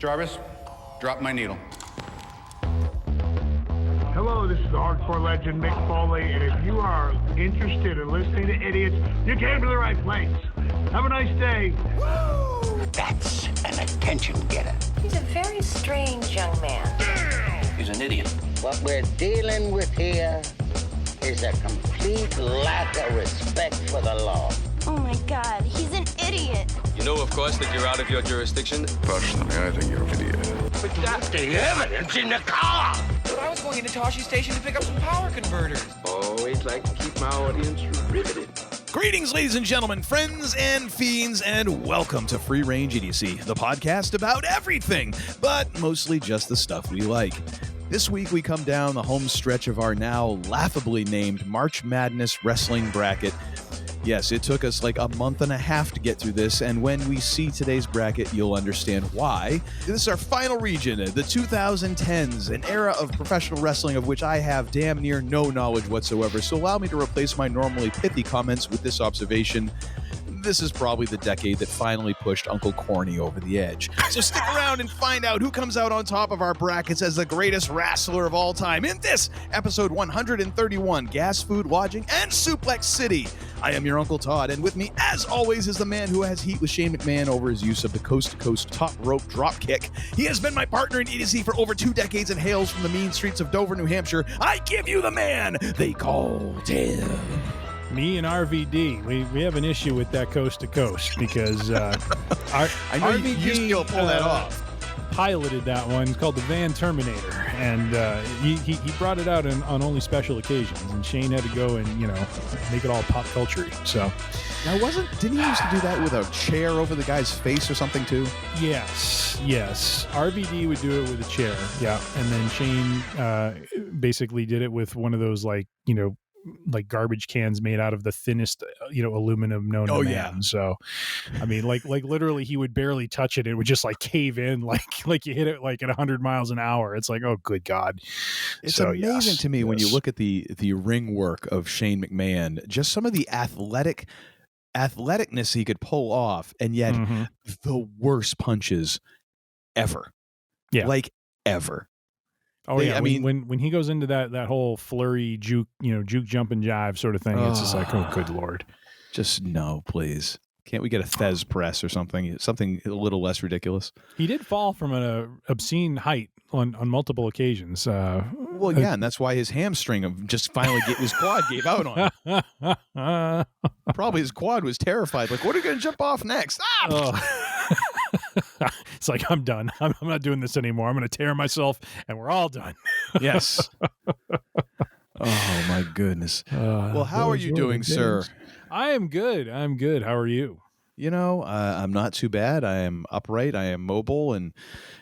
Jarvis, drop my needle. Hello, this is the hardcore legend Mick Foley, and if you are interested in listening to idiots, you came to the right place. Have a nice day. Woo! That's an attention getter. He's a very strange young man. He's an idiot. What we're dealing with here is a complete lack of respect for the law. Oh my God, he's an idiot. You know, of course, that you're out of your jurisdiction. Personally, I think you're an idiot. But that's the evidence in the car. I was going into Toshi Station to pick up some power converters. Always like to keep my audience riveted. Greetings, ladies and gentlemen, friends and fiends, and welcome to Free Range Idiocy, the podcast about everything, but mostly just the stuff we like. This week, we come down the home stretch of our now laughably named March Madness Wrestling Bracket. Yes, it took us like a month and a half to get through this, and when we see today's bracket, you'll understand why. This is our final region, the 2010's, an era of professional wrestling of which I have damn near no knowledge whatsoever, so allow me to replace my normally pithy comments with this observation. This is probably the decade that finally pushed Uncle Corny over the edge. So stick around and find out who comes out on top of our brackets as the greatest wrestler of all time in this episode 131, Gas, Food, Lodging, and Suplex City. I am your Uncle Todd, and with me, as always, is the man who has heat with Shane McMahon over his use of the coast-to-coast top rope drop kick. He has been my partner in Idiocy for over 2 decades and hails from the mean streets of Dover, New Hampshire. I give you the man they call Tim. Me and RVD, we have an issue with that coast to coast because I know RVD, you still pull that off. Piloted that one. It's called the Van Terminator, and he brought it out on only special occasions. And Shane had to go and make it all pop culture. So now didn't he used to do that with a chair over the guy's face or something too? Yes. RVD would do it with a chair. Yeah, and then Shane basically did it with one of those like garbage cans made out of the thinnest, aluminum known to man. Yeah. So, I mean, like literally he would barely touch it. It would just like cave in like you hit it like at 100 miles an hour. It's like, oh, good God. It's amazing to me when you look at the ring work of Shane McMahon, just some of the athleticness he could pull off, and yet the worst punches ever. Yeah. Like ever. Oh yeah, I mean when he goes into that whole flurry juke jump and jive sort of thing, it's just like, oh good Lord. Just no, please. Can't we get a Thez press or something a little less ridiculous? He did fall from an obscene height on multiple occasions. Well, yeah, and that's why his hamstring just finally his quad gave out on him. Probably his quad was terrified. Like, what are you going to jump off next? It's like, I'm done. I'm not doing this anymore. I'm going to tear myself, and we're all done. Yes. Oh, my goodness. Well, how are you doing, sir? I am good. How are you? I'm not too bad. I am upright. I am mobile, and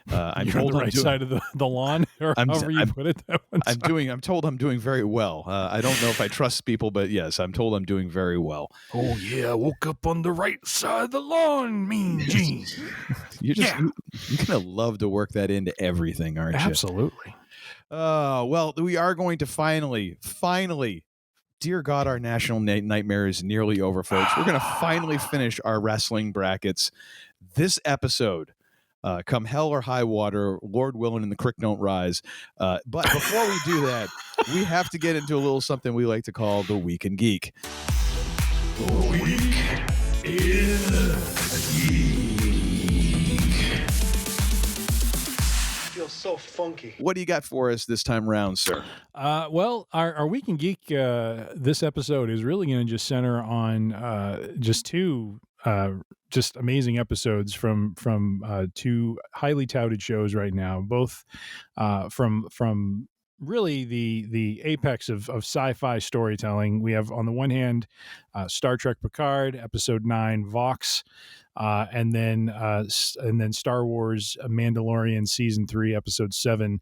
I'm You're told on the right side of the lawn, or however you put it. I'm told I'm doing very well. I don't know if I trust people, but yes, I'm told I'm doing very well. Oh yeah, I woke up on the right side of the lawn, Mean Gene. You're gonna love to work that into everything, aren't you? Absolutely. Well, we are going to finally. Dear God, our national nightmare is nearly over, folks. We're going to finally finish our wrestling brackets. This episode, come hell or high water, Lord willing and the creek don't rise. But before we do that, we have to get into a little something we like to call the Week in Geek. The Week in Geek. Feels so funky. What do you got for us this time around, sir? Well, our Week in Geek this episode is really going to just center on just two just amazing episodes from two highly touted shows right now, both from really the apex of sci-fi storytelling. We have on the one hand Star Trek Picard episode 9 Vox, and then Star Wars Mandalorian season 3 episode 7,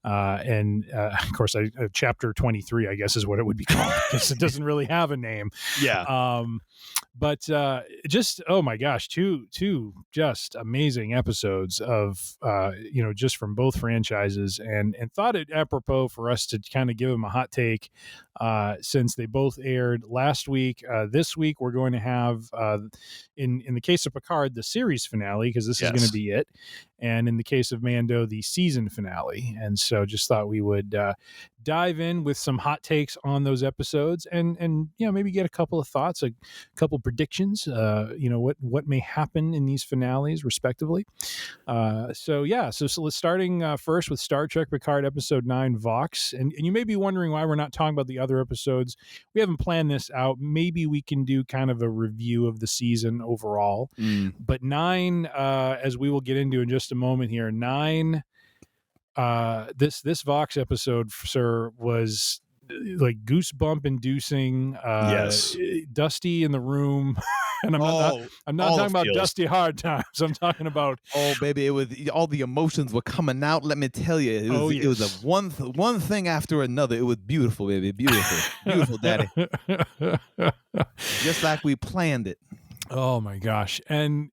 and of course chapter 23 I guess is what it would be called because it doesn't really have a name. Yeah. But just, oh my gosh, two just amazing episodes of, just from both franchises, and thought it apropos for us to kind of give them a hot take since they both aired last week. This week, we're going to have, in the case of Picard, the series finale, because this is going to be it. and in the case of Mando, the season finale. And so just thought we would dive in with some hot takes on those episodes, and maybe get a couple of thoughts, a couple predictions, what may happen in these finales respectively. So let's starting first with Star Trek Picard episode 9, Vox. And you may be wondering why we're not talking about the other episodes. We haven't planned this out. Maybe we can do kind of a review of the season overall. But 9, as we will get into in just a moment here, 9, this Vox episode, sir, was like goosebump inducing. Yes. Dusty in the room. And I'm not talking about Dusty Hard Times. I'm talking about, oh baby, it was all the emotions were coming out. Let me tell you, it was a one thing after another. It was beautiful, baby, beautiful, daddy. Just like we planned it. Oh my gosh. And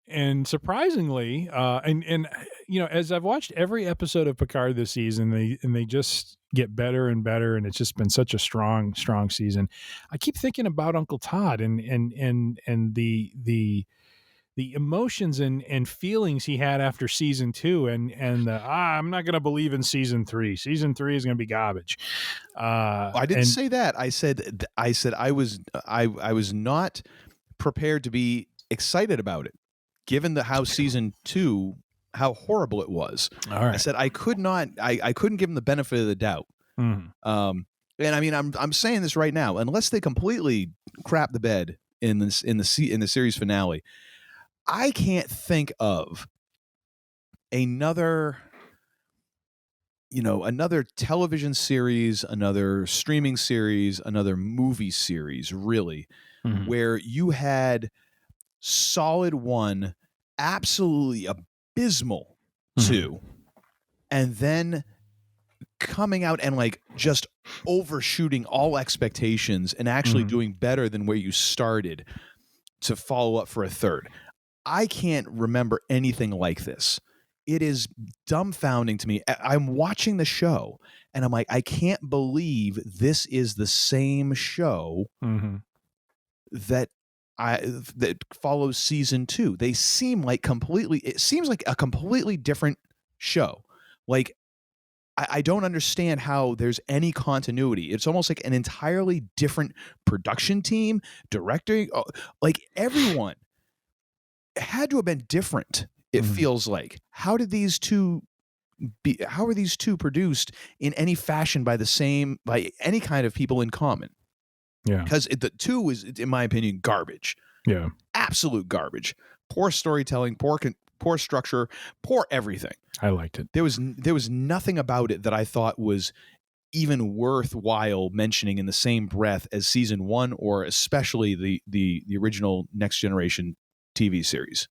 surprisingly, as I've watched every episode of Picard this season, they just get better and better, and it's just been such a strong season. I keep thinking about Uncle Todd and the emotions and feelings he had after season 2, and I'm not going to believe in season 3. Season 3 is going to be garbage. I didn't say that. I said I was not prepared to be excited about it, given how season 2, how horrible it was. All right. I said I couldn't give him the benefit of the doubt. And I mean, I'm saying this right now, unless they completely crap the bed in the series finale, I can't think of another television series, another streaming series, another movie series, really, where you had solid 1, absolutely abysmal 2, and then coming out and like just overshooting all expectations and actually doing better than where you started to follow up for a third. I can't remember anything like this. It is dumbfounding to me. I'm watching the show and I'm like, I can't believe this is the same show that follows season 2. They seem like it seems like a completely different show. Like, I don't understand how there's any continuity. It's almost like an entirely different production team, directing, like everyone had to have been different. It feels like. How are these two produced in any fashion by any kind of people in common? Yeah. Because the 2 is, in my opinion, garbage. Yeah. Absolute garbage. Poor storytelling, poor structure, poor everything. I liked it. There was nothing about it that I thought was even worthwhile mentioning in the same breath as season 1, or especially the original Next Generation TV series.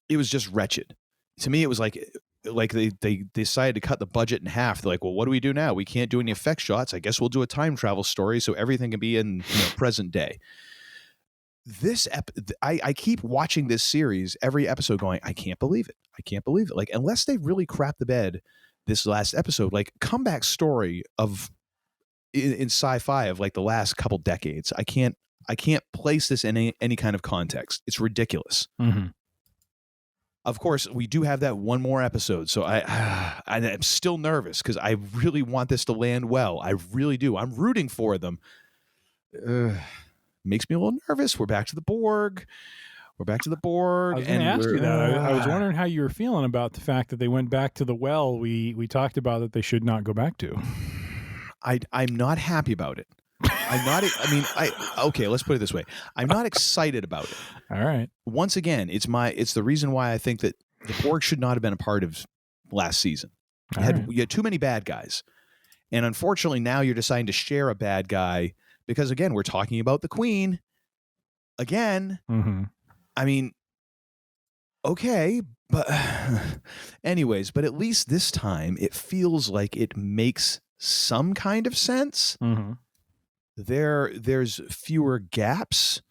It was just wretched. To me, it was like they decided to cut the budget in half. They're like, well, what do we do now? We can't do any effect shots. I guess we'll do a time travel story so everything can be in present day. I keep watching this series, every episode going, I can't believe it. Like, unless they really crap the bed this last episode, like comeback story in sci-fi of like the last couple decades. I can't place this in any kind of context. It's ridiculous. Of course, we do have that one more episode, so I'm still nervous because I really want this to land well. I really do. I'm rooting for them. Makes me a little nervous. We're back to the Borg. I was going to ask you that. I was wondering how you were feeling about the fact that they went back to the well we talked about that they should not go back to. I'm not happy about it. Okay, let's put it this way. I'm not excited about it. All right. Once again, it's the reason why I think that the Borg should not have been a part of last season. You had too many bad guys. And unfortunately, now you're deciding to share a bad guy because, again, we're talking about the Queen. Again. I mean, okay, but anyways, but at least this time it feels like it makes some kind of sense. There's fewer gaps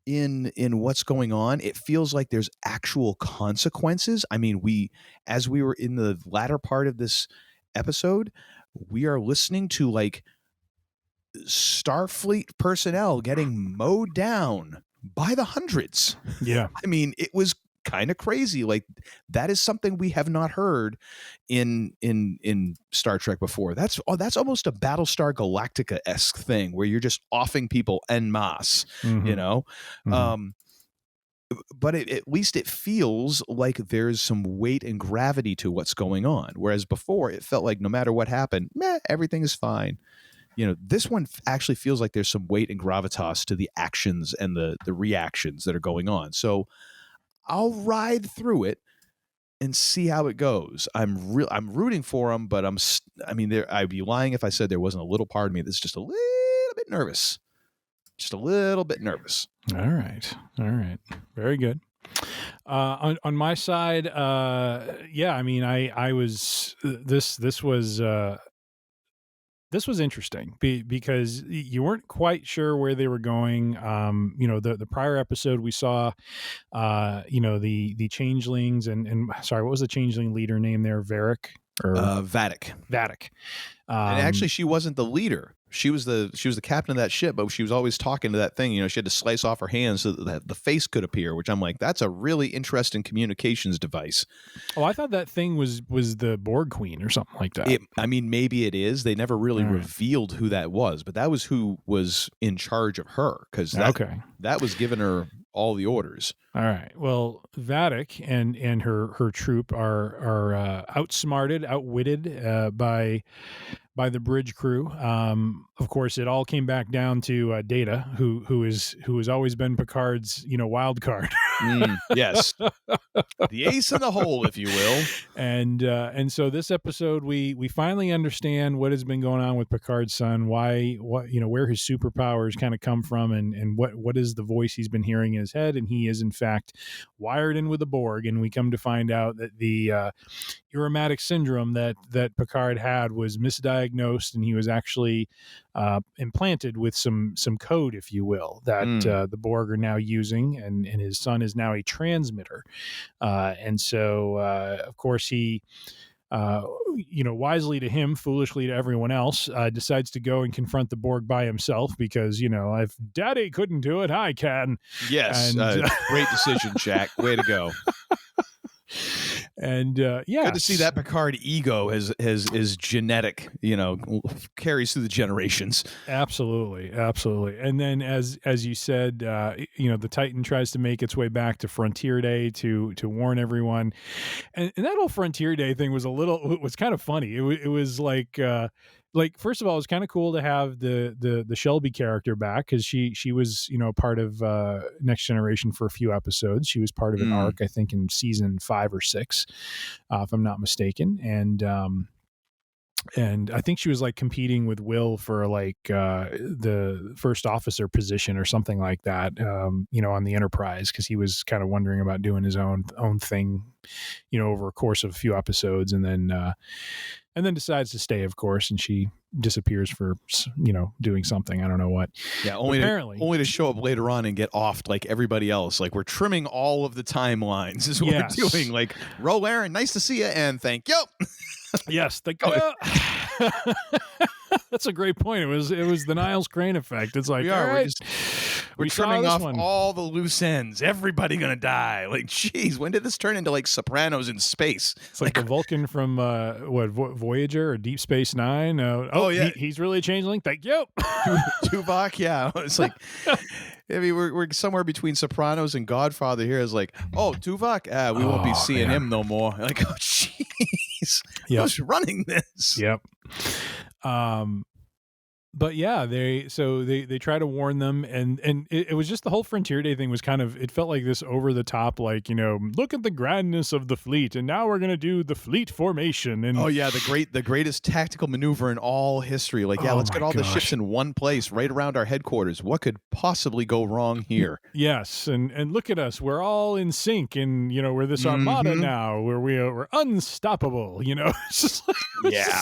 in what's going on. It feels like there's actual consequences. I mean, as we were in the latter part of this episode, we are listening to like Starfleet personnel getting mowed down by the hundreds. Yeah. I mean, it was kind of crazy. Like that is something we have not heard in Star Trek before. That's almost a Battlestar Galactica-esque thing where you're just offing people en masse, you know? But at least it feels like there's some weight and gravity to what's going on. Whereas before it felt like no matter what happened, everything is fine. You know, this one actually feels like there's some weight and gravitas to the actions and the reactions that are going on. So I'll ride through it and see how it goes. I'm rooting for them, but I'd be lying if I said there wasn't a little part of me that's just a little bit nervous. Just a little bit nervous. All right. Very good. On my side, I mean, I was this was interesting because you weren't quite sure where they were going. You know, the prior episode we saw, you know, the changelings and sorry, what was the changeling leader name there? Vatic. And actually, she wasn't the leader. She was the captain of that ship, but she was always talking to that thing. You know, she had to slice off her hands so that the face could appear, which I'm like, that's a really interesting communications device. Oh, I thought that thing was the Borg Queen or something like that. Maybe it is. They never really revealed who that was, but that was who was in charge of her because that was giving her all the orders. All right. Well, Vatic and her troop are outsmarted, outwitted by the bridge crew. Of course, it all came back down to Data, who has always been Picard's, you know, wild card. Yes, the ace in the hole, if you will. And so this episode, we finally understand what has been going on with Picard's son, where his superpowers kind of come from, and what is the voice he's been hearing in his head, and he is in fact wired in with the Borg, and we come to find out that the Irromatic syndrome that Picard had was misdiagnosed, and he was actually implanted with some code, if you will, that the Borg are now using, and his son is now a transmitter. And so, of course, he, wisely to him, foolishly to everyone else, decides to go and confront the Borg by himself because, you know, if Daddy couldn't do it, I can. Yes. Great decision, Jack. Way to go. And good to see that Picard ego is genetic, you know, carries through the generations. Absolutely. And then as you said, the Titan tries to make its way back to Frontier Day to warn everyone, and that whole Frontier Day thing was was kind of funny. It was like first of all, it was kind of cool to have the Shelby character back because she was, you know, part of Next Generation for a few episodes. She was part of an arc, I think, in season 5 or 6, if I'm not mistaken. And I think she was like competing with Will for like the first officer position or something like that, on the Enterprise, because he was kind of wondering about doing his own thing, you know, over a course of a few episodes, and then decides to stay, of course, and she disappears for, you know, doing something. I don't know what. Yeah, only to show up later on and get offed like everybody else. Like, we're trimming all of the timelines is what we're doing. Like, roll Aaron, nice to see you, and thank you. Yes, thank you. That's a great point. It was the Niles Crane effect. It's like, all right, we're trimming off all the loose ends. Everybody gonna die. Like, geez, when did this turn into like Sopranos in space? It's like the Vulcan from Voyager or Deep Space Nine. Yeah, he's really a changeling. Thank you, Tuvok. Yeah, it's like. I mean, we're somewhere between Sopranos and Godfather here. Is like, oh, Tuvok, we won't be seeing him no more. Like, oh, jeez, who's running this? Yep. But yeah, they try to warn them, and it was just the whole Frontier Day thing was kind of, it felt like this over the top, like, you know, look at the grandness of the fleet, and now we're gonna do the fleet formation. And the greatest tactical maneuver in all history. Like, let's get all the ships in one place right around our headquarters. What could possibly go wrong here? Yes, and look at us, we're all in sync, and you know, we're this armada now, where we're unstoppable. You know, it's just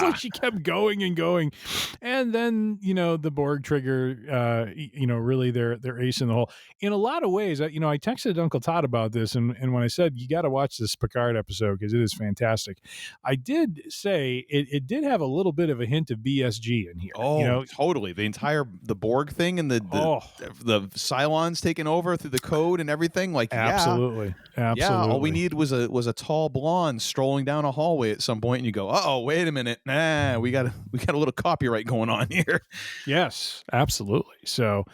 like she kept going and going, and then the Borg trigger, really they're ace in the hole in a lot of ways. I texted Uncle Todd about this, and when I said you got to watch this Picard episode because it is fantastic, I did say it did have a little bit of a hint of BSG in here. Oh, totally. The Borg thing and the Cylons taking over through the code and everything. Like, absolutely. Yeah, all we needed was a tall blonde strolling down a hallway at some point, and you go, "Oh, wait a minute, we got a little copyright going on here." Yes, absolutely. So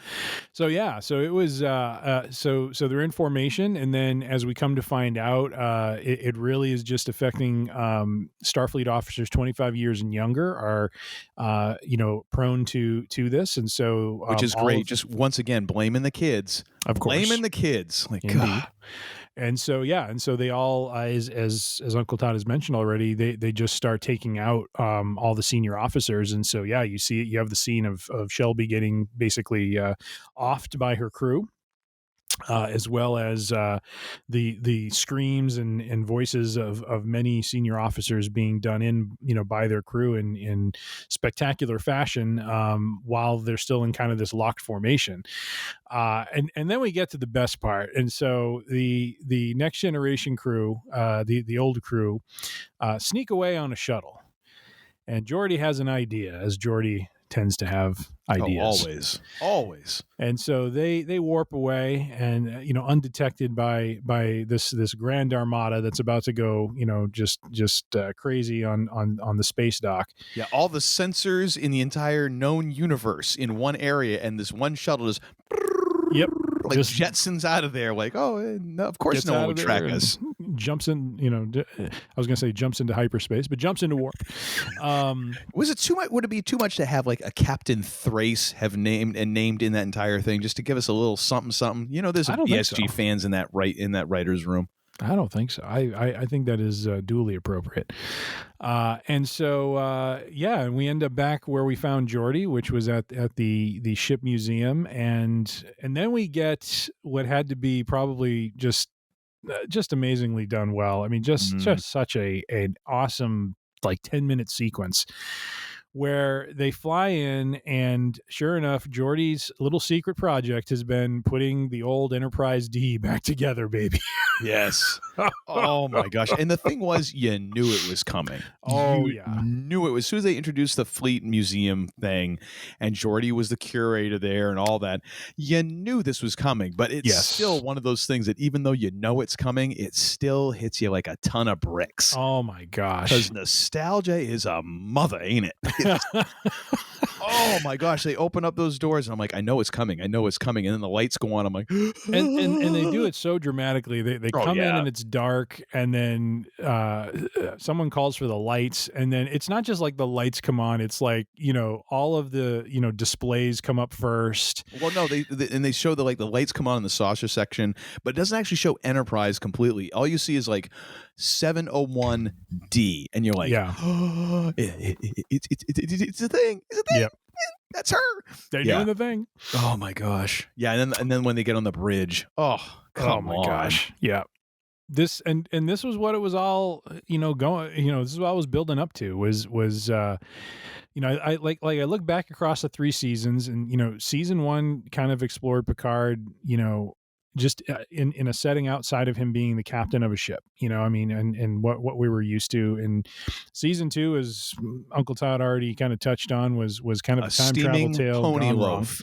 it was so they're in formation, and then as we come to find out, it really is just affecting Starfleet officers 25 years and younger are prone to this, and so which is great. Just once again blaming the kids, of course, blaming the kids, like indeed. God. And so they all, as Uncle Todd has mentioned already, they just start taking out all the senior officers, and so you see it. You have the scene of Shelby getting basically offed by her crew. As well as the screams and voices of many senior officers being done in by their crew in spectacular fashion while they're still in kind of this locked formation, and then we get to the best part. And so the next generation crew, the old crew, sneak away on a shuttle, and Geordi has an idea, as Geordi tends to have ideas. Always. And so they warp away, and undetected by this grand armada that's about to go just crazy on the space dock. Yeah, all the sensors in the entire known universe in one area, and this one shuttle is like just jetsons out of there. Like, oh, no, of course no one would track us. Jumps in, I was going to say jumps into hyperspace, but jumps into warp. Was it too much? Would it be too much to have like a Captain Thrace have named in that entire thing just to give us a little something? There's BSG fans in that writer's room. I don't think so. I think that is duly appropriate. And so, and we end up back where we found Geordi, which was at the ship museum. And then we get what had to be probably just amazingly done well. I mean, just such an awesome, 10-minute sequence where they fly in, and sure enough, Geordi's little secret project has been putting the old Enterprise D back together, baby. Yes. Oh my gosh. And the thing was, you knew it was coming. You knew it was. As soon as they introduced the Fleet Museum thing and Geordi was the curator there and all that, you knew this was coming. But it's still one of those things that even though you know it's coming, it still hits you like a ton of bricks. Oh my gosh. Because nostalgia is a mother, ain't it? Oh my gosh, they open up those doors and I'm like, I know it's coming. And then the lights go on. I'm like, and they do it so dramatically. They come in and it's dark, and then someone calls for the lights, and then it's not just like the lights come on. It's like, all of the, displays come up first. Well, no, they show the lights come on in the saucer section, but it doesn't actually show Enterprise completely. All you see is like 701D, and you're like, oh, it's a thing. It's a thing. Yep. That's her. They're doing the thing. Oh my gosh. Yeah, and then when they get on the bridge, come on. Gosh. Yeah. This and this was what it was all, going, this is what I was building up to was I look back across the 3 seasons, and season 1 kind of explored Picard, just in a setting outside of him being the captain of a ship, and what we were used to. And season 2, as Uncle Todd already kind of touched on, was kind of a time travel tale. Pony loaf.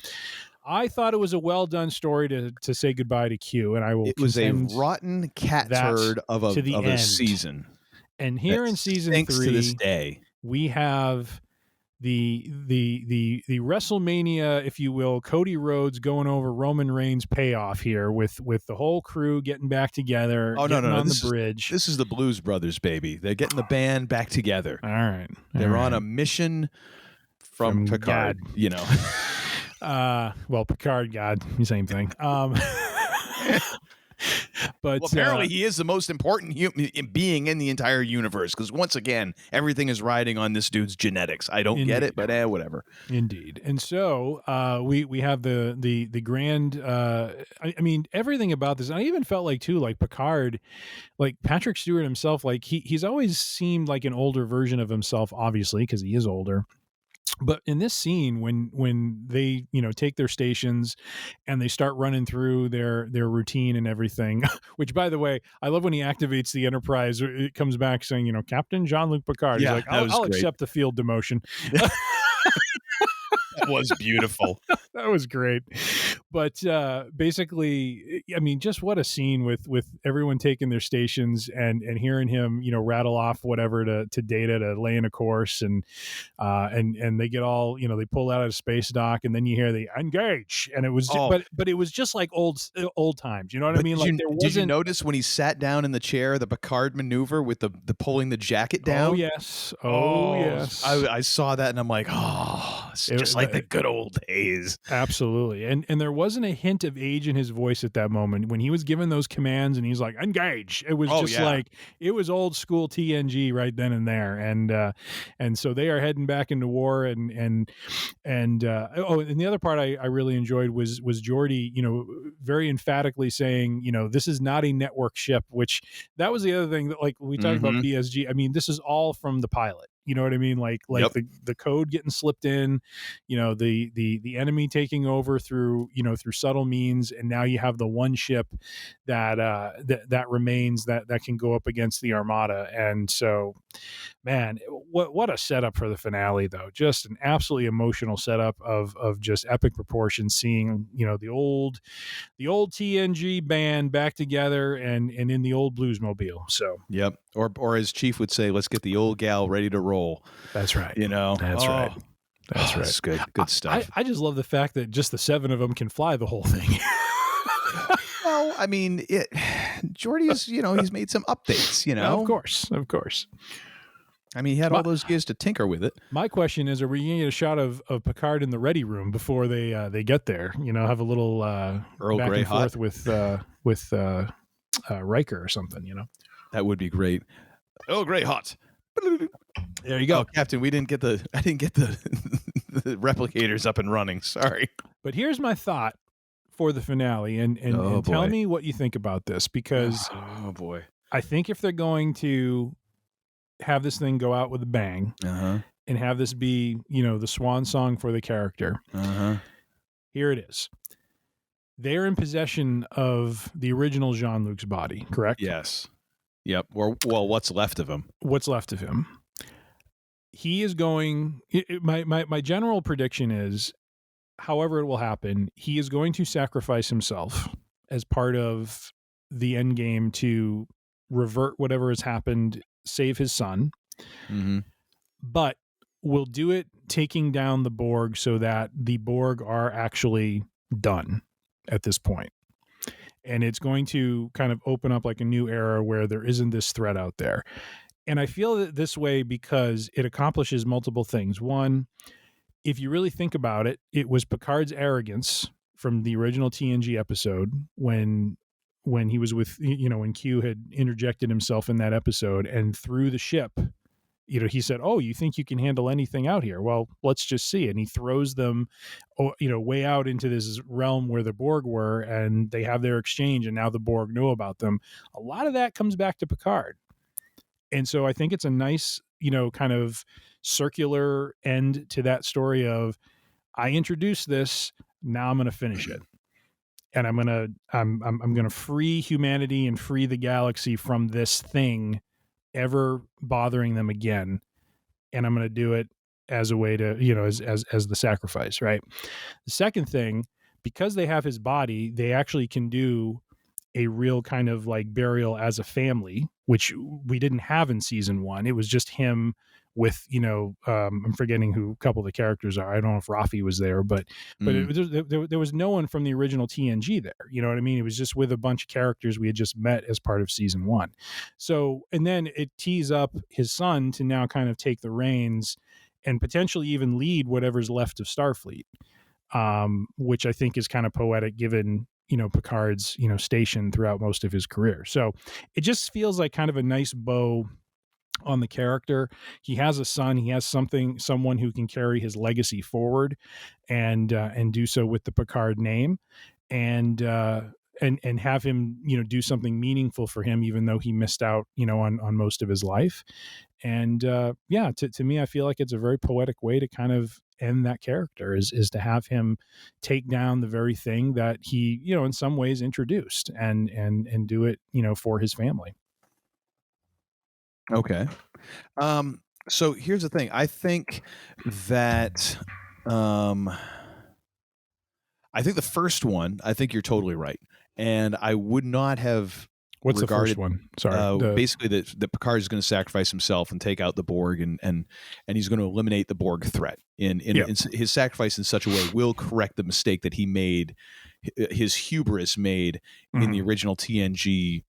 I thought it was a well done story to say goodbye to Q, and I will. It was a rotten cat turd of a season. And here in season 3, to this day, we have the WrestleMania, if you will, Cody Rhodes going over Roman Reigns payoff here with the whole crew getting back together. Oh, no, on the bridge. This is the Blues Brothers, baby. They're getting the band back together. All right. They're on a mission from Picard, God. Well, Picard, God, same thing. But apparently he is the most important being in the entire universe, because once again, everything is riding on this dude's genetics. I don't get it, but whatever. Indeed. And so we have the grand. I mean, everything about this. I even felt like too, like Picard, like Patrick Stewart himself, like he's always seemed like an older version of himself, obviously because he is older. But in this scene, when they take their stations and they start running through their routine and everything, which by the way, I love when he activates the Enterprise. It comes back saying, Captain Jean-Luc Picard. Yeah, He's like, I'll accept the field demotion. That was beautiful. That was great. But basically, I mean, just what a scene with everyone taking their stations and hearing him, rattle off whatever to Data to lay in a course, and they get all, they pull out of a space dock, and then you hear the engage, and it was, but it was just like old times. You know what I mean? Like did you notice when he sat down in the chair, the Picard maneuver with the pulling the jacket down? Oh yes, yes. I saw that, and I'm like, it's just like the good old days. Absolutely. And there wasn't a hint of age in his voice at that moment when he was giving those commands and he's like, engage. It was like, it was old school TNG right then and there. And so they are heading back into war. And the other part I really enjoyed was Geordi, very emphatically saying, this is not a network ship, which that was the other thing that, like, we talked about BSG. I mean, this is all from the pilot. You know what I mean? Like yep. the code getting slipped in, the enemy taking over through subtle means, and now you have the one ship that remains that can go up against the Armada. And so, man, what a setup for the finale, though. Just an absolutely emotional setup of just epic proportions. Seeing the old TNG band back together and in the old Bluesmobile. So yep. Or as Chief would say, let's get the old gal ready to roll. That's right. That's right. That's right. That's good stuff. I just love the fact that just the 7 of them can fly the whole thing. Well, I mean, Geordi is, he's made some updates, Of course. I mean, he had all those years to tinker with it. My question is, are we going to get a shot of Picard in the ready room before they get there? Have a little Earl back Grey and hot with Riker or something, That would be great. Earl Grey hot. There you go. Oh, Captain, I didn't get the the replicators up and running. Sorry. But here's my thought for the finale, and tell me what you think about this, because oh boy, I think if they're going to have this thing go out with a bang and have this be, the swan song for the character, here it is. They're in possession of the original Jean-Luc's body, correct? Yes. Yep. Or, well, what's left of him? What's left of him. He is going... My general prediction is, however it will happen, he is going to sacrifice himself as part of the end game to revert whatever has happened, save his son. But will do it taking down the Borg so that the Borg are actually done at this point. And it's going to kind of open up like a new era where there isn't this threat out there. And I feel that this way because it accomplishes multiple things. One, if you really think about it, it was Picard's arrogance from the original TNG episode when he was with, when Q had interjected himself in that episode and threw the ship, he said, "Oh, you think you can handle anything out here? Well, let's just see." And he throws them, way out into this realm where the Borg were, and they have their exchange, and now the Borg know about them. A lot of that comes back to Picard. And so I think it's a nice, kind of circular end to that story of, I introduced this, now I'm going to finish it. And I'm going to free humanity and free the galaxy from this thing ever bothering them again. And I'm going to do it as a way to, as the sacrifice, right? The second thing, because they have his body, they actually can do a real kind of like burial as a family, which we didn't have in season 1. It was just him with, I'm forgetting who a couple of the characters are. I don't know if Rafi was there, but there was no one from the original TNG there. You know what I mean? It was just with a bunch of characters we had just met as part of season 1. So, and then it tees up his son to now kind of take the reins and potentially even lead whatever's left of Starfleet, which I think is kind of poetic given, Picard's, station throughout most of his career. So it just feels like kind of a nice bow on the character. He has a son. He has someone who can carry his legacy forward and do so with the Picard name. And and have him, do something meaningful for him, even though he missed out, on most of his life. And to me, I feel like it's a very poetic way to kind of end that character is to have him take down the very thing that he, in some ways introduced and do it, for his family. Okay. So here's the thing. I think that, I think the first one, I think you're totally right. And I would not have What's the first one? Sorry. Basically that Picard is going to sacrifice himself and take out the Borg and he's going to eliminate the Borg threat. In his sacrifice in such a way will correct the mistake that he made, his hubris made in the original TNG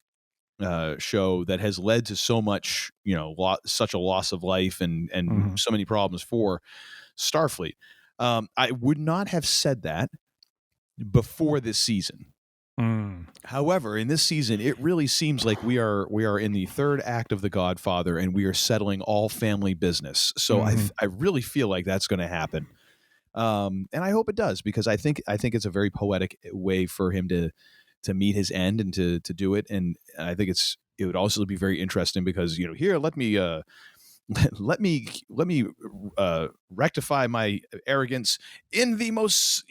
show that has led to so much, such a loss of life and so many problems for Starfleet. I would not have said that before this season. However, in this season, it really seems like we are in the third act of The Godfather, and we are settling all family business. So I really feel like that's going to happen, and I hope it does, because I think it's a very poetic way for him to meet his end and to do it. And I think it would also be very interesting because here let me rectify my arrogance in the most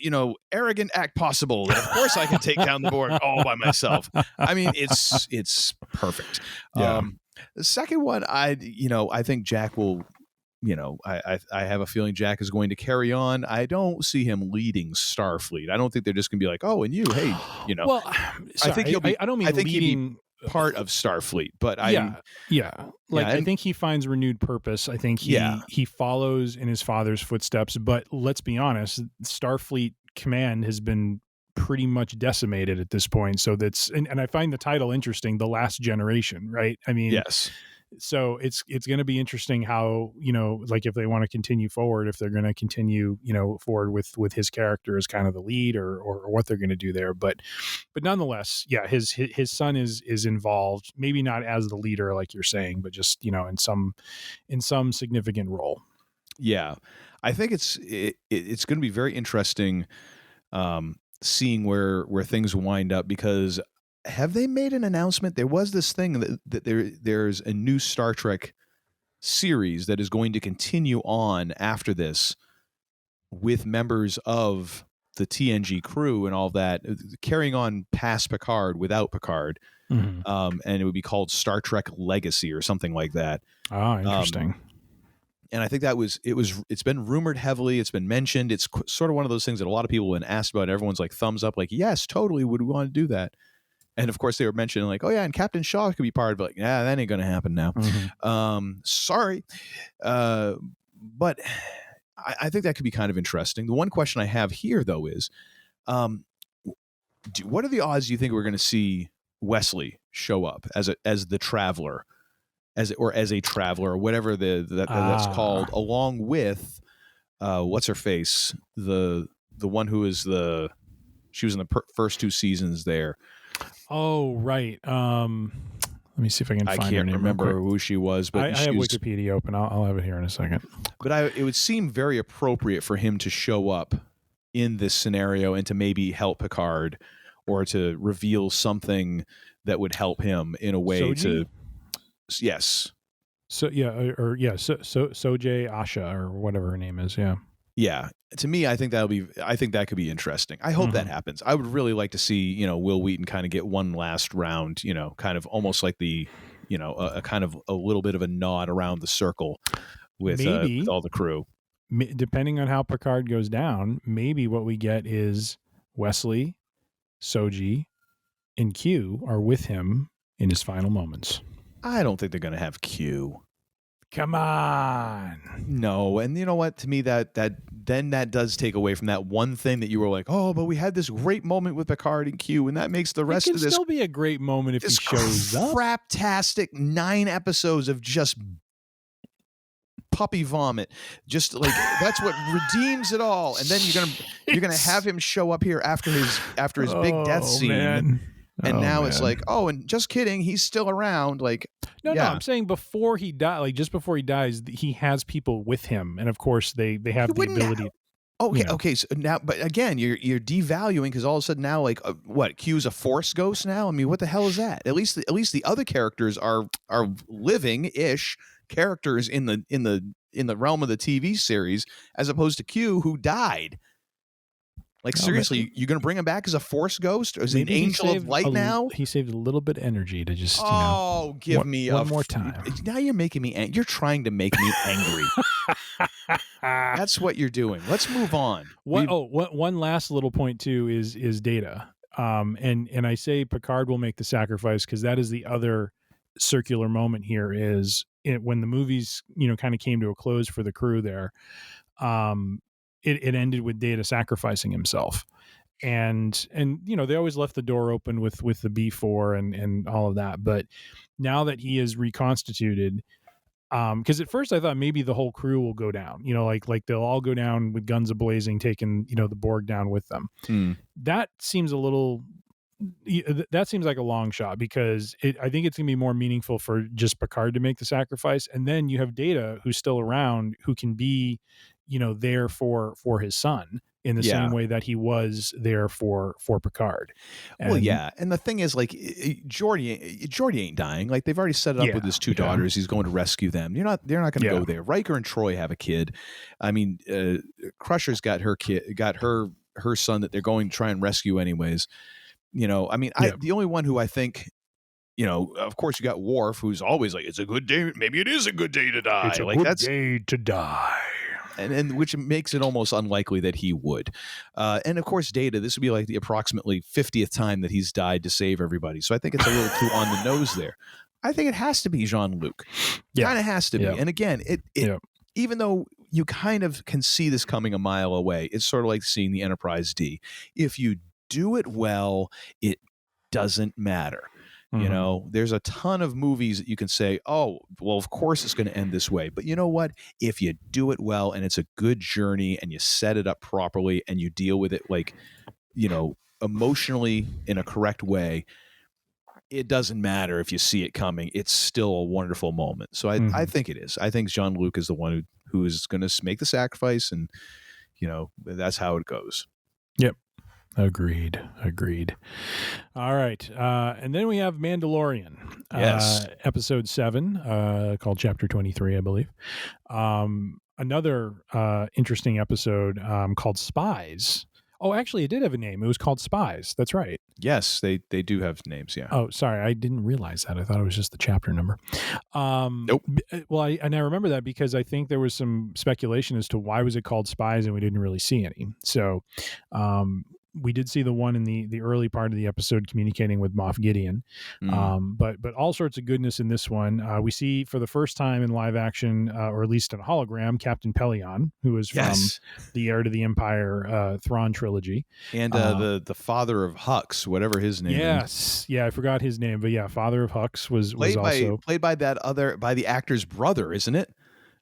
arrogant act possible. And of course I can take down the Borg all by myself. I mean, it's perfect. Yeah. The second one, I think Jack will, I have a feeling Jack is going to carry on. I don't see him leading Starfleet. I don't think they're just going to be like, oh, and you, hey, Well, sorry, I think he'll be, I don't mean I think leading. He'll be part of Starfleet, but I think he finds renewed purpose. I think he follows in his father's footsteps, but let's be honest, Starfleet command has been pretty much decimated at this point. So and I find the title interesting, The Last Generation, right? I mean, yes. So it's going to be interesting how, like if they want to continue forward, if they're going to continue, forward with his character as kind of the lead or what they're going to do there. But nonetheless, his son is involved, maybe not as the leader, like you're saying, but just, in some significant role. Yeah. I think it's going to be very interesting, seeing where things wind up, because have they made an announcement? There was this thing that there's a new Star Trek series that is going to continue on after this with members of the TNG crew and all that, carrying on past Picard without Picard. And it would be called Star Trek Legacy or something like that. Ah, interesting. And I think it's been rumored heavily. It's been mentioned. It's sort of one of those things that a lot of people have been asked about. Everyone's like thumbs up, like, yes, totally. Would we want to do that? And of course they were mentioning like, oh yeah, and Captain Shaw could be part of it. Like, yeah, that ain't going to happen now. Sorry. But I think that could be kind of interesting. The one question I have here though is, what are the odds you think we're going to see Wesley show up as the traveler, as a traveler, or whatever that's called, along with, what's her face? The one who is she was in the first two seasons there. Oh, right. Let me see if I can find her name. I can't remember who she was, but I have Wikipedia open. I'll have it here in a second. But it would seem very appropriate for him to show up in this scenario and to maybe help Picard, or to reveal something that would help him in a way Soji? Yes. So Sojay Asha or whatever her name is. Yeah. Yeah. To me, I think that could be interesting. I hope that happens. I would really like to see, Will Wheaton kind of get one last round, kind of almost like the, a kind of a little bit of a nod around the circle with all the crew. Depending on how Picard goes down, maybe what we get is Wesley, Soji, and Q are with him in his final moments. I don't think they're going to have Q. Come on. No, and you know what? To me, that does take away from that one thing that you were like, oh, but we had this great moment with Picard and Q, and that makes the rest of this still be a great moment if he shows up. Craptastic 9 episodes of just puppy vomit, just like that's what redeems it all. And then you're gonna have him show up here after his big death scene. Man. And now it's like, oh, and just kidding, he's still around. Like, no, I'm saying before he dies, like just before he dies, he has people with him, and of course they have the ability. Okay, okay. So now, but again, you're devaluing because all of a sudden now, like, what? Q's a Force ghost now? I mean, what the hell is that? At least the other characters are living-ish characters in the realm of the TV series, as opposed to Q, who died. Like, seriously, you're going to bring him back as a Force ghost? Or is he an angel of light now? He saved a little bit of energy to just, give me one more time. Now you're making me angry. You're trying to make me angry. That's what you're doing. Let's move on. One last little point, too, is Data. And I say Picard will make the sacrifice because that is the other circular moment here is when the movies, kind of came to a close for the crew there. It ended with Data sacrificing himself, and they always left the door open with the B4 and all of that. But now that he is reconstituted, because at first I thought maybe the whole crew will go down, like they'll all go down with guns a-blazing, taking the Borg down with them. That seems like a long shot because I think it's gonna be more meaningful for just Picard to make the sacrifice, and then you have Data who's still around, who can be there for his son in the same way that he was there for Picard. And the thing is, like, Geordi ain't dying. Like, they've already set it up with his two daughters. He's going to rescue them. They're not going to go there. Riker and Troy have a kid. I mean, Crusher's got her son that they're going to try and rescue anyways. I mean, the only one who I think, of course, you got Worf, who's always like, it's a good day. Maybe it is a good day to die. It's a good day to die. And which makes it almost unlikely that he would. And of course, Data, this would be like the approximately 50th time that he's died to save everybody. So I think it's a little too on the nose there. I think it has to be Jean-Luc. Kind of has to be. And again, it even though you kind of can see this coming a mile away, it's sort of like seeing the Enterprise D. If you do it well, it doesn't matter. There's a ton of movies that you can say, oh, well, of course it's going to end this way. But you know what? If you do it well and it's a good journey and you set it up properly and you deal with it like, emotionally in a correct way, it doesn't matter if you see it coming. It's still a wonderful moment. So I think it is. I think Jean-Luc is the one who is going to make the sacrifice, and, that's how it goes. Yep. Agreed. All right. And then we have Mandalorian. Yes. Episode 7, called Chapter 23, I believe. Another interesting episode called Spies. Oh, actually, it did have a name. It was called Spies. That's right. Yes, they do have names, yeah. Oh, sorry. I didn't realize that. I thought it was just the chapter number. Nope. Well, I remember that because I think there was some speculation as to why was it called Spies, and we didn't really see any. So we did see the one in the early part of the episode communicating with Moff Gideon. But all sorts of goodness in this one. We see for the first time in live action, or at least in a hologram, Captain Pelion, who is from the Heir to the Empire Thrawn trilogy. And the father of Hux, whatever his name is. Yeah, I forgot his name, but yeah, father of Hux was also played by the actor's brother, isn't it?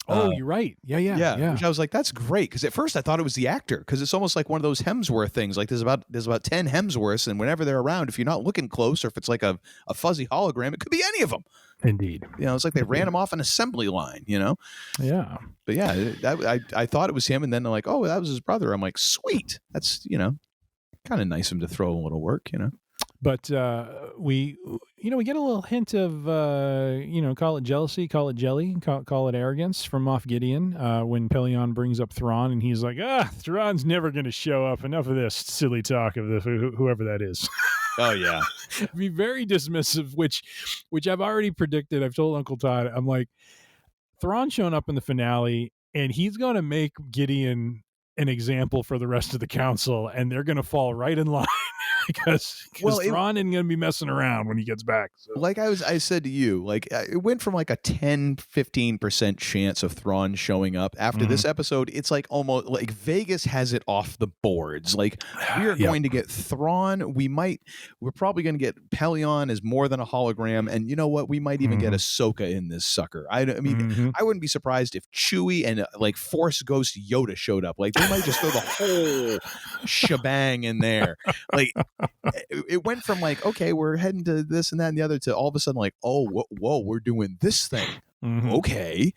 Oh, you're right. Yeah. Which I was like, that's great, because at first I thought it was the actor, because it's almost like one of those Hemsworth things. Like there's about 10 Hemsworths, and whenever they're around, if you're not looking close, or if it's like a fuzzy hologram, it could be any of them. Indeed. It's like they ran him off an assembly line. Yeah. But yeah, I thought it was him, and then they're like, oh, that was his brother. I'm like, sweet. That's kind of nice of him to throw a little work. But we get a little hint of call it jealousy, call it jelly, call it arrogance from Moff Gideon when Pelion brings up Thrawn, and he's like, Thrawn's never going to show up. Enough of this silly talk of whoever that is. Oh yeah, be very dismissive, which I've already predicted. I've told Uncle Todd, I'm like, Thrawn showing up in the finale, and he's going to make Gideon an example for the rest of the council, and they're going to fall right in line. because Thrawn isn't going to be messing around when he gets back. So. Like I said to you, like it went from like a 10-15% chance of Thrawn showing up. After this episode, it's like almost like Vegas has it off the boards. Like we are going to get Thrawn. We're probably going to get Pelion as more than a hologram. And you know what? We might even get Ahsoka in this sucker. I mean, I wouldn't be surprised if Chewie and like Force Ghost Yoda showed up. Like they might just throw the whole shebang in there. Like it went from like, okay, we're heading to this and that and the other to all of a sudden like, oh, whoa, we're doing this thing. okay.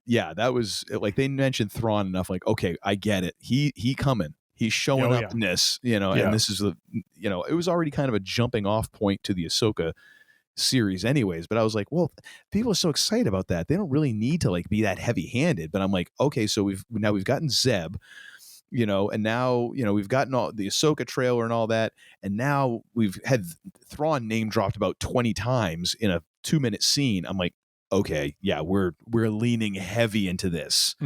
Yeah, that was like they mentioned Thrawn enough. Like, okay, I get it. He coming. He's showing up in this, and this is it was already kind of a jumping off point to the Ahsoka series anyways, but I was like, well, people are so excited about that. They don't really need to like be that heavy handed, but I'm like, okay, so we've gotten Zeb, and now, we've gotten all the Ahsoka trailer and all that. And now we've had Thrawn name dropped about 20 times in a 2-minute scene. I'm like, okay, yeah, we're leaning heavy into this. I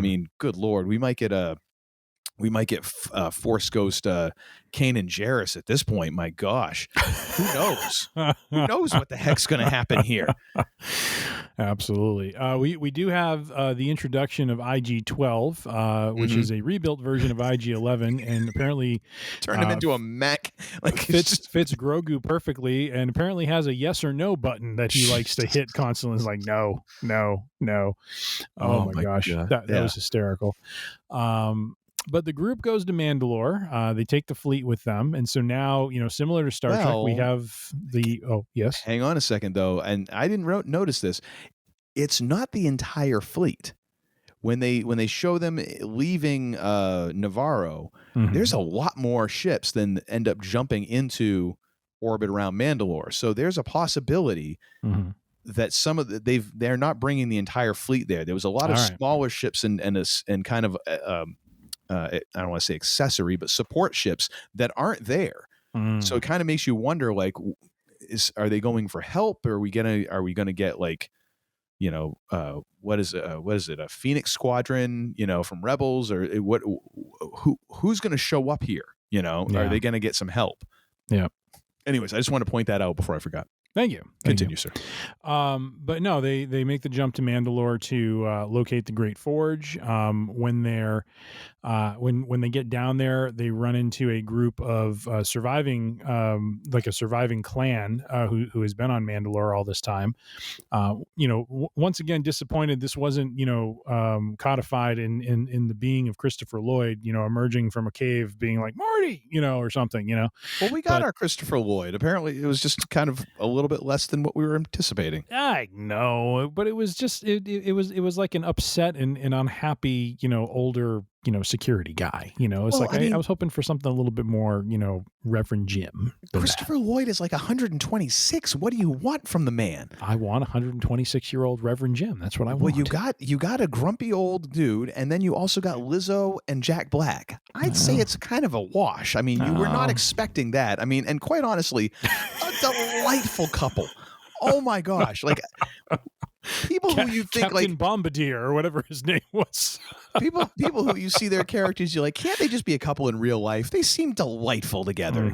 mean, good Lord, we might get Force Ghost Kanan Jarrus at this point. My gosh, who knows? Who knows what the heck's going to happen here? Absolutely. We do have the introduction of IG-12, which is a rebuilt version of IG-11, and apparently turned him into a mech. Like fits Grogu perfectly, and apparently has a yes or no button that he likes to hit constantly. It's like no. Oh my gosh, that was hysterical. But the group goes to Mandalore. They take the fleet with them. And so now, similar to Star Trek, we have the... Oh, yes? Hang on a second, though. And I didn't notice this. It's not the entire fleet. When they show them leaving Navarro, there's a lot more ships than end up jumping into orbit around Mandalore. So there's a possibility that some of they're not bringing the entire fleet there. There was a lot of smaller ships and kind of... I don't want to say accessory, but support ships that aren't there. So it kind of makes you wonder, like, are they going for help? Or are we gonna get like, what is it? A Phoenix Squadron, from Rebels, or who's going to show up here? Are they going to get some help? Yeah. Anyways, I just want to point that out before I forgot. Thank you. Continue, sir. But no, they make the jump to Mandalore to locate the Great Forge. When they get down there, they run into a group of surviving clan who has been on Mandalore all this time. Once again, disappointed this wasn't codified in the being of Christopher Lloyd. Emerging from a cave, being like Marty, or something. Well, we got our Christopher Lloyd. Apparently, it was just kind of a little bit less than what we were anticipating. I know, but it was just it was like an upset and unhappy, older, security guy. It's I was hoping for something a little bit more, Reverend Jim. Christopher Lloyd is like 126. What do you want from the man? I want 126-year-old Reverend Jim. That's what I want. Well, you got a grumpy old dude, and then you also got Lizzo and Jack Black. I'd say it's kind of a wash. I mean, you were not expecting that. I mean, and quite honestly, a delightful couple. Oh my gosh! Like people who you think Captain like Bombardier or whatever his name was. people who you see their characters, you're like, can't they just be a couple in real life? They seem delightful together.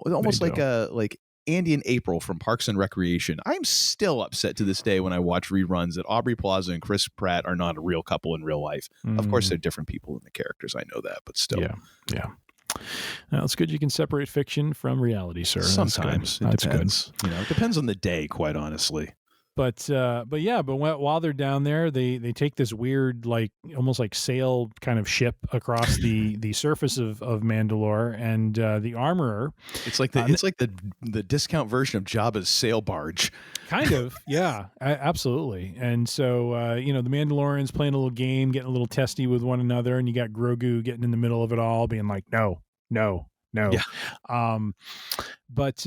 Almost like Andy and April from Parks and Recreation. I'm still upset to this day when I watch reruns that Aubrey Plaza and Chris Pratt are not a real couple in real life. Of course, they're different people in the characters. I know that, but still, yeah. Now, it's good you can separate fiction from reality, sir. Sometimes it depends. It depends on the day, quite honestly. But while they're down there, they take this weird, like almost like sail kind of ship across the surface of Mandalore, and the armorer. It's like the discount version of Jabba's sail barge. Kind of, yeah, absolutely. And so the Mandalorians playing a little game, getting a little testy with one another, and you got Grogu getting in the middle of it all, being like, no. Yeah. But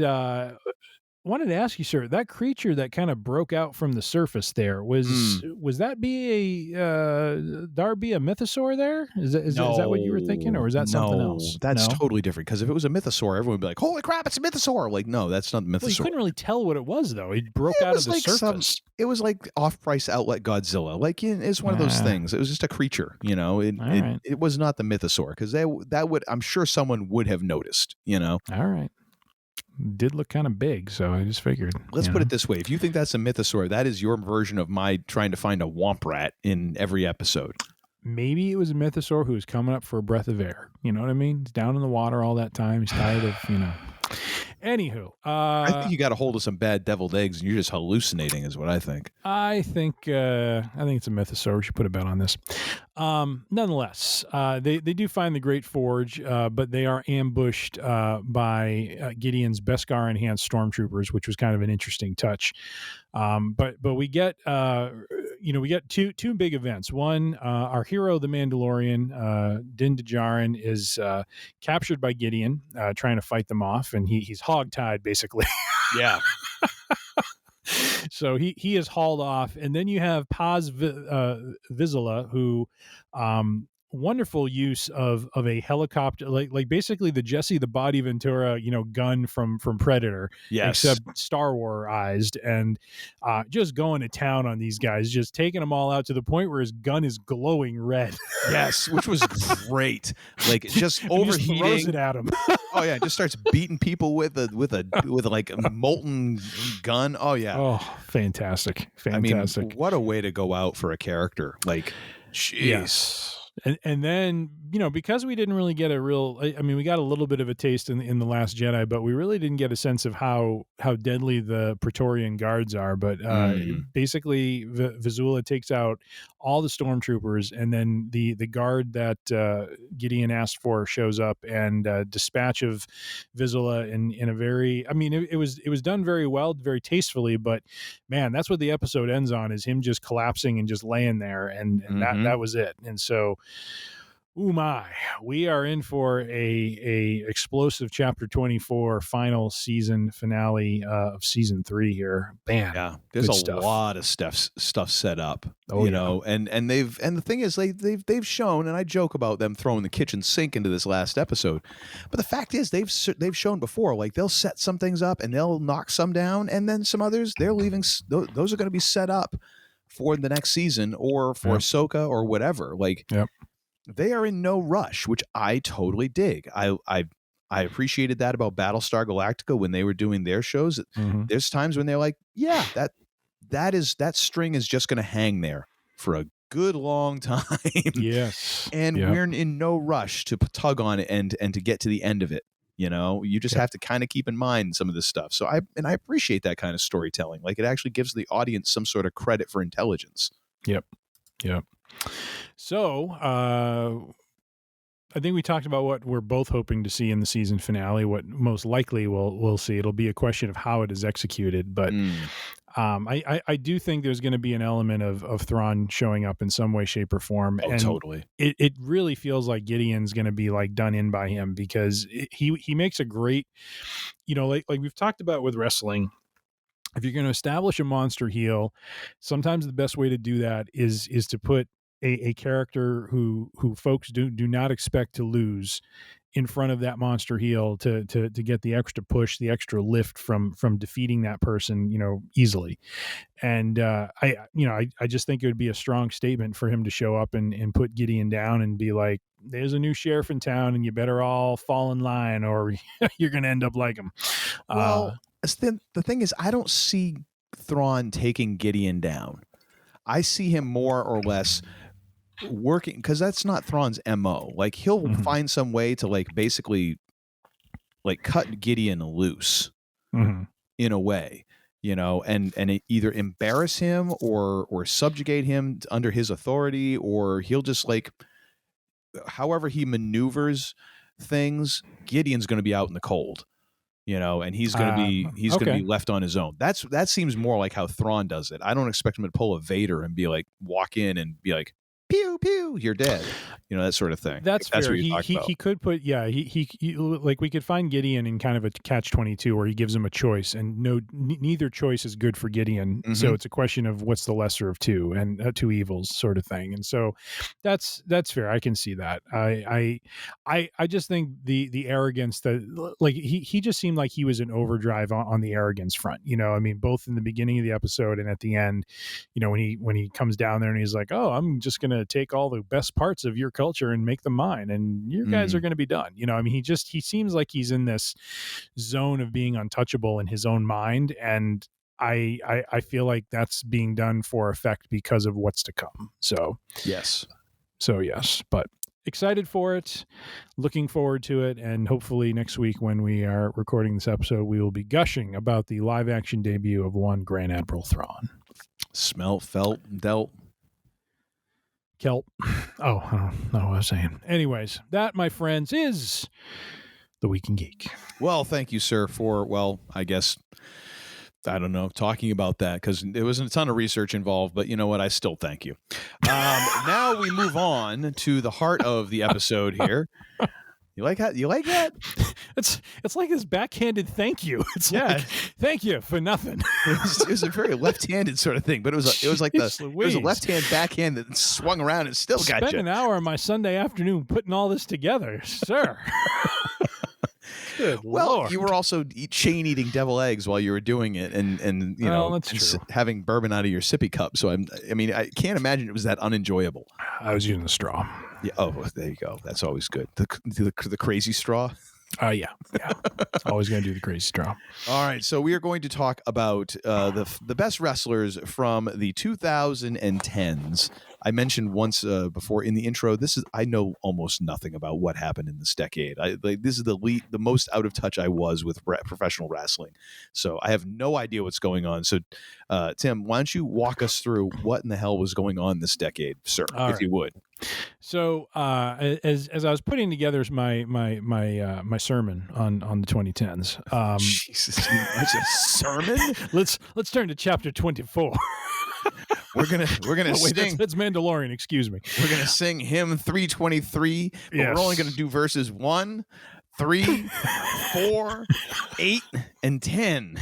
wanted to ask you, sir, that creature that kind of broke out from the surface there was that be a mythosaur there? Is that what you were thinking, or was that something else? That's totally different. Because if it was a mythosaur, everyone would be like, "Holy crap, it's a mythosaur!" Like, no, that's not a mythosaur. Well, you couldn't really tell what it was though. It broke out of the surface. It was like off-price outlet Godzilla. Like it's one of those things. It was just a creature. It was not the mythosaur, because that would, I'm sure someone would have noticed. All right. Did look kind of big, so I just figured. Let's put it this way. If you think that's a mythosaur, that is your version of my trying to find a womp rat in every episode. Maybe it was a mythosaur who was coming up for a breath of air. You know what I mean? He's down in the water all that time. He's tired of, Anywho, I think you got a hold of some bad deviled eggs, and you're just hallucinating, is what I think. I think it's a mythosaur. We should put a bet on this. Nonetheless, they do find the Great Forge, but they are ambushed by Gideon's Beskar enhanced stormtroopers, which was kind of an interesting touch. But we get we get two big events. One, our hero, the Mandalorian, Din Djarin, is captured by Gideon, trying to fight them off, and he's hogtied basically. Yeah. So he is hauled off, and then you have Paz Vizsla, who wonderful use of a helicopter, like basically the Jesse the Body Ventura gun from Predator, yes, except Star Warsized, and just going to town on these guys, just taking them all out to the point where his gun is glowing red. Yes, which was great. Like just overheating. Just throws it at him. Oh yeah, just starts beating people with a molten gun. Oh yeah. Oh, fantastic. I mean, what a way to go out for a character. Like, jeez. Yes. And then, because we didn't really get we got a little bit of a taste in The Last Jedi, but we really didn't get a sense of how deadly the Praetorian guards are. But basically, Vizsla takes out all the stormtroopers, and then the guard that Gideon asked for shows up, and dispatch of Vizsla in a very, it was done very well, very tastefully, but man, that's what the episode ends on, is him just collapsing and just laying there, and that was it. And so, oh my, we are in for a explosive chapter 24 final season finale of season 3 here. Bam. Yeah, there's a lot of stuff set up. Oh, and the thing is, they've shown, and I joke about them throwing the kitchen sink into this last episode, but the fact is they've shown before, like they'll set some things up and they'll knock some down, and then some others they're leaving. Those are going to be set up for the next season or for Ahsoka or whatever. Like, they are in no rush, which I totally dig. I appreciated that about Battlestar Galactica when they were doing their shows. There's times when they're like, yeah, that string is just going to hang there for a good long time. Yes. And we're in no rush to tug on it and to get to the end of it. You just have to kind of keep in mind some of this stuff. So I appreciate that kind of storytelling. Like, it actually gives the audience some sort of credit for intelligence. Yep. So, I think we talked about what we're both hoping to see in the season finale. What most likely we'll see. It'll be a question of how it is executed. But I do think there's going to be an element of Thrawn showing up in some way, shape, or form. Oh, and totally. It really feels like Gideon's going to be like done in by him, because he makes a great, like we've talked about with wrestling. If you're going to establish a monster heel, sometimes the best way to do that is to put a character who folks do not expect to lose in front of that monster heel to get the extra push, the extra lift from defeating that person, easily. And I just think it would be a strong statement for him to show up and put Gideon down and be like, there's a new sheriff in town and you better all fall in line or you're going to end up like him. Well, the thing is, I don't see Thrawn taking Gideon down. I see him more or less working, because that's not Thrawn's MO. Like, he'll find some way to basically cut Gideon loose in a way, and either embarrass him or subjugate him under his authority, or he'll just however he maneuvers things, Gideon's going to be out in the cold. And he's going to be left on his own. That seems more like how Thrawn does it. I don't expect him to pull a Vader and be like, walk in and be like, pew pew, you're dead. That sort of thing. That's fair. What you're talking about. He could put he we could find Gideon in kind of a catch-22 where he gives him a choice, and neither choice is good for Gideon. So it's a question of what's the lesser of two, and two evils sort of thing. And so that's fair. I can see that. I just think the arrogance that he just seemed like he was in overdrive on the arrogance front. Both in the beginning of the episode and at the end, when he comes down there and he's like, oh, I'm just going to take all the best parts of your culture and make them mine, and you guys are going to be done. He seems like he's in this zone of being untouchable in his own mind, and I feel like that's being done for effect because of what's to come. So yes, but excited for it, looking forward to it, and hopefully next week when we are recording this episode, we will be gushing about the live-action debut of one Grand Admiral Thrawn. Smelt, felt, dealt. Kelp. Oh, I don't know what I was saying. Anyways, that, my friends, is The Week in Geek. Well, thank you, sir, for, I guess, I don't know, talking about that, because there wasn't a ton of research involved, but you know what? I still thank you. Now we move on to the heart of the episode here. You like that? You like that? It's like this backhanded thank you. It's like, thank you for nothing. It was a very left-handed sort of thing, but it was like it was a left-hand backhand that swung around and still got you. Spent an hour on my Sunday afternoon putting all this together, sir. Good Lord. You were also chain eating devil eggs while you were doing it, and you know, having bourbon out of your sippy cup. So I can't imagine it was that unenjoyable. I was using the straw. Yeah. Oh, there you go. That's always good. The crazy straw. Yeah. Always going to do the crazy straw. All right. So we are going to talk about the best wrestlers from the 2010s. I mentioned once before in the intro, I know almost nothing about what happened in this decade. This is the most out of touch I was with professional wrestling. So I have no idea what's going on. So Tim, why don't you walk us through what in the hell was going on this decade, sir, if you would. So as I was putting together my sermon on the 2010s, Jesus, it's a sermon. Let's turn to chapter 24. We're gonna sing. That's Mandalorian. Excuse me. We're gonna sing hymn 323. But yes. We're only gonna do verses 1, 3, 4, 8, and 10.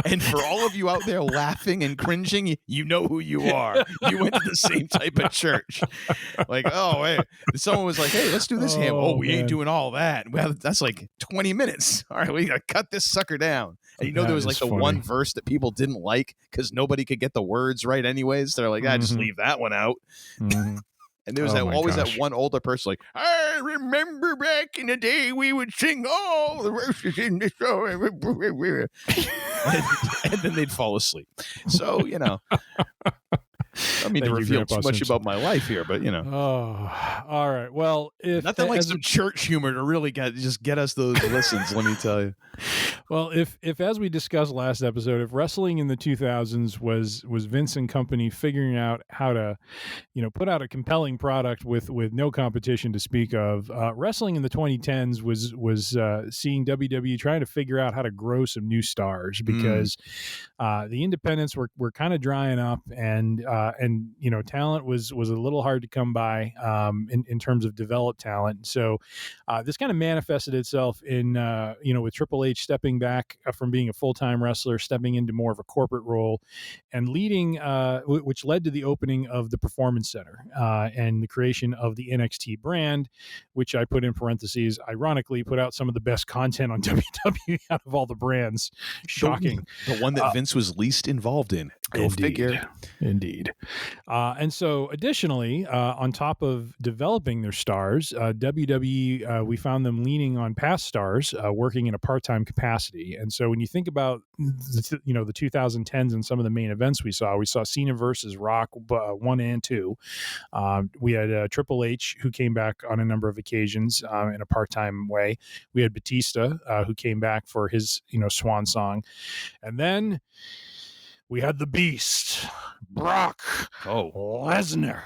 And for all of you out there laughing and cringing, you know who you are. You went to the same type of church. Like, oh, hey, someone was like, hey, let's do this hymn. Oh, we ain't doing all that. Well, that's like 20 minutes. All right, we gotta cut this sucker down. And you know, there was like the one verse that people didn't like because nobody could get the words right anyways. They're like, just leave that one out. Mm-hmm. And there was always that one older person like, I remember back in the day we would sing all the verses in the show. And then they'd fall asleep. So, you know. I don't mean to reveal too much about my life here, but you know. Oh, all right. Well, if nothing like some church humor to really get us those listens, let me tell you. Well, if as we discussed last episode, if wrestling in the 2000s was Vince and company figuring out how to, put out a compelling product with no competition to speak of, wrestling in the 2010s was seeing WWE trying to figure out how to grow some new stars because the independents were kind of drying up and talent was a little hard to come by in terms of developed talent. So this kind of manifested itself in with Triple H stepping back from being a full-time wrestler, stepping into more of a corporate role, and leading, which led to the opening of the Performance Center and the creation of the NXT brand, which I put in parentheses, ironically put out some of the best content on WWE out of all the brands. Shocking. The one that Vince was least involved in. Go figure. Indeed. And so additionally, on top of developing their stars, WWE, we found them leaning on past stars, working in a part-time capacity. And so when you think about, the 2010s and some of the main events we saw Cena versus Rock 1 and 2. We had Triple H, who came back on a number of occasions in a part-time way. We had Batista, who came back for his, swan song. And then we had the Beast, Brock Lesnar.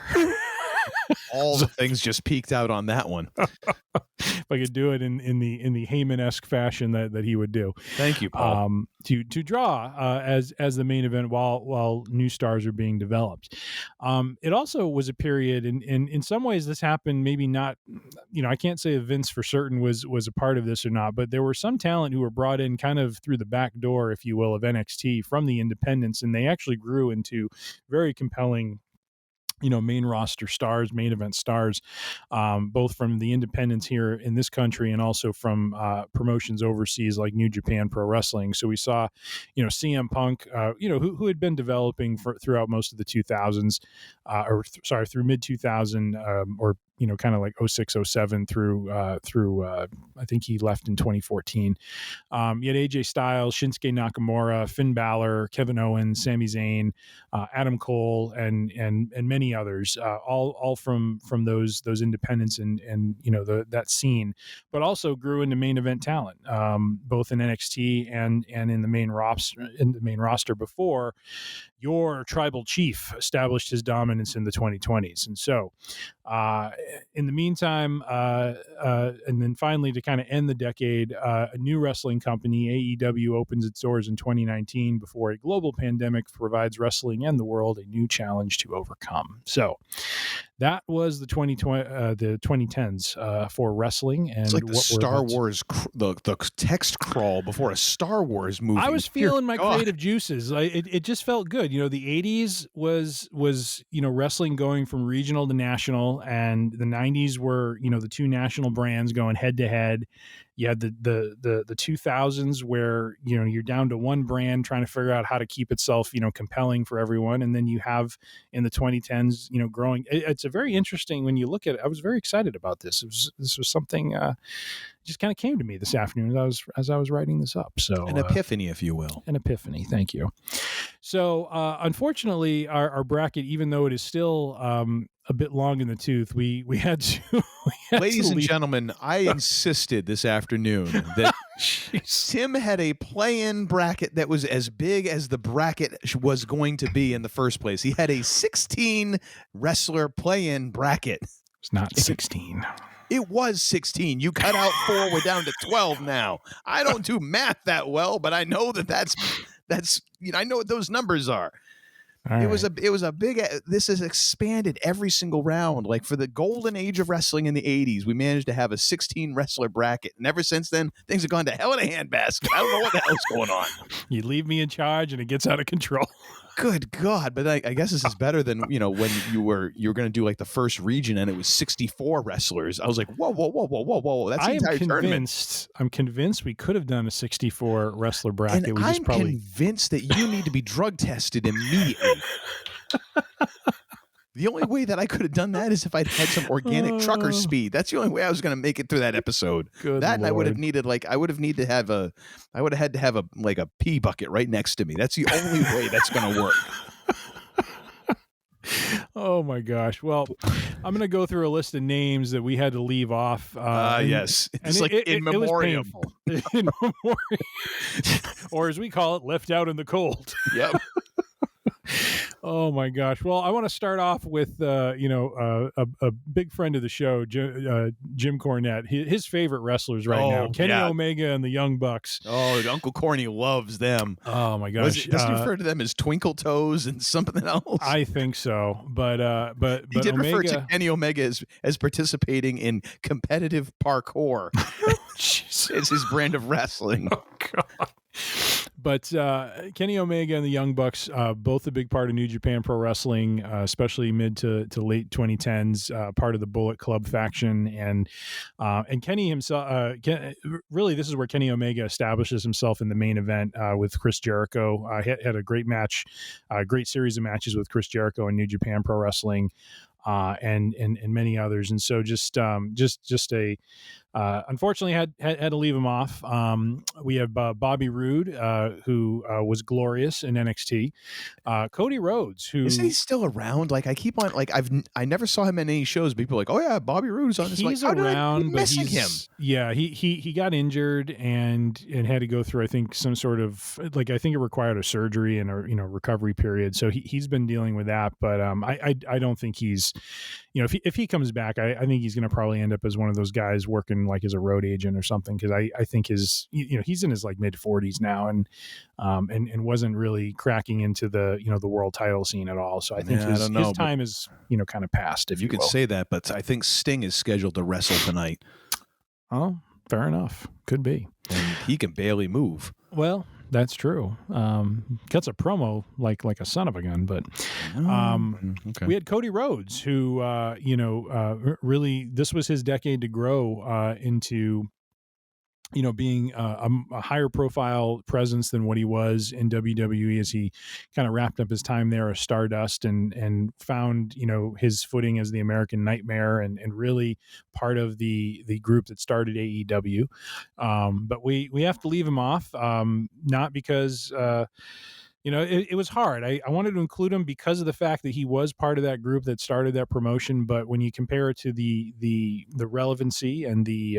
All the things just peaked out on that one. If I could do it in the Heyman-esque fashion that he would do. Thank you, Paul. To draw as the main event while new stars are being developed. It also was a period, and in some ways this happened maybe not, I can't say Vince for certain was a part of this or not, but there were some talent who were brought in kind of through the back door, if you will, of NXT from the independents, and they actually grew into very compelling main roster stars, main event stars, both from the independents here in this country and also from promotions overseas like New Japan Pro Wrestling. So we saw, CM Punk, who had been developing throughout most of the 2000s, through mid 2000 or kind of like 06, 07 through I think he left in 2014. You had AJ Styles, Shinsuke Nakamura, Finn Balor, Kevin Owens, Sami Zayn, Adam Cole, and many others, all from those independents and that scene, but also grew into main event talent, both in NXT and in the main roster before your tribal chief established his dominance in the 2020s. And so in the meantime, and then finally to kind of end the decade, a new wrestling company, AEW, opens its doors in 2019 before a global pandemic provides wrestling and the world a new challenge to overcome. So that was the 2010s for wrestling. And it's like the Star Wars, the text crawl before a Star Wars movie. I was feeling my creative juices. It just felt good. The 80s was wrestling going from regional to national, and the 90s were the two national brands going head to head. You had the 2000s where you're down to one brand trying to figure out how to keep itself compelling for everyone, and then you have in the 2010s growing. It's a very interesting when you look at it. I was very excited about this. This was something just kind of came to me this afternoon as I was writing this up. So an epiphany, if you will. An epiphany. Thank you. So unfortunately, our bracket, even though it is still a bit long in the tooth, we had to. Ladies and gentlemen, I insisted this afternoon that Tim had a play-in bracket that was as big as the bracket was going to be in the first place. He had a 16 wrestler play-in bracket. It's not 16. It was 16. You cut out 4. We're down to 12 now. I don't do math that well, but I know that's I know what those numbers are. All it right. was a big. This has expanded every single round. Like for the golden age of wrestling in the 80s, we managed to have a 16 wrestler bracket, and ever since then, things have gone to hell in a handbasket. I don't know what the hell's going on. You leave me in charge, and it gets out of control. Good God! But I guess this is better than when you were going to do like the first region and it was 64 wrestlers. I was like, whoa! That's the entire tournament. I'm convinced we could have done a 64 wrestler bracket. And I'm convinced that you need to be drug tested immediately. The only way that I could have done that is if I'd had some organic trucker speed. That's the only way I was going to make it through that episode. Good that, and Lord. I would have had to have a pee bucket right next to me. That's the only way that's going to work. Oh my gosh. Well, I'm going to go through a list of names that we had to leave off. Yes. It's like in memoriam. It was painful. In memoriam. Or as we call it, left out in the cold. Yep. Oh my gosh! Well, I want to start off with a big friend of the show, Jim Cornette. His favorite wrestlers right now, Kenny Omega and the Young Bucks. Oh, Uncle Corny loves them. Oh my gosh! Does he refer to them as Twinkle Toes and something else? I think so, but he did Omega, refer to Kenny Omega as participating in competitive parkour. It's his brand of wrestling. Oh God. But Kenny Omega and the Young Bucks, both a big part of New Japan Pro Wrestling, especially mid to late 2010s, part of the Bullet Club faction, and Kenny himself. Really, this is where Kenny Omega establishes himself in the main event with Chris Jericho. Had a great match, great series of matches with Chris Jericho in New Japan Pro Wrestling. And many others, and so just a unfortunately had to leave him off. We have Bobby Roode, who was glorious in NXT. Cody Rhodes, who isn't he still around? Like I keep on I never saw him in any shows. People are like, oh yeah, Bobby Roode's on this. He's around, but him. Yeah, he got injured and had to go through I think some sort of I think it required a surgery and a recovery period. So he's been dealing with that, but I don't think he's if he comes back, I think he's going to probably end up as one of those guys working like as a road agent or something, because I think his he's in his like mid 40s now and wasn't really cracking into the the world title scene at all. So I think his time is kind of past. If you can say that, but I think Sting is scheduled to wrestle tonight. Oh, fair enough. Could be. And he can barely move. Well, that's true. Cuts a promo like a son of a gun, but okay. We had Cody Rhodes, who really this was his decade to grow into being a higher profile presence than what he was in WWE as he kind of wrapped up his time there as Stardust and found, his footing as the American Nightmare and really part of the group that started AEW. But we have to leave him off, not because, it was hard. I wanted to include him because of the fact that he was part of that group that started that promotion. But when you compare it to the relevancy and the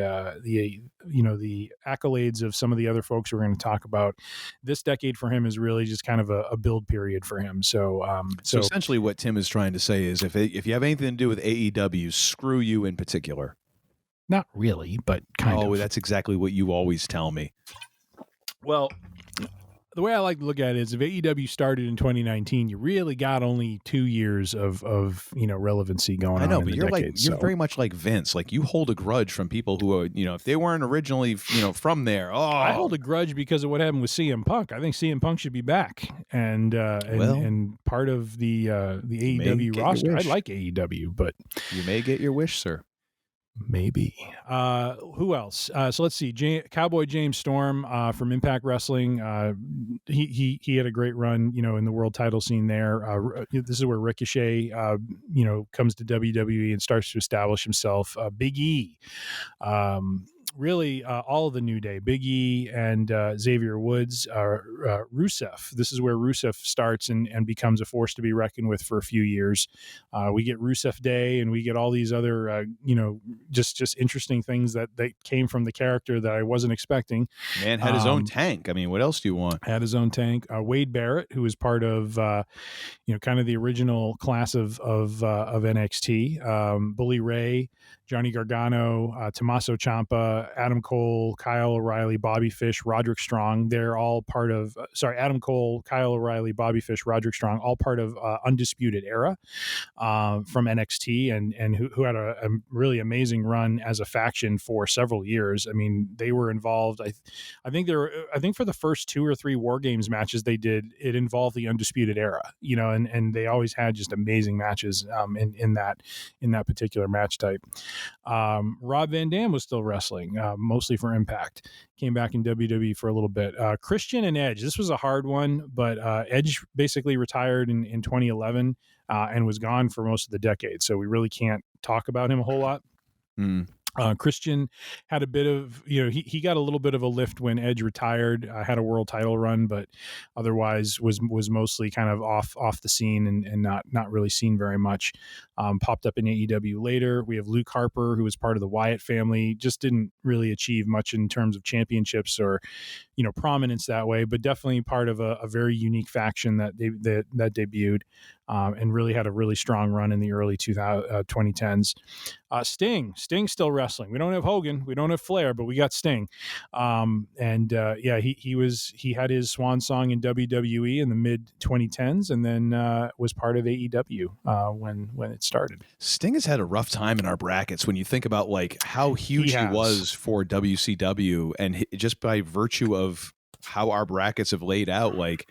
accolades of some of the other folks we're going to talk about, this decade for him is really just kind of a build period for him. So essentially what Tim is trying to say is if you have anything to do with AEW, screw you in particular. Not really, but kind of. Oh, that's exactly what you always tell me. Well, the way I like to look at it is if AEW started in 2019, you really got only 2 years of relevancy going on. I know, in but the you're decade, you're very much like Vince. Like you hold a grudge from people who are, if they weren't originally, from there. Oh, I hold a grudge because of what happened with CM Punk. I think CM Punk should be back and part of the AEW roster. I like AEW, but you may get your wish, sir. Maybe. Who else? So let's see. Cowboy James Storm from Impact Wrestling. He had a great run, in the world title scene there. This is where Ricochet, comes to WWE and starts to establish himself. Big E. Really, all of the New Day, Big E and Xavier Woods, Rusev. This is where Rusev starts and becomes a force to be reckoned with for a few years. We get Rusev Day, and we get all these other, just interesting things that came from the character that I wasn't expecting. Man had his own tank. I mean, what else do you want? Had his own tank. Wade Barrett, who was part of, kind of the original class of NXT. Bully Ray, Johnny Gargano, Tommaso Ciampa, Adam Cole, Kyle O'Reilly, Bobby Fish, Roderick Strong. They're all part of, Adam Cole, Kyle O'Reilly, Bobby Fish, Roderick Strong, all part of Undisputed Era from NXT and who had a really amazing run as a faction for several years. I mean, they were involved. I think for the first 2 or 3 War Games matches they did, it involved the Undisputed Era, and they always had just amazing matches in that particular match type. Rob Van Dam was still wrestling, mostly for Impact. Came back in WWE for a little bit. Christian and Edge. This was a hard one, but Edge basically retired in 2011 and was gone for most of the decade. So we really can't talk about him a whole lot. Christian had a bit of, he got a little bit of a lift when Edge retired, had a world title run, but otherwise was mostly kind of off the scene and not really seen very much. Popped up in AEW later. We have Luke Harper, who was part of the Wyatt family, just didn't really achieve much in terms of championships or, prominence that way, but definitely part of a very unique faction that debuted and really had a really strong run in the early 2010s. Sting's still wrestling. We don't have Hogan, we don't have Flair, but we got Sting. He had his swan song in WWE in the mid 2010s, and then was part of AEW when it started. Sting has had a rough time in our brackets when you think about like how huge he was for WCW, and just by virtue of how our brackets have laid out, like.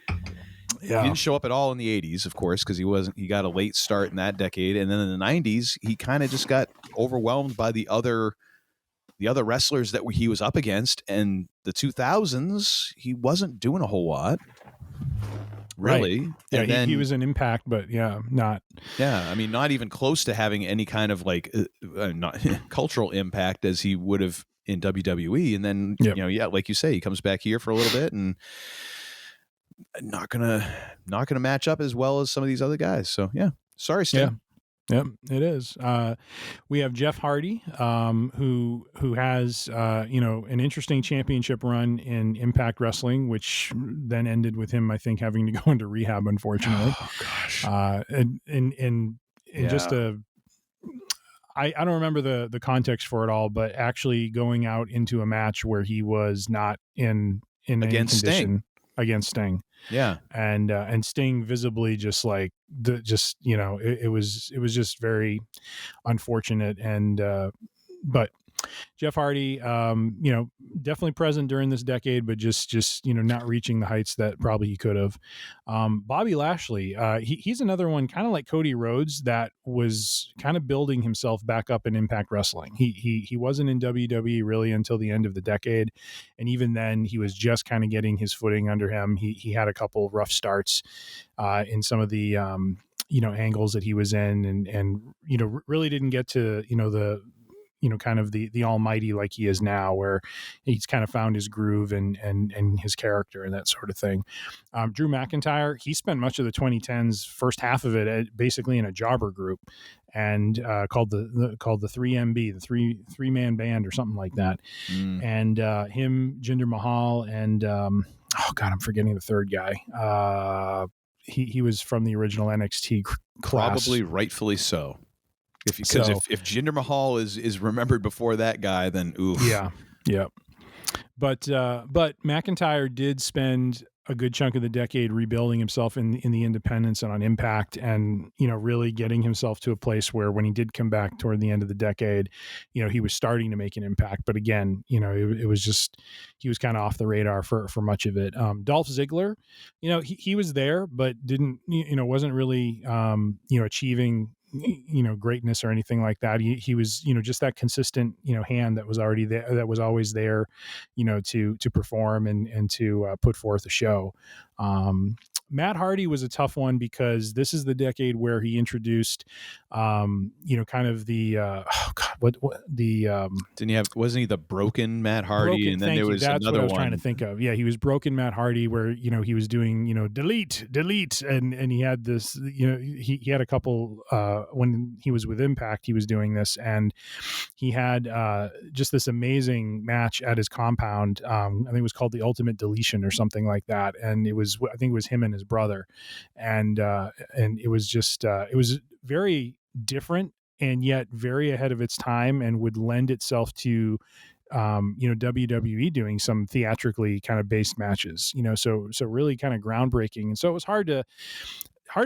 Yeah. He didn't show up at all in the 80s, of course, because he got a late start in that decade. And then in the 90s, he kind of just got overwhelmed by the other wrestlers that he was up against. And the 2000s, he wasn't doing a whole lot. Really. Right. Yeah, and then, he was an Impact, but not. Yeah, I mean, not even close to having any kind of like not cultural impact as he would have in WWE. And then, like you say, he comes back here for a little bit and not gonna match up as well as some of these other guys. So sorry, Sting. Yeah, it is. We have Jeff Hardy, who has an interesting championship run in Impact Wrestling, which then ended with him, I think, having to go into rehab, unfortunately. Oh gosh. Just I don't remember the context for it all, but actually going out into a match where he was not in against any condition. Sting. Against Sting, and Sting visibly just like it was just very unfortunate, and but Jeff Hardy, definitely present during this decade, but just not reaching the heights that probably he could have. Bobby Lashley, he's another one, kind of like Cody Rhodes, that was kind of building himself back up in Impact Wrestling. He wasn't in WWE really until the end of the decade, and even then, he was just kind of getting his footing under him. He had a couple rough starts in some of the angles that he was in, and really didn't get to the kind of the almighty like he is now, where he's kind of found his groove and his character and that sort of thing. Drew McIntyre, he spent much of the 2010s first half of it basically in a jobber group and called the 3MB, the three man band or something like that. And him, Jinder Mahal, and I'm forgetting the third guy. He was from the original NXT class. Probably rightfully so. If Jinder Mahal is remembered before that guy, then oof. Yeah. But McIntyre did spend a good chunk of the decade rebuilding himself in the independents and on Impact, and really getting himself to a place where when he did come back toward the end of the decade, he was starting to make an impact. But again, it was just, he was kind of off the radar for much of it. Dolph Ziggler, he was there, but didn't wasn't really achieving greatness or anything like that. He was just that consistent hand that was already there, that was always there to perform and to put forth a show. Matt Hardy was a tough one because this is the decade where he introduced kind of the didn't he have, wasn't he the broken Matt Hardy? And then there was that's another what I was one trying to think of. Yeah, he was broken Matt Hardy, where he was doing delete, and he had this he had a couple when he was with Impact, he was doing this, and he had just this amazing match at his compound. I think it was called the Ultimate Deletion or something like that, and I think it was him and his brother, and it was just it was very different and yet very ahead of its time, and would lend itself to WWE doing some theatrically kind of based matches, so really kind of groundbreaking. And so it was hard to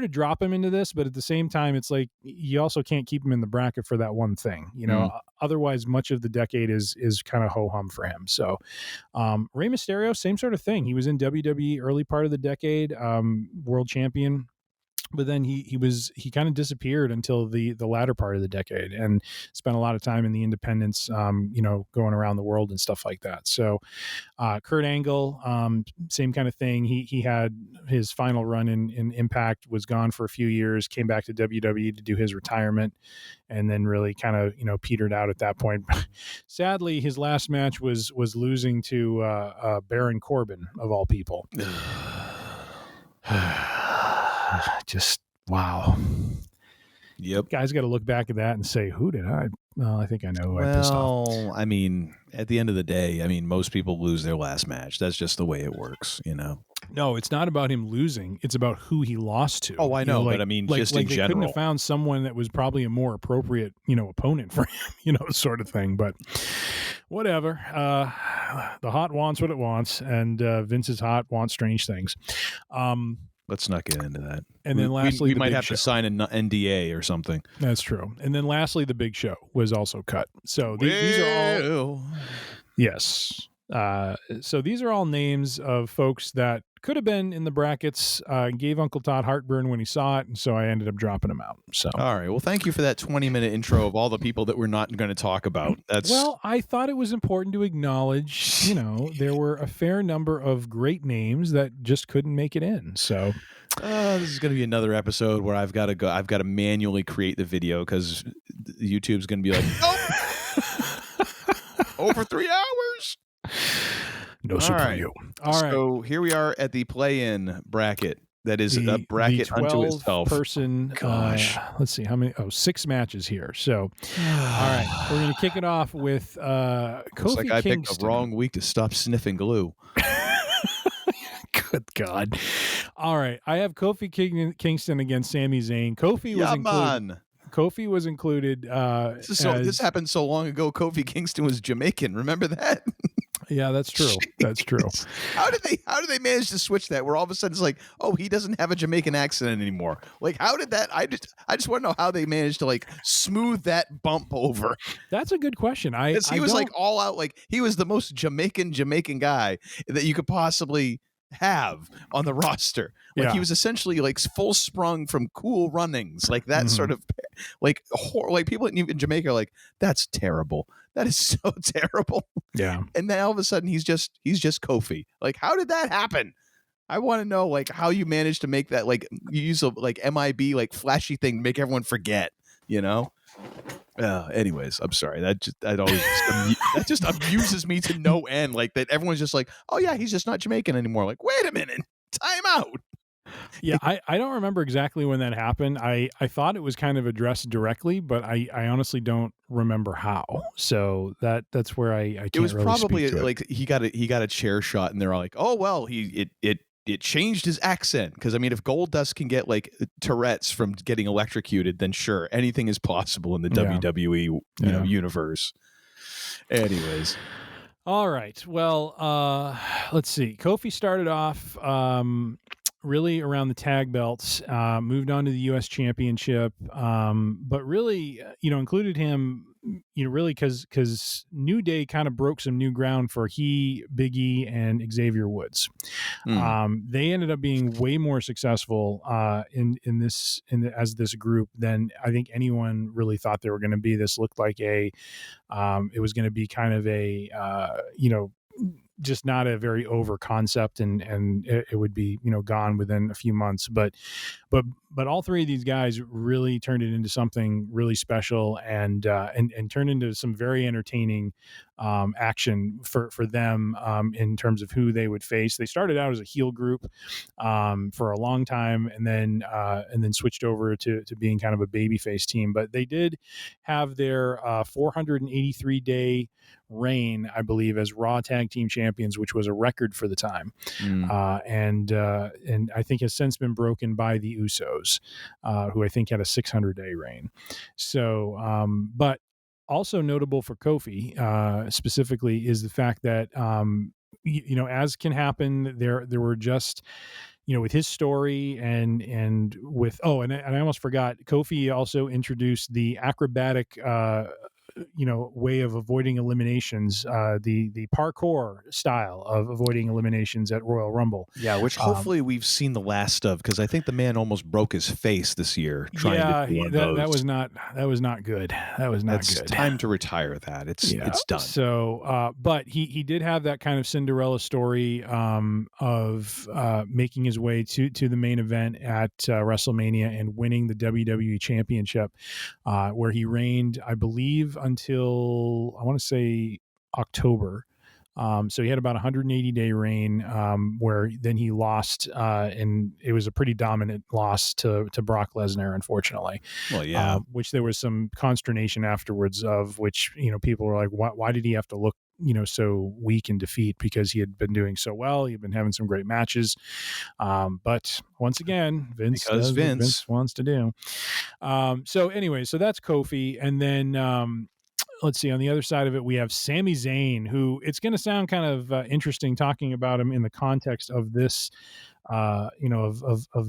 drop him into this, but at the same time, it's like you also can't keep him in the bracket for that one thing, otherwise much of the decade is kind of ho-hum for him. So Rey Mysterio, same sort of thing. He was in WWE early part of the decade, world champion, but then he kind of disappeared until the latter part of the decade, and spent a lot of time in the independents, going around the world and stuff like that. So Kurt Angle, same kind of thing. He had his final run in Impact, was gone for a few years, came back to WWE to do his retirement, and then really kind of petered out at that point. Sadly, his last match was losing to Baron Corbin, of all people. Just wow. Yep. Guys got to look back at that and say, who did I? Well, I think I know who I pissed off. Well, I mean, at the end of the day, most people lose their last match. That's just the way it works, No, it's not about him losing. It's about who he lost to. Oh, I know, but just in they general. Couldn't have found someone that was probably a more appropriate, opponent for him, sort of thing. But whatever. The hot wants what it wants, and Vince's hot wants strange things. Let's not get into that. And then lastly, we might have to sign an NDA or something. That's true. And then lastly, the Big Show was also cut. So these are all. Yes. So these are all names of folks that could have been in the brackets. Gave Uncle Todd heartburn when he saw it, and so I ended up dropping them out. So all right. Well, thank you for that 20-minute intro of all the people that we're not going to talk about. Well, I thought it was important to acknowledge, there were a fair number of great names that just couldn't make it in. So this is going to be another episode where I've got to go. I've got to manually create the video because YouTube's going to be like, over 3 hours. No soup for you. All right. So here we are at the play-in bracket. That is a bracket unto itself. Person. Gosh. Let's see how many. 6 matches here. So, all right, we're going to kick it off with Kofi Kingston. I picked the wrong week to stop sniffing glue. Good God. All right, I have Kofi Kingston against Sami Zayn. Kofi was included. Kofi was included. This happened so long ago. Kofi Kingston was Jamaican. Remember that? Yeah, that's true. That's true. How did they manage to switch that? Where all of a sudden it's like, oh, he doesn't have a Jamaican accent anymore. Like, how did that? I just want to know how they managed to like smooth that bump over. That's a good question. He was like all out, like he was the most Jamaican guy that you could possibly have on the roster. Like he was essentially like full sprung from Cool Runnings, like that sort of like people in Jamaica are like, that's terrible. That is so terrible. Yeah. And then all of a sudden he's just Kofi. Like, how did that happen? I want to know like how you managed to make that, like you use a like MIB like flashy thing to make everyone forget, you know? Anyways, I'm sorry. That just amuses me to no end. Like that everyone's just like, oh yeah, he's just not Jamaican anymore. Like, wait a minute, time out. Yeah, I don't remember exactly when that happened. I thought it was kind of addressed directly, but I honestly don't remember how. So that's where I can't. It was really probably speak to like he got a chair shot, and they're all like, oh well, it changed his accent. Because I mean, if Goldust can get like Tourette's from getting electrocuted, then sure, anything is possible in the WWE universe. Anyways. All right. Well, let's see. Kofi started off really around the tag belts, moved on to the U.S. Championship, but really, included him, really because New Day kind of broke some new ground for Big E, and Xavier Woods. They ended up being way more successful as this group than I think anyone really thought they were going to be. This looked like it was going to be kind of a just not a very over concept, and it would be gone within a few months. But all three of these guys really turned it into something really special, and turned into some very entertaining action for them in terms of who they would face. They started out as a heel group for a long time, and then switched over to being kind of a babyface team. But they did have their 483-day reign, I believe, as Raw Tag Team Champions, which was a record for the time, and I think has since been broken by the Usos, who I think had a 600-day reign. So, but also notable for Kofi specifically is the fact that as can happen, there were just with his story and with and I almost forgot, Kofi also introduced the acrobatic way of avoiding eliminations, the parkour style of avoiding eliminations at Royal Rumble. Yeah, which hopefully we've seen the last of, because I think the man almost broke his face this year trying to do one of those. That was not good. That was not good. It's time to retire that. It's done. So, but he did have that kind of Cinderella story of making his way to the main event at WrestleMania and winning the WWE Championship, where he reigned, I believe, until I want to say October. So he had about 180-day reign, where then he lost, and it was a pretty dominant loss to Brock Lesnar, unfortunately. Well, yeah. Which there was some consternation afterwards, of which people were like, why did he have to look so weak in defeat? Because he had been doing so well, he had been having some great matches, but once again, Vince does what Vince wants to do. So anyway, so that's Kofi, and then let's see, on the other side of it, we have Sami Zayn, who, it's going to sound kind of interesting talking about him in the context of this, of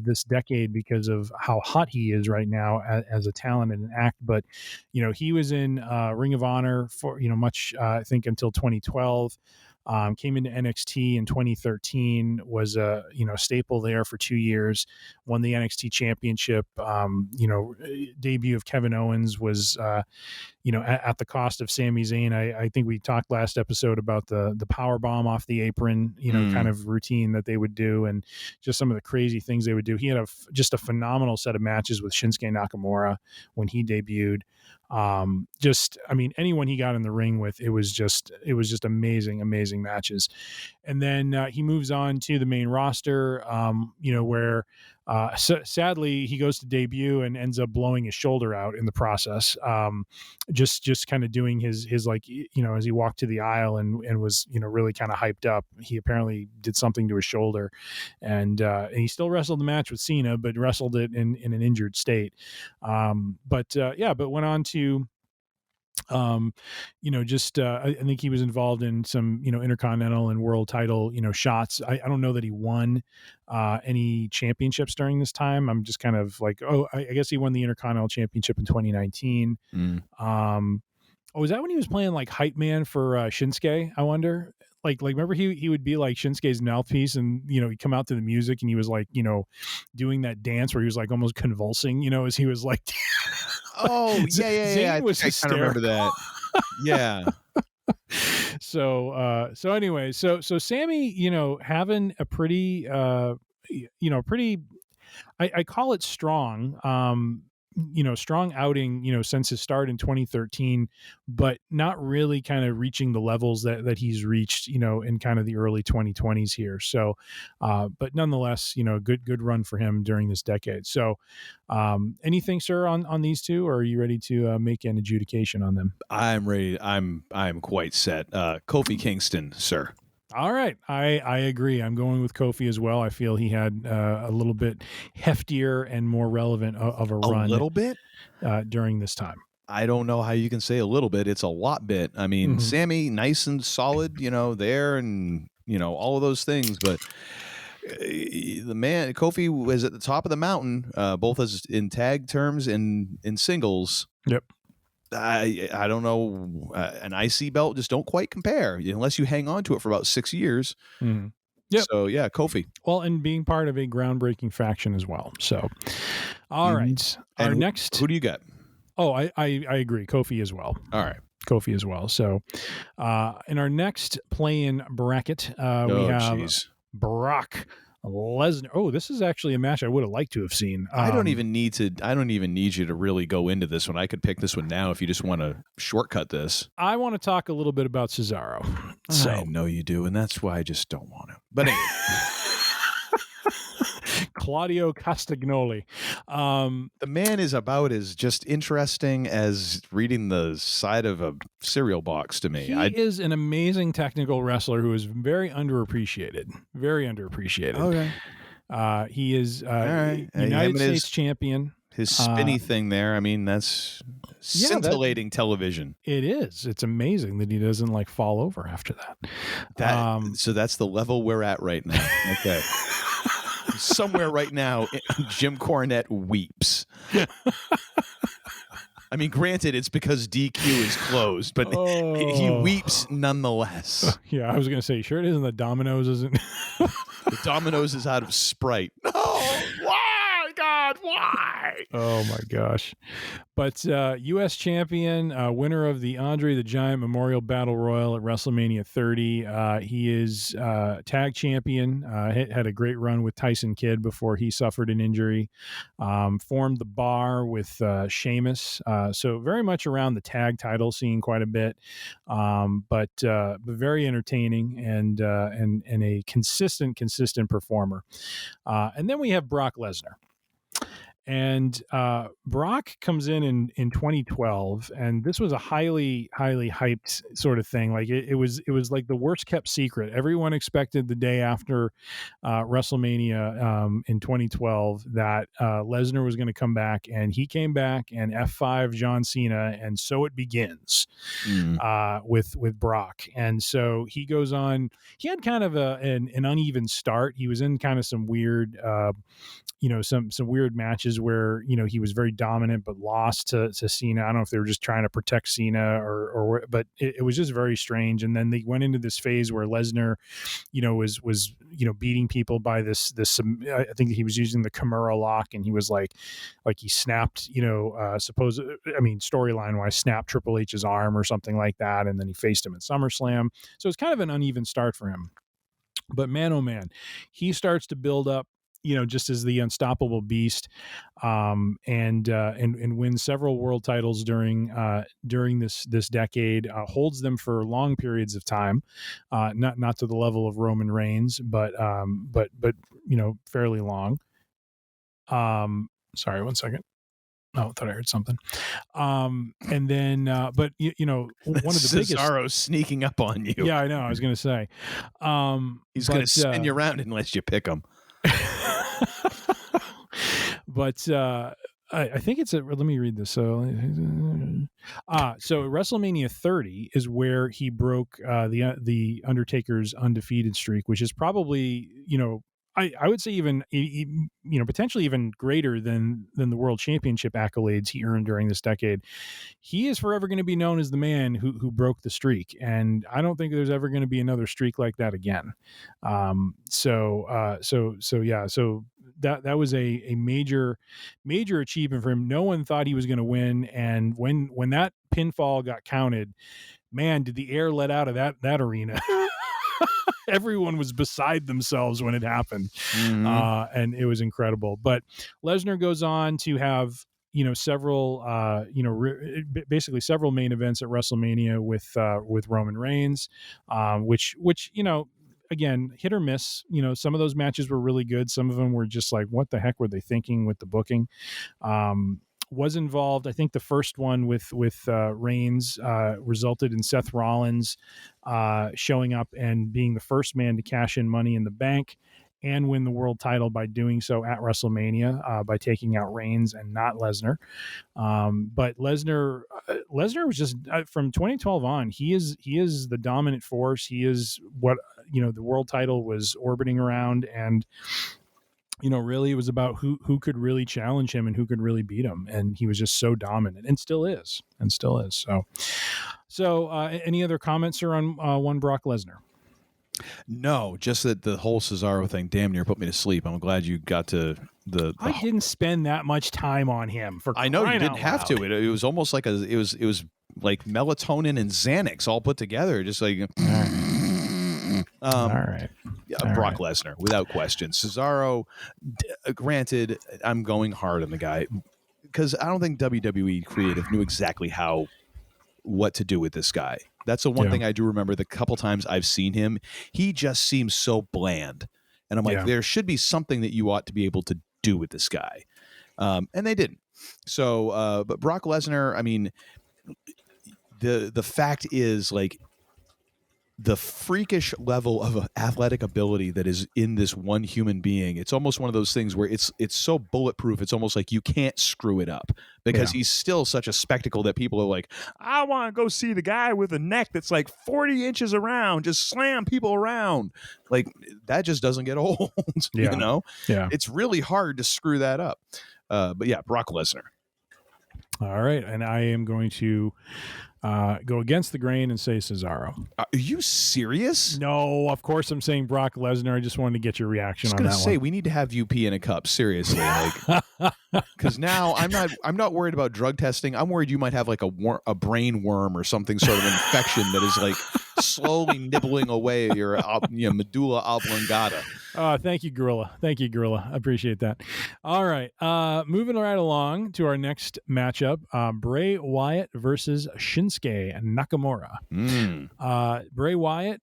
this decade, because of how hot he is right now as a talent and an act. But, he was in Ring of Honor for, much, I think, until 2012. Came into NXT in 2013, was a staple there for 2 years, won the NXT championship. Debut of Kevin Owens was at the cost of Sami Zayn. I think we talked last episode about the power bomb off the apron, kind of routine that they would do, and just some of the crazy things they would do. He had just a phenomenal set of matches with Shinsuke Nakamura when he debuted. Anyone he got in the ring with, it was just amazing matches. And then he moves on to the main roster, where sadly he goes to debut and ends up blowing his shoulder out in the process. Just kind of doing his like, as he walked to the aisle and was, really kind of hyped up, he apparently did something to his shoulder, and he still wrestled the match with Cena, but wrestled it in an injured state. But went on to just I think he was involved in some intercontinental and world title shots. I don't know that he won any championships during this time. I'm just kind of like, I guess he won the Intercontinental Championship in 2019. Was that when he was playing like hype man for Shinsuke? I wonder. Like remember he would be like Shinsuke's mouthpiece, and he'd come out to the music, and he was like doing that dance where he was like almost convulsing, as he was like. Oh yeah. I kind of remember that. Yeah. So anyway, so Sammy, having a pretty, I call it strong, strong outing, since his start in 2013, but not really kind of reaching the levels that he's reached, in kind of the early 2020s here. So, but nonetheless, good run for him during this decade. So, anything, sir, on these two, or are you ready to make an adjudication on them? I'm ready. I'm quite set. Kofi Kingston, sir. All right. I agree. I'm going with Kofi as well. I feel he had a little bit heftier and more relevant of a run. A little bit? During this time. I don't know how you can say a little bit. It's a lot bit. I mean, Sammy, nice and solid, there and, all of those things. But the man, Kofi, was at the top of the mountain, both as in tag terms and in singles. Yep. I don't know, an IC belt just don't quite compare unless you hang on to it for about 6 years. Yep. So yeah, Kofi. Well, and being part of a groundbreaking faction as well. So, all right. And next, who do you got? Oh, I agree. Kofi as well. All right. Kofi as well. So, in our next play-in bracket, we have Brock Lesnar. Oh, this is actually a match I would have liked to have seen. I don't even need you to really go into this one. I could pick this one now if you just want to shortcut this. I want to talk a little bit about Cesaro. So I know you do, and that's why I just don't want to. But anyway. Claudio Castagnoli. The man is about as just interesting as reading the side of a cereal box to me. He is an amazing technical wrestler who is very underappreciated. Very underappreciated. Okay. He is United States champion. His spinny thing there, I mean, that's scintillating television. It is. It's amazing that he doesn't like fall over after that. So that's the level we're at right now. Okay. Somewhere right now, Jim Cornette weeps. I mean, granted, it's because DQ is closed, but he weeps nonetheless. Yeah, I was going to say, sure it isn't the Domino's, isn't The Domino's is out of Sprite. No, why, God, why? Oh, my gosh. But U.S. champion, winner of the Andre the Giant Memorial Battle Royal at WrestleMania 30. He is tag champion, had a great run with Tyson Kidd before he suffered an injury. Formed the Bar with Sheamus. So very much around the tag title scene quite a bit, but very entertaining and a consistent performer. And then we have Brock Lesnar. And Brock comes in 2012, and this was a highly hyped sort of thing. Like it was like the worst kept secret. Everyone expected the day after WrestleMania in 2012 that Lesnar was going to come back, and he came back and F5 John Cena, and so it begins with Brock. And so he goes on. He had kind of an uneven start. He was in kind of some weird, some weird matches where he was very dominant but lost to Cena. I don't know if they were just trying to protect Cena or but it was just very strange. And then they went into this phase where Lesnar was beating people by this I think he was using the Kimura lock, and he was like he snapped storyline wise snapped Triple H's arm or something like that, and then he faced him at SummerSlam. So it's kind of an uneven start for him. But man, oh man, he starts to build up, just as the unstoppable beast, and wins several world titles during this decade, holds them for long periods of time, not to the level of Roman Reigns, but fairly long. Sorry, 1 second. Oh, I thought I heard something. And then, but one of the biggest Cesaro's sneaking up on you. Yeah, I know. I was going to say, he's going to spin you around unless you pick him. But I think it's let me read this. So So WrestleMania 30 is where he broke the Undertaker's undefeated streak, which is probably, I would say even potentially even greater than the world championship accolades he earned during this decade. He is forever going to be known as the man who broke the streak, and I don't think there's ever going to be another streak like that again. So that was a major achievement for him. No one thought he was going to win, and when that pinfall got counted, man, did the air let out of that arena. Everyone was beside themselves when it happened. And it was incredible. But Lesnar goes on to have, several, basically several main events at WrestleMania with Roman Reigns, which, again, hit or miss. Some of those matches were really good. Some of them were just like, what the heck were they thinking with the booking? Was involved. I think the first one with Reigns resulted in Seth Rollins showing up and being the first man to cash in Money in the Bank and win the world title by doing so at WrestleMania by taking out Reigns and not Lesnar. But Lesnar was just from 2012 on. He is the dominant force. He is what the world title was orbiting around, and really it was about who could really challenge him and who could really beat him. And he was just so dominant and still is. So any other comments, sir, on one Brock Lesnar? No, just that the whole Cesaro thing damn near put me to sleep. I'm glad you got to the I didn't spend that much time on him. I know you didn't have to. It was almost like it was like melatonin and Xanax all put together. Just like all right. Brock Lesnar, without question. Cesaro, granted, I'm going hard on the guy because I don't think WWE creative knew exactly what to do with this guy. That's the one thing I do remember. The couple times I've seen him, he just seems so bland. And I'm like, there should be something that you ought to be able to do with this guy. And they didn't. So, but Brock Lesnar, I mean, the fact is, like, the freakish level of athletic ability that is in this one human being, it's almost one of those things where it's so bulletproof. It's almost like you can't screw it up because he's still such a spectacle that people are like, I want to go see the guy with a neck that's like 40 inches around, just slam people around. Like, that just doesn't get old, you know? Yeah. It's really hard to screw that up. But yeah, Brock Lesnar. All right. And I am going to go against the grain and say Cesaro. Are you serious? No, of course I'm saying Brock Lesnar. I just wanted to get your reaction on that one. I was going to say, we need to have you pee in a cup, seriously. Like, because now I'm not worried about drug testing. I'm worried you might have like a brain worm or something sort of infection that is like slowly nibbling away at your medulla oblongata. Thank you, Gorilla. I appreciate that. All right. Moving right along to our next matchup, Bray Wyatt versus Shinsuke Nakamura. Bray Wyatt,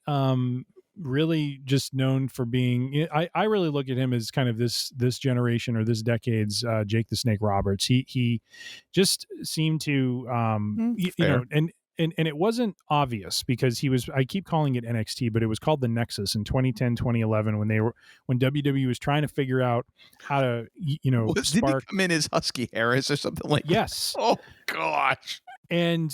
really just known for being, I really look at him as kind of this generation or this decade's Jake the Snake Roberts. He just seemed to, and it wasn't obvious because I keep calling it NXT, but it was called the Nexus in 2010, 2011 when WWE was trying to figure out how to, did he come in as Husky Harris or something like that? Yes. Oh gosh. And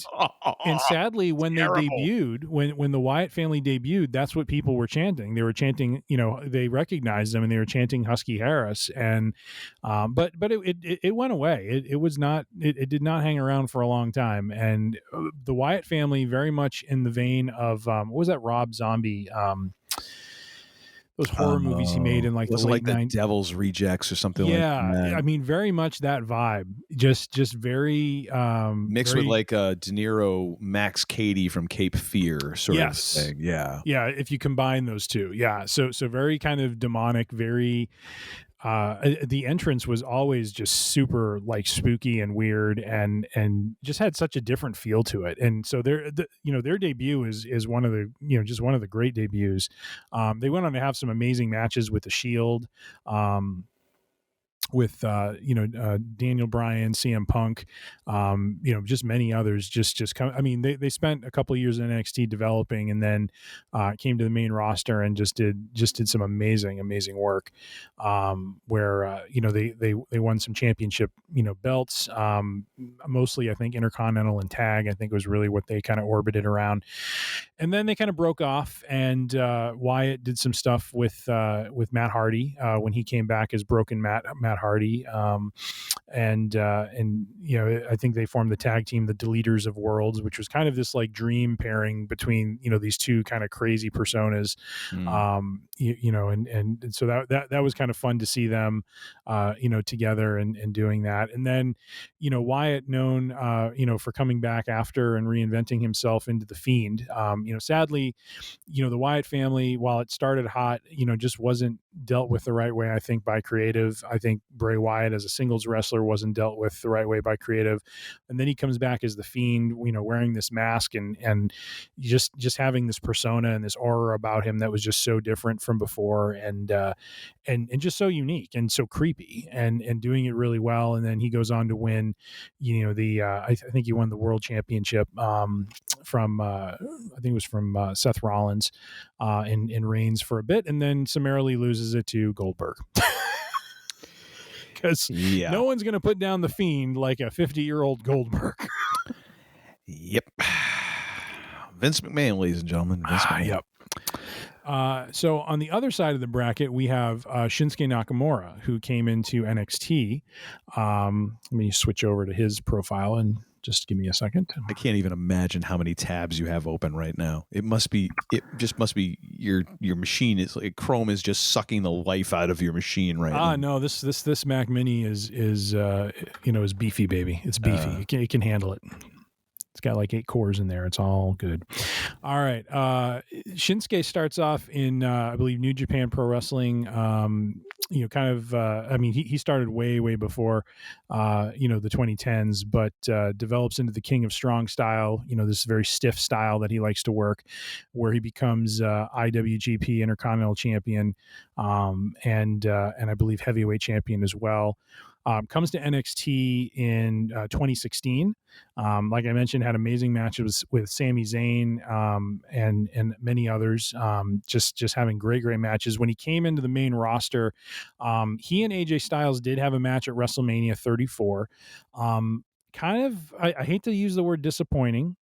sadly, when terrible. They debuted, when the Wyatt family debuted, that's what people were chanting. They were chanting, they recognized them and they were chanting Husky Harris. And but it went away. It did not hang around for a long time. And the Wyatt family, very much in the vein of what was that Rob Zombie? Those horror movies he made in like the late 90s. The Devil's Rejects or something like that. Yeah, I mean, very much that vibe. Just very mixed with like De Niro, Max Cady from Cape Fear sort of thing. Yeah. Yeah, if you combine those two. Yeah. So very kind of demonic, very the entrance was always just super like spooky and weird and just had such a different feel to it. And so their debut is one of the, just one of the great debuts. They went on to have some amazing matches with the Shield. with Daniel Bryan, CM Punk, just many others. Just come. I mean, they spent a couple of years in NXT developing, and then came to the main roster and just did some amazing work. Where they won some championship belts, mostly I think Intercontinental and Tag. I think was really what they kind of orbited around, and then they kind of broke off. And Wyatt did some stuff with Matt Hardy when he came back as Broken Matt Hardy, and I think they formed the tag team, the Deleters of Worlds, which was kind of this like dream pairing between these two kind of crazy personas, and so that was kind of fun to see them together and doing that. And then Wyatt, known for coming back after and reinventing himself into the Fiend. Sadly, the Wyatt family, while it started hot, just wasn't dealt with the right way, I think, by creative. I think Bray Wyatt as a singles wrestler wasn't dealt with the right way by creative. And then he comes back as the Fiend, wearing this mask and just having this persona and this aura about him that was just so different from before, and just so unique and so creepy, and doing it really well. And then he goes on to win, I think he won the world championship from I think it was from Seth Rollins, and reigns for a bit, and then summarily loses it to Goldberg. Because no one's going to put down the Fiend like a 50-year-old Goldberg. Yep. Vince McMahon, ladies and gentlemen. Vince McMahon. Yep. So on the other side of the bracket, we have Shinsuke Nakamura, who came into NXT. Let me switch over to his profile and just give me a second. I can't even imagine how many tabs you have open right now. It just must be your machine is like Chrome is just sucking the life out of your machine right now. No, this Mac Mini is beefy, baby. It's beefy. It can handle it. It's got like 8 cores in there. It's all good. All right. Shinsuke starts off in, I believe, New Japan Pro Wrestling. He started way before, the 2010's, but develops into the King of Strong style, this very stiff style that he likes to work, where he becomes IWGP Intercontinental Champion, and I believe heavyweight champion as well. Comes to NXT in 2016. Like I mentioned, had amazing matches with Sami Zayn, and many others. Just having great matches. When he came into the main roster, he and AJ Styles did have a match at WrestleMania 34. I hate to use the word disappointing,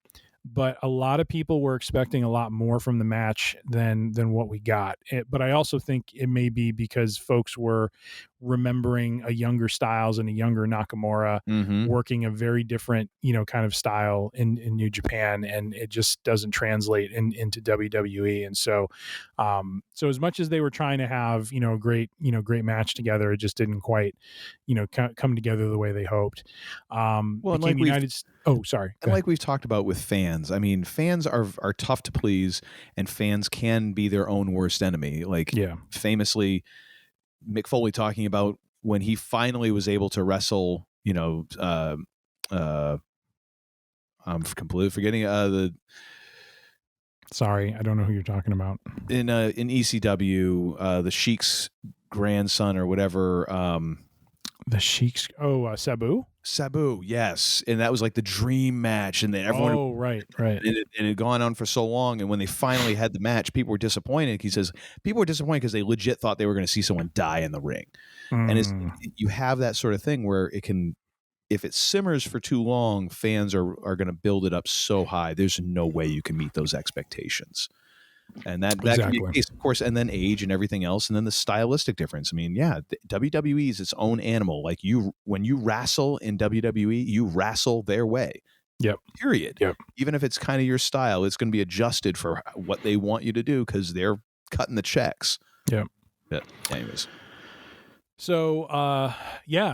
but a lot of people were expecting a lot more from the match than what we got. But I also think it may be because folks were remembering a younger Styles and a younger Nakamura working a very different, kind of style in New Japan, and it just doesn't translate into WWE. And so as much as they were trying to have, a great match together, it just didn't quite, come together the way they hoped. Like we've talked about with fans, I mean, fans are tough to please, and fans can be their own worst enemy. Famously, Mick Foley talking about when he finally was able to wrestle, I'm completely forgetting Sorry, I don't know who you're talking about. In ECW, the Sheik's grandson or whatever. The Sheik's Sabu? Sabu, yes. And that was like the dream match, and then everyone right. And it had gone on for so long, and when they finally had the match, people were disappointed. He says people were disappointed because they legit thought they were going to see someone die in the ring. And you have that sort of thing where it can, if it simmers for too long, fans are going to build it up so high, there's no way you can meet those expectations. And that can be the case, of course, and then age and everything else, and then the stylistic difference. I mean, WWE is its own animal. Like when you wrestle in WWE, you wrestle their way. Yep. Period. Yep. Even if it's kind of your style, it's going to be adjusted for what they want you to do because they're cutting the checks. Yep. But anyways. So,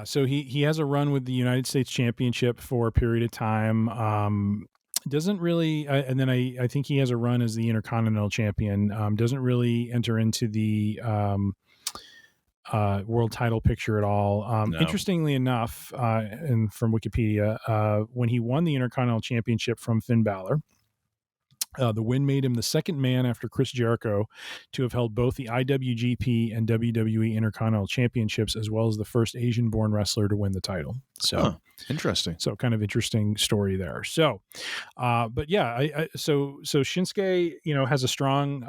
so he has a run with the United States Championship for a period of time. Doesn't really, and then I think he has a run as the Intercontinental Champion. Doesn't really enter into the world title picture at all. No. Interestingly enough, and from Wikipedia, when he won the Intercontinental Championship from Finn Balor, The win made him the second man after Chris Jericho to have held both the IWGP and WWE Intercontinental Championships, as well as the first Asian-born wrestler to win the title. So interesting. So kind of interesting story there. So, but yeah, so Shinsuke, has a strong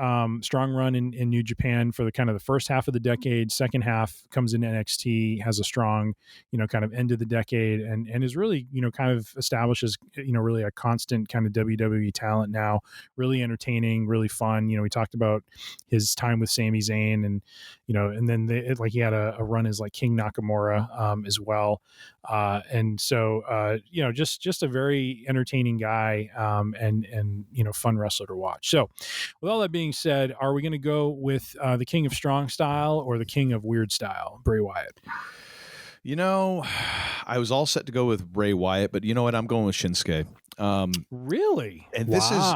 run in New Japan for the kind of the first half of the decade. Second half comes in NXT, has a strong, kind of end of the decade, and is really, kind of establishes, really a constant kind of WWE talent now. Really entertaining, really fun. We talked about his time with Sami Zayn, and and then he had a run as like King Nakamura as well. And so, just a very entertaining guy, and fun wrestler to watch. So, with all that being said, are we going to go with the King of Strong Style or the King of Weird Style, Bray Wyatt? I was all set to go with Bray Wyatt, but you know what? I'm going with Shinsuke. Really? And this is,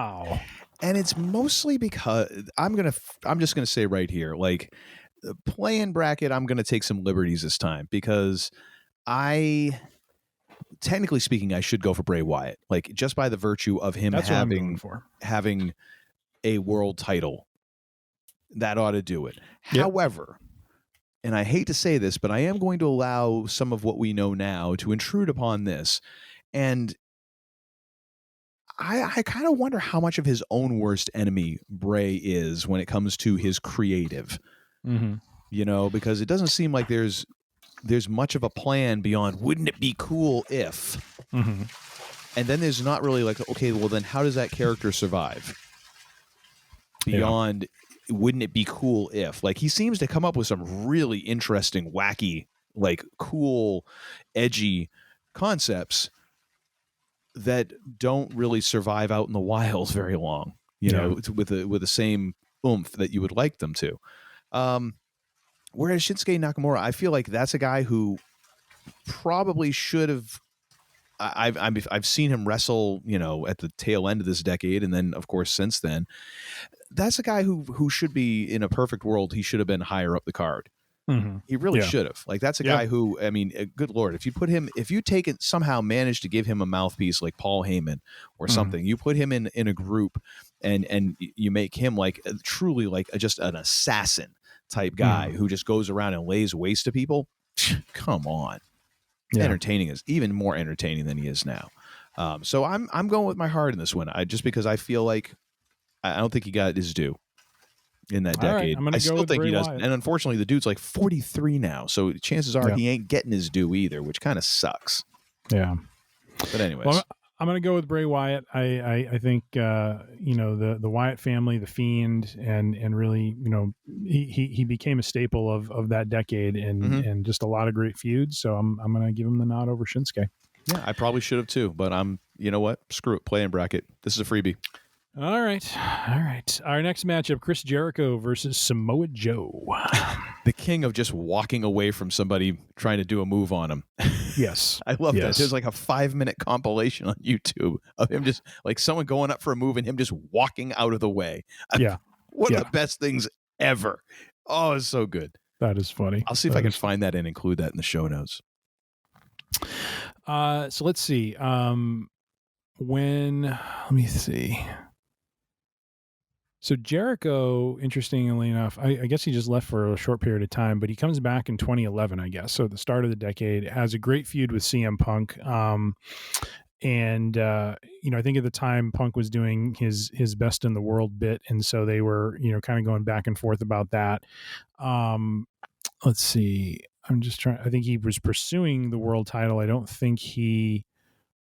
and it's mostly because I'm just gonna say right here, like, play-in bracket, I'm gonna take some liberties this time because technically speaking, I should go for Bray Wyatt, like just by the virtue of him having a world title. That ought to do it. Yep. However, and I hate to say this, but I am going to allow some of what we know now to intrude upon this, and I kind of wonder how much of his own worst enemy Bray is when it comes to his creative. Mm-hmm. Because it doesn't seem like there's much of a plan beyond, wouldn't it be cool if? Mm-hmm. And then there's not really like, okay, well then how does that character survive? Beyond, wouldn't it be cool if? Like, he seems to come up with some really interesting, wacky, like cool, edgy concepts that don't really survive out in the wild very long, with the same oomph that you would like them to. Whereas Shinsuke Nakamura, I feel like that's a guy who probably should have. I've seen him wrestle, at the tail end of this decade, and then of course since then. That's a guy who should be, in a perfect world, he should have been higher up the card. Mm-hmm. He really should have. Like, that's a guy who, I mean, good Lord, if you take it, somehow manage to give him a mouthpiece like Paul Heyman or something, you put him in a group and you make him like truly like just an assassin type guy who just goes around and lays waste to people. Come on. Entertaining is even more entertaining than he is now. So I'm going with my heart in this one. Just because I feel like I don't think he got his due in that decade. Right, I still think he does. And unfortunately, the dude's like 43 now. So chances are he ain't getting his due either, which kind of sucks. Yeah. But anyways. Well, I'm going to go with Bray Wyatt. I think, the Wyatt family, the Fiend, and really, he became a staple of that decade and just a lot of great feuds. So I'm going to give him the nod over Shinsuke. Yeah, I probably should have too, but you know what? Screw it. Play in bracket. This is a freebie. All right. Our next matchup, Chris Jericho versus Samoa Joe. The king of just walking away from somebody trying to do a move on him. Yes. I love that. There's like a 5-minute compilation on YouTube of him just like someone going up for a move and him just walking out of the way. Yeah. One of the best things ever. Oh, it's so good. That is funny. I'll see if I can find that and include that in the show notes. So let's see. Let me see. So Jericho, interestingly enough, I guess he just left for a short period of time, but he comes back in 2011, I guess. So the start of the decade, has a great feud with CM Punk. I think at the time Punk was doing his best in the world bit. And so they were, kind of going back and forth about that. Let's see. I think he was pursuing the world title. I don't think he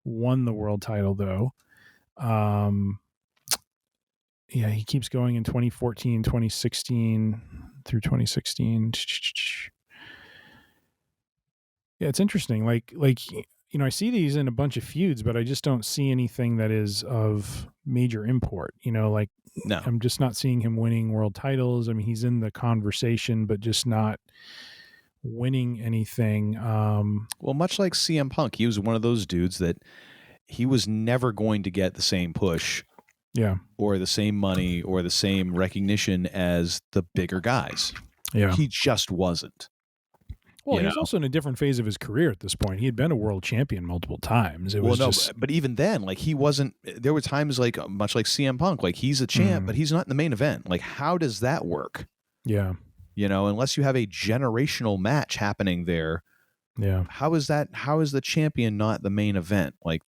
won the world title though. Yeah, he keeps going in 2014, 2016 through 2016. Yeah, it's interesting. Like I see these in a bunch of feuds, but I just don't see anything that is of major import. No. I'm just not seeing him winning world titles. I mean, he's in the conversation, but just not winning anything. Well, much like CM Punk, he was one of those dudes that he was never going to get the same push. Yeah. Or the same money or the same recognition as the bigger guys. Yeah. He just wasn't. Well, he's also in a different phase of his career at this point. He had been a world champion multiple times. But even then, like, he wasn't. There were times, like, much like CM Punk, like, he's a champ, but he's not in the main event. Like, how does that work? Yeah. Unless you have a generational match happening there. Yeah. How is the champion not the main event? Like,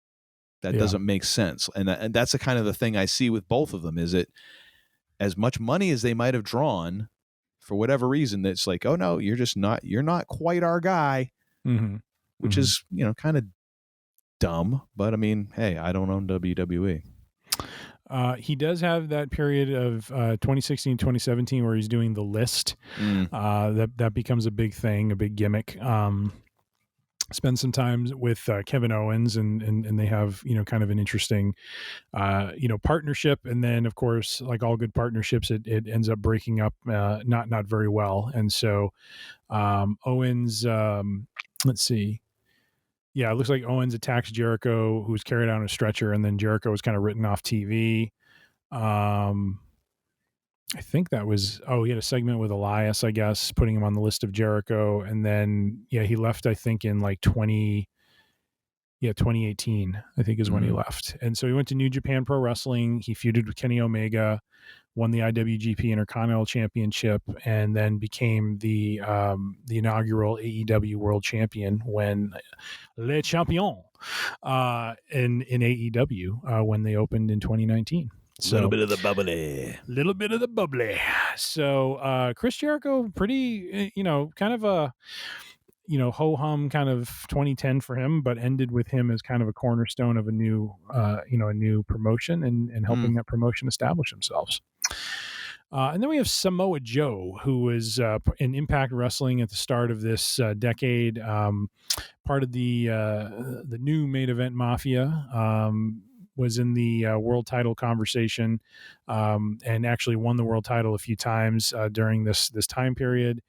that doesn't make sense. And that's the kind of the thing I see with both of them. Is it as much money as they might have drawn, for whatever reason, that's like, oh no, you're not quite our guy, which is, kind of dumb. But I mean, hey, I don't own WWE. He does have that period of 2016, 2017 where he's doing the list. That becomes a big thing, a big gimmick. Spend some time with Kevin Owens, and they have, kind of an interesting, partnership. And then, of course, like all good partnerships, it ends up breaking up not very well. And so Owens, let's see. Yeah, it looks like Owens attacks Jericho, who's carried on a stretcher, and then Jericho was kind of written off TV. I think that was, he had a segment with Elias, I guess, putting him on the list of Jericho. And then, he left, I think, in like 2018, I think is when he left. And so he went to New Japan Pro Wrestling. He feuded with Kenny Omega, won the IWGP Intercontinental Championship, and then became the inaugural AEW World Champion when Le Champion in AEW when they opened in 2019. So, little bit of the bubbly. So Chris Jericho, pretty, kind of a, ho-hum kind of 2010 for him, but ended with him as kind of a cornerstone of a new promotion and helping that promotion establish themselves. And then we have Samoa Joe, who was in Impact Wrestling at the start of this decade, part of the new main event Mafia. Was in the world title conversation, and actually won the world title a few times during this time period.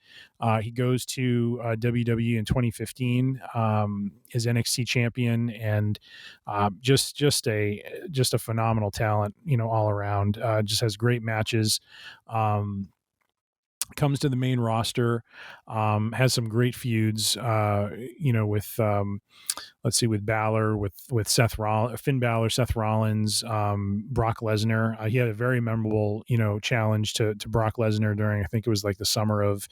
He goes to WWE in 2015, is NXT champion, and just a phenomenal talent, all around. Just has great matches. Comes to the main roster, has some great feuds, with with Balor, with Finn Balor, Seth Rollins, Brock Lesnar. He had a very memorable, challenge to Brock Lesnar during, I think it was like the summer of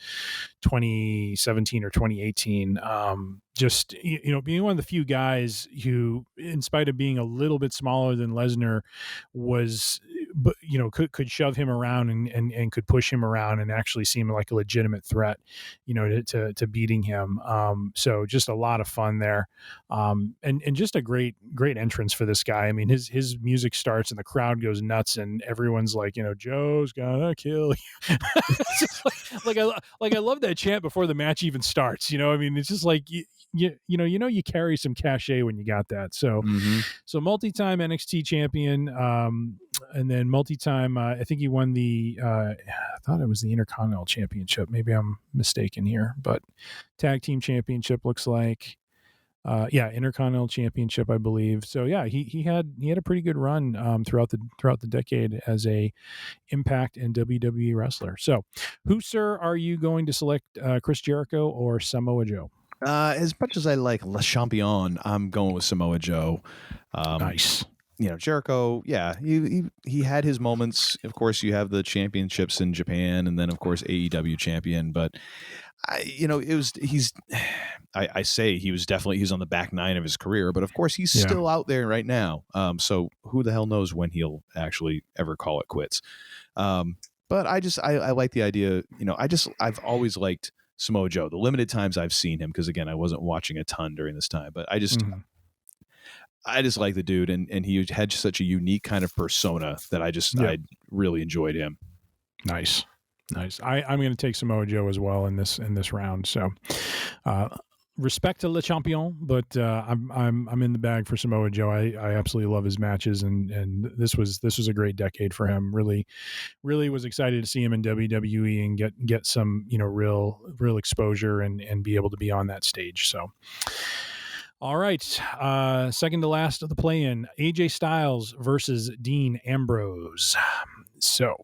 2017 or 2018. Just, being one of the few guys who, in spite of being a little bit smaller than Lesnar, could shove him around and could push him around and actually seem like a legitimate threat, to beating him. So just a lot of fun there. And just a great entrance for this guy. I mean, his music starts and the crowd goes nuts and everyone's like, Joe's gonna kill you. I love that chant before the match even starts. I mean, it's just like, you carry some cachet when you got that. So, so multi-time NXT champion, and then multi-time, I think he won I thought it was the Intercontinental Championship. Maybe I'm mistaken here, but tag team championship looks like, Intercontinental Championship, I believe. So yeah, he had a pretty good run throughout the decade as a Impact and WWE wrestler. So, who, sir, are you going to select, Chris Jericho or Samoa Joe? As much as I like Le Champion, I'm going with Samoa Joe. Nice. Jericho, yeah, he had his moments. Of course, you have the championships in Japan, and then of course AEW champion. But he was definitely on the back nine of his career. But of course, he's still out there right now. So who the hell knows when he'll actually ever call it quits? But I like the idea. I've always liked Samoa Joe. The limited times I've seen him, because again, I wasn't watching a ton during this time, but I just like the dude, and he had such a unique kind of persona that I really enjoyed him. Nice. I'm going to take Samoa Joe as well in this round. So, respect to Le Champion, but I'm in the bag for Samoa Joe. I absolutely love his matches, and this was a great decade for him. Really was excited to see him in WWE and get some real exposure and be able to be on that stage. So. All right, second to last of the play-in, AJ Styles versus Dean Ambrose. So,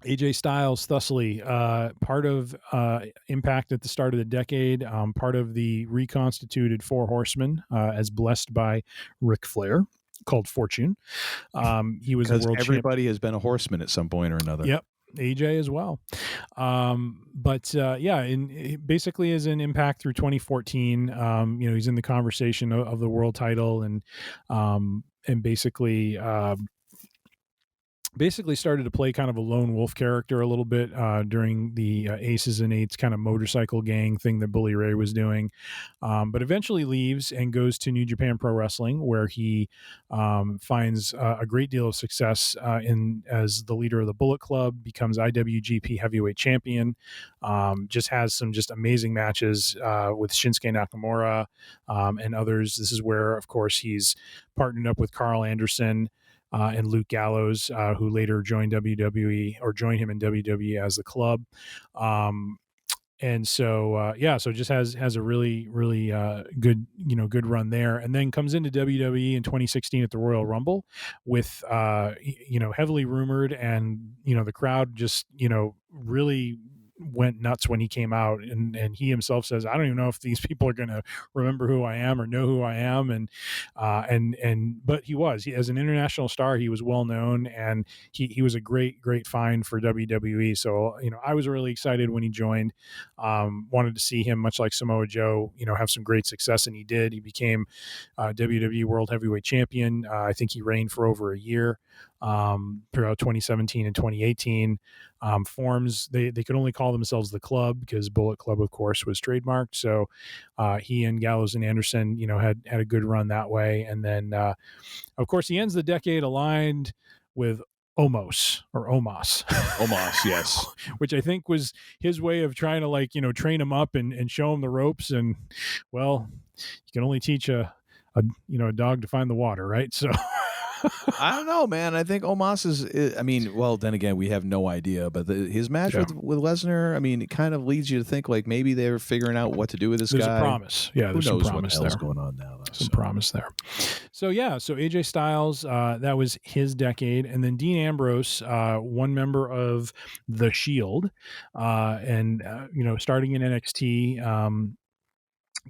AJ Styles, thusly, part of Impact at the start of the decade, part of the reconstituted Four Horsemen, as blessed by Ric Flair, called Fortune. He was a world everybody has been a horseman at some point or another. Yep. AJ as well. Basically is in Impact through 2014. He's in the conversation of the world title and basically started to play kind of a lone wolf character a little bit during the Aces and Eights kind of motorcycle gang thing that Bully Ray was doing, but eventually leaves and goes to New Japan Pro Wrestling, where he finds a great deal of success as the leader of the Bullet Club, becomes IWGP Heavyweight Champion, just has some just amazing matches with Shinsuke Nakamura and others. This is where, of course, he's partnered up with Carl Anderson and Luke Gallows, who later joined WWE or joined him in WWE as the Club. So just has a really, really good run there, and then comes into WWE in 2016 at the Royal Rumble with, heavily rumored, and, the crowd just, really went nuts when he came out, and he himself says, I don't even know if these people are going to remember who I am or know who I am. But he was, as an international star, he was well known, and he was a great find for WWE. So, I was really excited when he joined, wanted to see him, much like Samoa Joe, have some great success. And he did. He became WWE World Heavyweight Champion. I think he reigned for over a year throughout 2017 and 2018. Forms, they could only call themselves the Club because Bullet Club, of course, was trademarked. So he and Gallows and Anderson, had a good run that way. And then, of course, he ends the decade aligned with Omos, yes. Which I think was his way of trying to train him up and show him the ropes. And, well, you can only teach a dog to find the water, right? So I don't know, man. I think Omos is, then again, we have no idea, but his match with Lesnar, it kind of leads you to think like maybe they're figuring out what to do with this guy. There's a promise. Yeah, there's some promise there. Going on now, though, some promise there. So AJ Styles, that was his decade. And then Dean Ambrose, one member of The Shield, starting in NXT,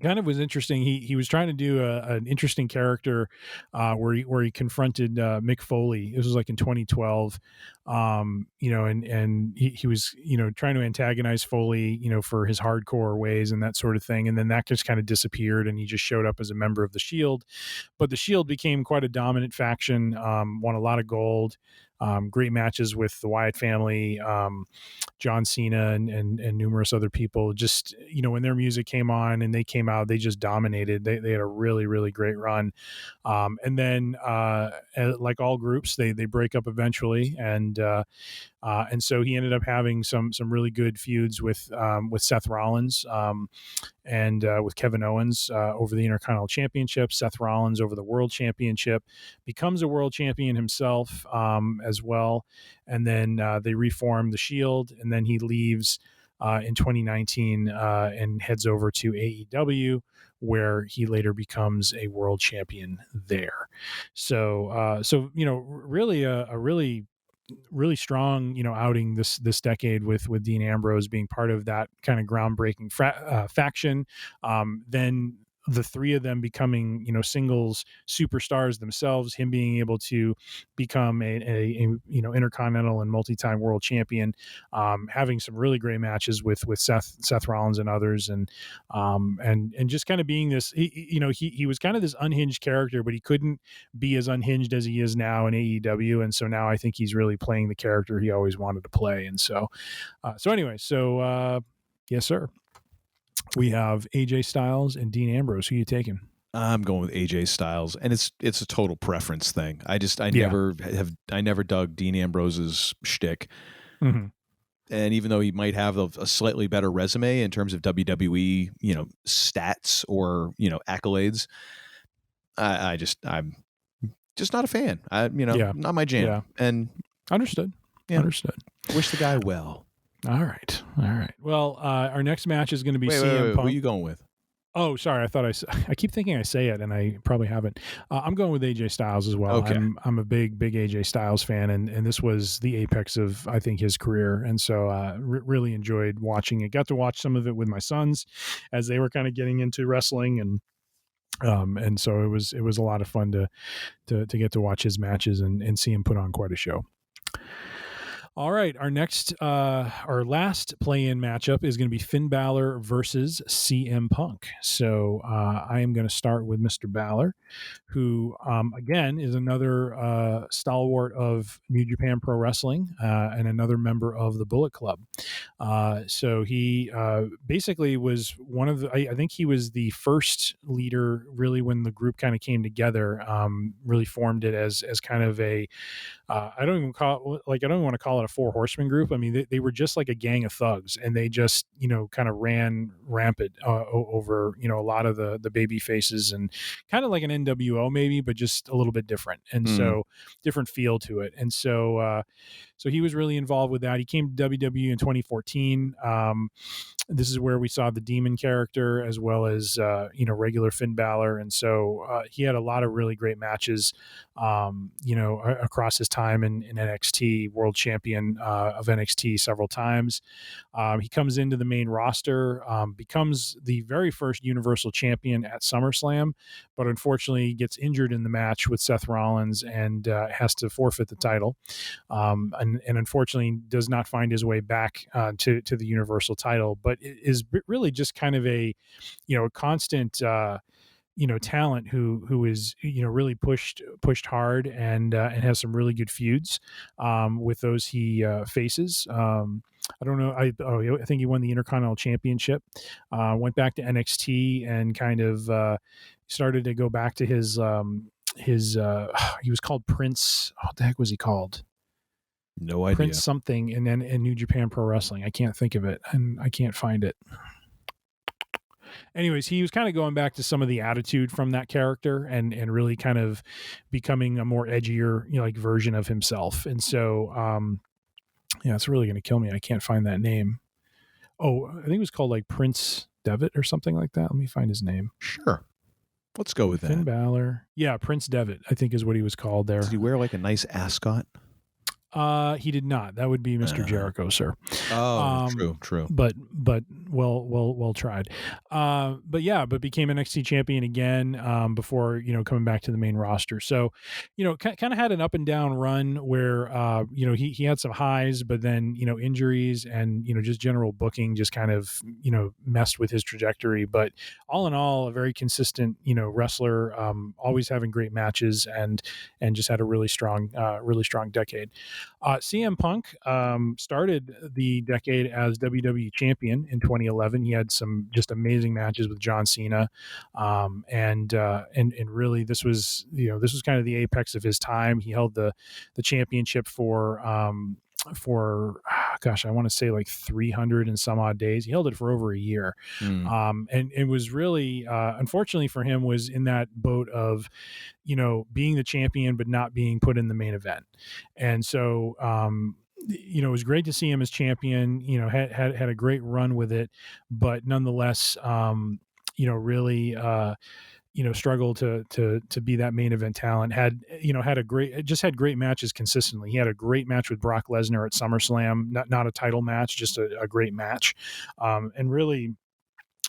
kind of was interesting. He was trying to do an interesting character where he confronted Mick Foley. This was like in 2012, and he was trying to antagonize Foley, for his hardcore ways and that sort of thing. And then that just kind of disappeared, and he just showed up as a member of the Shield. But the Shield became quite a dominant faction, won a lot of gold. Great matches with the Wyatt family, John Cena and numerous other people. Just, when their music came on and they came out, they just dominated. They had a really, really great run. And then, like all groups, they break up eventually. And so he ended up having some really good feuds with Seth Rollins, and with Kevin Owens over the Intercontinental Championship, Seth Rollins over the World Championship, becomes a world champion himself as well. And then they reform the Shield, and then he leaves in 2019 and heads over to AEW, where he later becomes a world champion there. So really a really strong, outing this decade with Dean Ambrose being part of that kind of groundbreaking faction. Then the three of them becoming, singles superstars themselves, him being able to become a intercontinental and multi-time world champion, having some really great matches with Seth Rollins and others. And just kind of being this, he was kind of this unhinged character, but he couldn't be as unhinged as he is now in AEW. And so now I think he's really playing the character he always wanted to play. And so yes, sir. We have AJ Styles and Dean Ambrose. Who are you taking? I'm going with AJ Styles, and it's a total preference thing. I never dug Dean Ambrose's shtick. Mm-hmm. And even though he might have a slightly better resume in terms of WWE, stats or accolades, I'm just not a fan. Not my jam. Yeah. And understood. Wish the guy well. All right. Well, our next match is going to be CM Punk. Who are you going with? Oh, sorry. I keep thinking I say it, and I probably haven't. I'm going with AJ Styles as well. Okay. I'm a big AJ Styles fan, and this was the apex of, I think, his career. And so really enjoyed watching it. Got to watch some of it with my sons as they were kind of getting into wrestling, and so it was a lot of fun to get to watch his matches and see him put on quite a show. All right, our last play-in matchup is going to be Finn Balor versus CM Punk. So I am going to start with Mr. Balor, who again is another stalwart of New Japan Pro Wrestling and another member of the Bullet Club. So he basically was one of the. I think he was the first leader, really, when the group kind of came together. Really formed it as kind of a. I don't even want to call it a four horseman group. I mean, they were just like a gang of thugs, and they just, kind of ran rampant over, a lot of the baby faces, and kind of like an NWO maybe, but just a little bit different. And so different feel to it. And so, so he was really involved with that. He came to WWE in 2014. This is where we saw the Demon character as well as, regular Finn Balor. And so he had a lot of really great matches, across his time in NXT, world champion of NXT several times. He comes into the main roster, becomes the very first Universal Champion at SummerSlam, but unfortunately gets injured in the match with Seth Rollins and has to forfeit the title. And unfortunately does not find his way back to the Universal title, but it is really just kind of a constant talent who is really pushed hard and has some really good feuds with those he faces. I don't know. I think he won the Intercontinental Championship. Went back to NXT and kind of started to go back to his he was called Prince. What the heck was he called? No idea. Prince something, and then in New Japan Pro Wrestling. I can't think of it, and I can't find it. Anyways, he was kind of going back to some of the attitude from that character and really kind of becoming a more edgier, version of himself. And so, it's really going to kill me. I can't find that name. Oh, I think it was called like Prince Devitt or something like that. Let me find his name. Sure. Let's go with Finn that. Balor. Yeah, Prince Devitt, I think is what he was called there. Did he wear like a nice ascot? He did not. That would be Mr. Jericho, sir. Oh, true. But well tried. But became NXT champion again before coming back to the main roster. So, kind of had an up and down run where he had some highs, but then injuries and just general booking just kind of messed with his trajectory. But all in all, a very consistent wrestler, always having great matches and just had a really strong decade. CM Punk started the decade as WWE champion in 2011. He had some just amazing matches with John Cena, and really this was kind of the apex of his time. He held the championship for I want to say like 300 and some odd days. He held it for over a year. And it was really, unfortunately for him, was in that boat of, being the champion, but not being put in the main event. And so, it was great to see him as champion, had a great run with it, but nonetheless, really, struggled to be that main event talent. Had great matches consistently. He had a great match with Brock Lesnar at SummerSlam, not a title match, just a great match, and really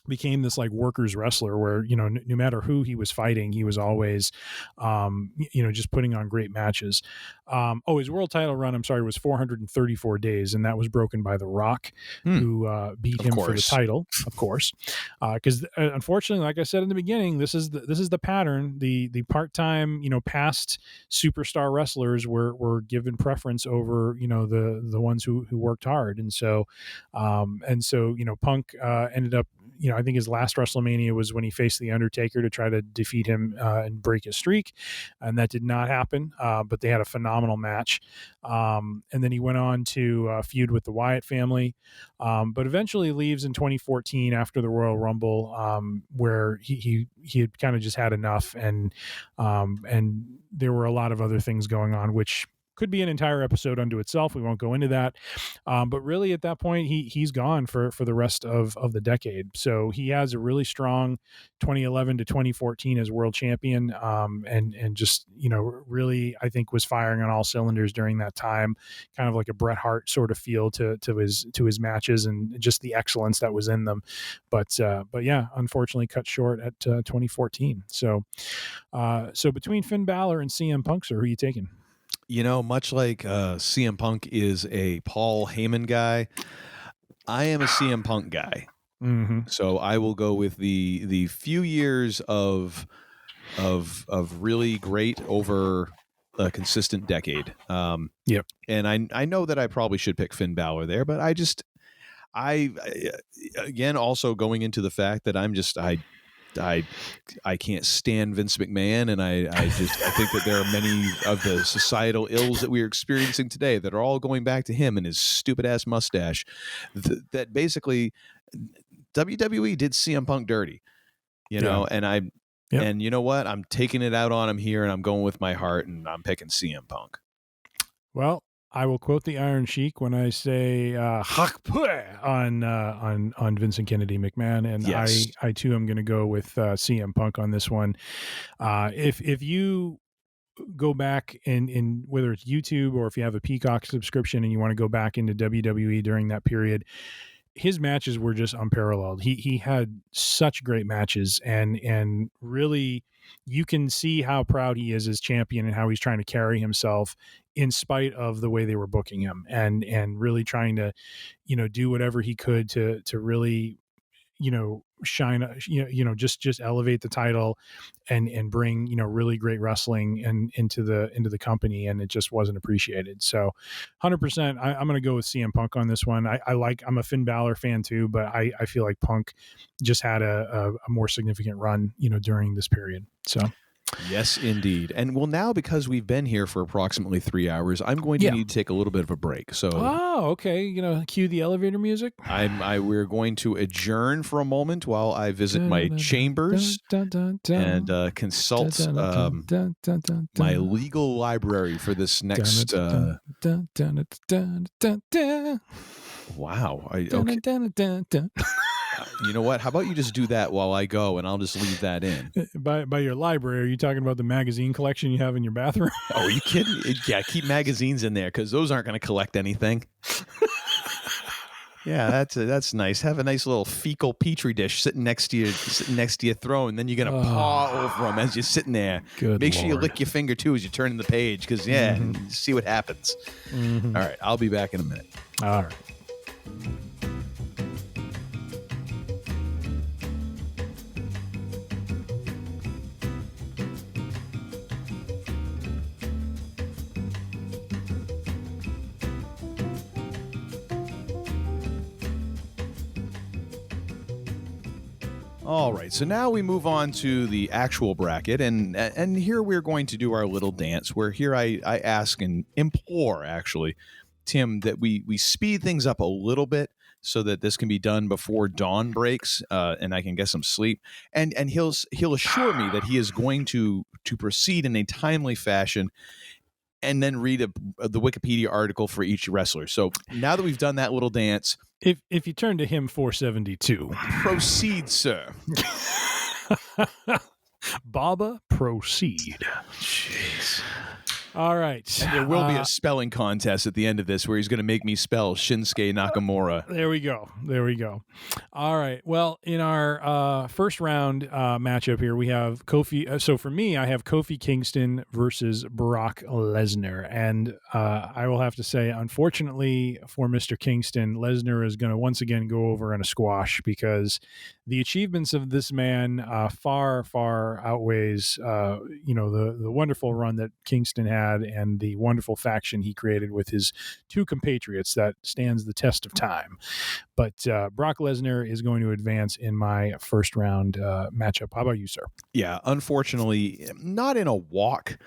became this like workers wrestler where, no matter who he was fighting, he was always, just putting on great matches. His world title run, was 434 days. And that was broken by The Rock, who beat him for the title, of course. Cause unfortunately, like I said in the beginning, this is the pattern. The part-time, past superstar wrestlers were given preference over, the ones who worked hard. And so Punk ended up, I think his last WrestleMania was when he faced The Undertaker to try to defeat him and break his streak. And that did not happen, but they had a phenomenal match. And then he went on to feud with the Wyatt family, but eventually leaves in 2014 after the Royal Rumble, where he had kind of just had enough. And there were a lot of other things going on, which could be an entire episode unto itself. We won't go into that. But really at that point, he's gone for the rest of the decade. So he has a really strong 2011 to 2014 as world champion. And just, really, I think was firing on all cylinders during that time, kind of like a Bret Hart sort of feel to his matches and just the excellence that was in them. But yeah, unfortunately cut short at 2014. So between Finn Balor and CM Punk, sir, who are you taking? Much like CM Punk is a Paul Heyman guy, I am a CM Punk guy. Mm-hmm. So I will go with the few years of really great over a consistent decade. Yep. And I know that I probably should pick Finn Balor there, but I again also going into the fact that I can't stand Vince McMahon, and I think that there are many of the societal ills that we are experiencing today that are all going back to him and his stupid ass mustache. That basically WWE did CM Punk dirty, and and you know what? I'm taking it out on him here, and I'm going with my heart, and I'm picking CM Punk. Well, I will quote the Iron Sheik when I say "Hakpue" on Vincent Kennedy McMahon, and yes. I too am going to go with CM Punk on this one. If you go back in whether it's YouTube or if you have a Peacock subscription and you want to go back into WWE during that period, his matches were just unparalleled. He had such great matches, and really you can see how proud he is as champion and how he's trying to carry himself in spite of the way they were booking him, and really trying to, do whatever he could to really, shine, just elevate the title and bring, really great wrestling and into the company. And it just wasn't appreciated. So 100%, I'm going to go with CM Punk on this one. I'm a Finn Balor fan too, but I feel like Punk just had a more significant run, during this period. So. Yes, indeed. And well, now because we've been here for approximately 3 hours, I'm going to need to take a little bit of a break. So, okay, cue the elevator music. We're going to adjourn for a moment while I visit my chambers and consult my legal library for this next. Wow. Okay. You know what? How about you just do that while I go, and I'll just leave that in. By your library, are you talking about the magazine collection you have in your bathroom? Oh, are you kidding? Yeah, keep magazines in there because those aren't going to collect anything. Yeah, that's nice. Have a nice little fecal petri dish sitting next to your throne. Then you're gonna paw over them as you're sitting there. Make sure you lick your finger too as you turn the page, because see what happens. Mm-hmm. All right, I'll be back in a minute. All right. All right, so now we move on to the actual bracket, and here we're going to do our little dance, where here I ask and implore, actually, Tim, that we speed things up a little bit so that this can be done before dawn breaks, and I can get some sleep. And he'll assure me that he is going to proceed in a timely fashion, and then read the Wikipedia article for each wrestler. So now that we've done that little dance, if you turn to him 472, proceed, sir. Baba, proceed. Jeez. All right. And there will be a spelling contest at the end of this where he's going to make me spell Shinsuke Nakamura. There we go. All right. Well, in our first round matchup here, we have Kofi. So for me, I have Kofi Kingston versus Brock Lesnar. And I will have to say, unfortunately for Mr. Kingston, Lesnar is going to once again go over in a squash, because the achievements of this man far, far outweighs, the wonderful run that Kingston had and the wonderful faction he created with his two compatriots that stands the test of time. But Brock Lesnar is going to advance in my first round matchup. How about you, sir? Yeah, unfortunately, not in a walk,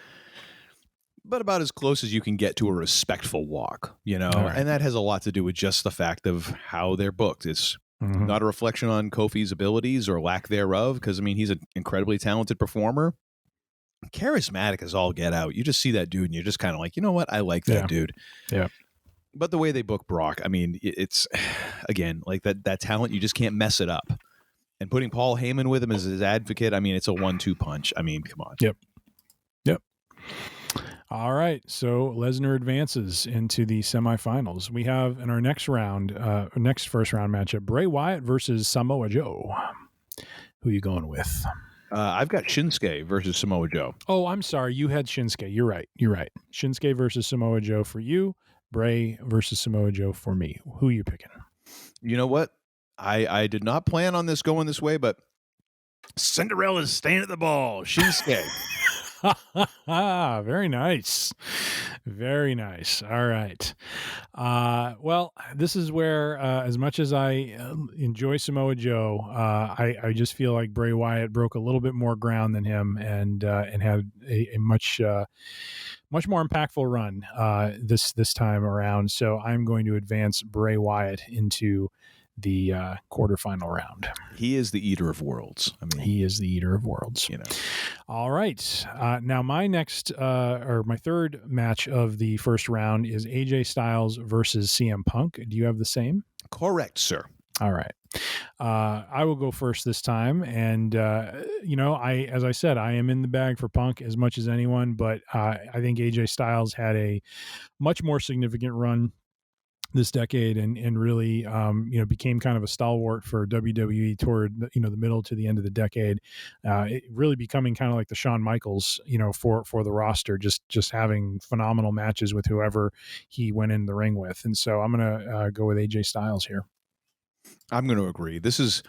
but about as close as you can get to a respectful walk, right. And that has a lot to do with just the fact of how they're booked. It's not a reflection on Kofi's abilities or lack thereof, because, he's an incredibly talented performer. charismatic as all get out. You just see that dude and you're just kind of like, you know what? I like that dude. Yeah. But the way they book Brock, I mean, it's, again, like that talent, you just can't mess it up. And putting Paul Heyman with him as his advocate, I mean, it's a 1-2 punch. I mean, come on. Yep. All right, so Lesnar advances into the semifinals. We have in our next first round matchup, Bray Wyatt versus Samoa Joe. Who are you going with? I've got Shinsuke versus Samoa Joe. Oh, I'm sorry. You had Shinsuke. You're right. Shinsuke versus Samoa Joe for you. Bray versus Samoa Joe for me. Who are you picking? You know what? I did not plan on this going this way, but Cinderella's staying at the ball. Shinsuke. Very nice. Very nice. All right. Well, this is where, as much as I enjoy Samoa Joe, I just feel like Bray Wyatt broke a little bit more ground than him and had a much more impactful run this time around. So I'm going to advance Bray Wyatt into the quarterfinal round. He is the eater of worlds. I mean, he is the eater of worlds. You know. All right. Now my next or my third match of the first round is AJ Styles versus CM Punk. Do you have the same? Correct, sir. All right. I will go first this time. And, as I said, I am in the bag for Punk as much as anyone, but I think AJ Styles had a much more significant run this decade and really, became kind of a stalwart for WWE toward, the middle to the end of the decade, it really becoming kind of like the Shawn Michaels, for the roster, just having phenomenal matches with whoever he went in the ring with. And so I'm going to go with AJ Styles here. I'm going to agree. This is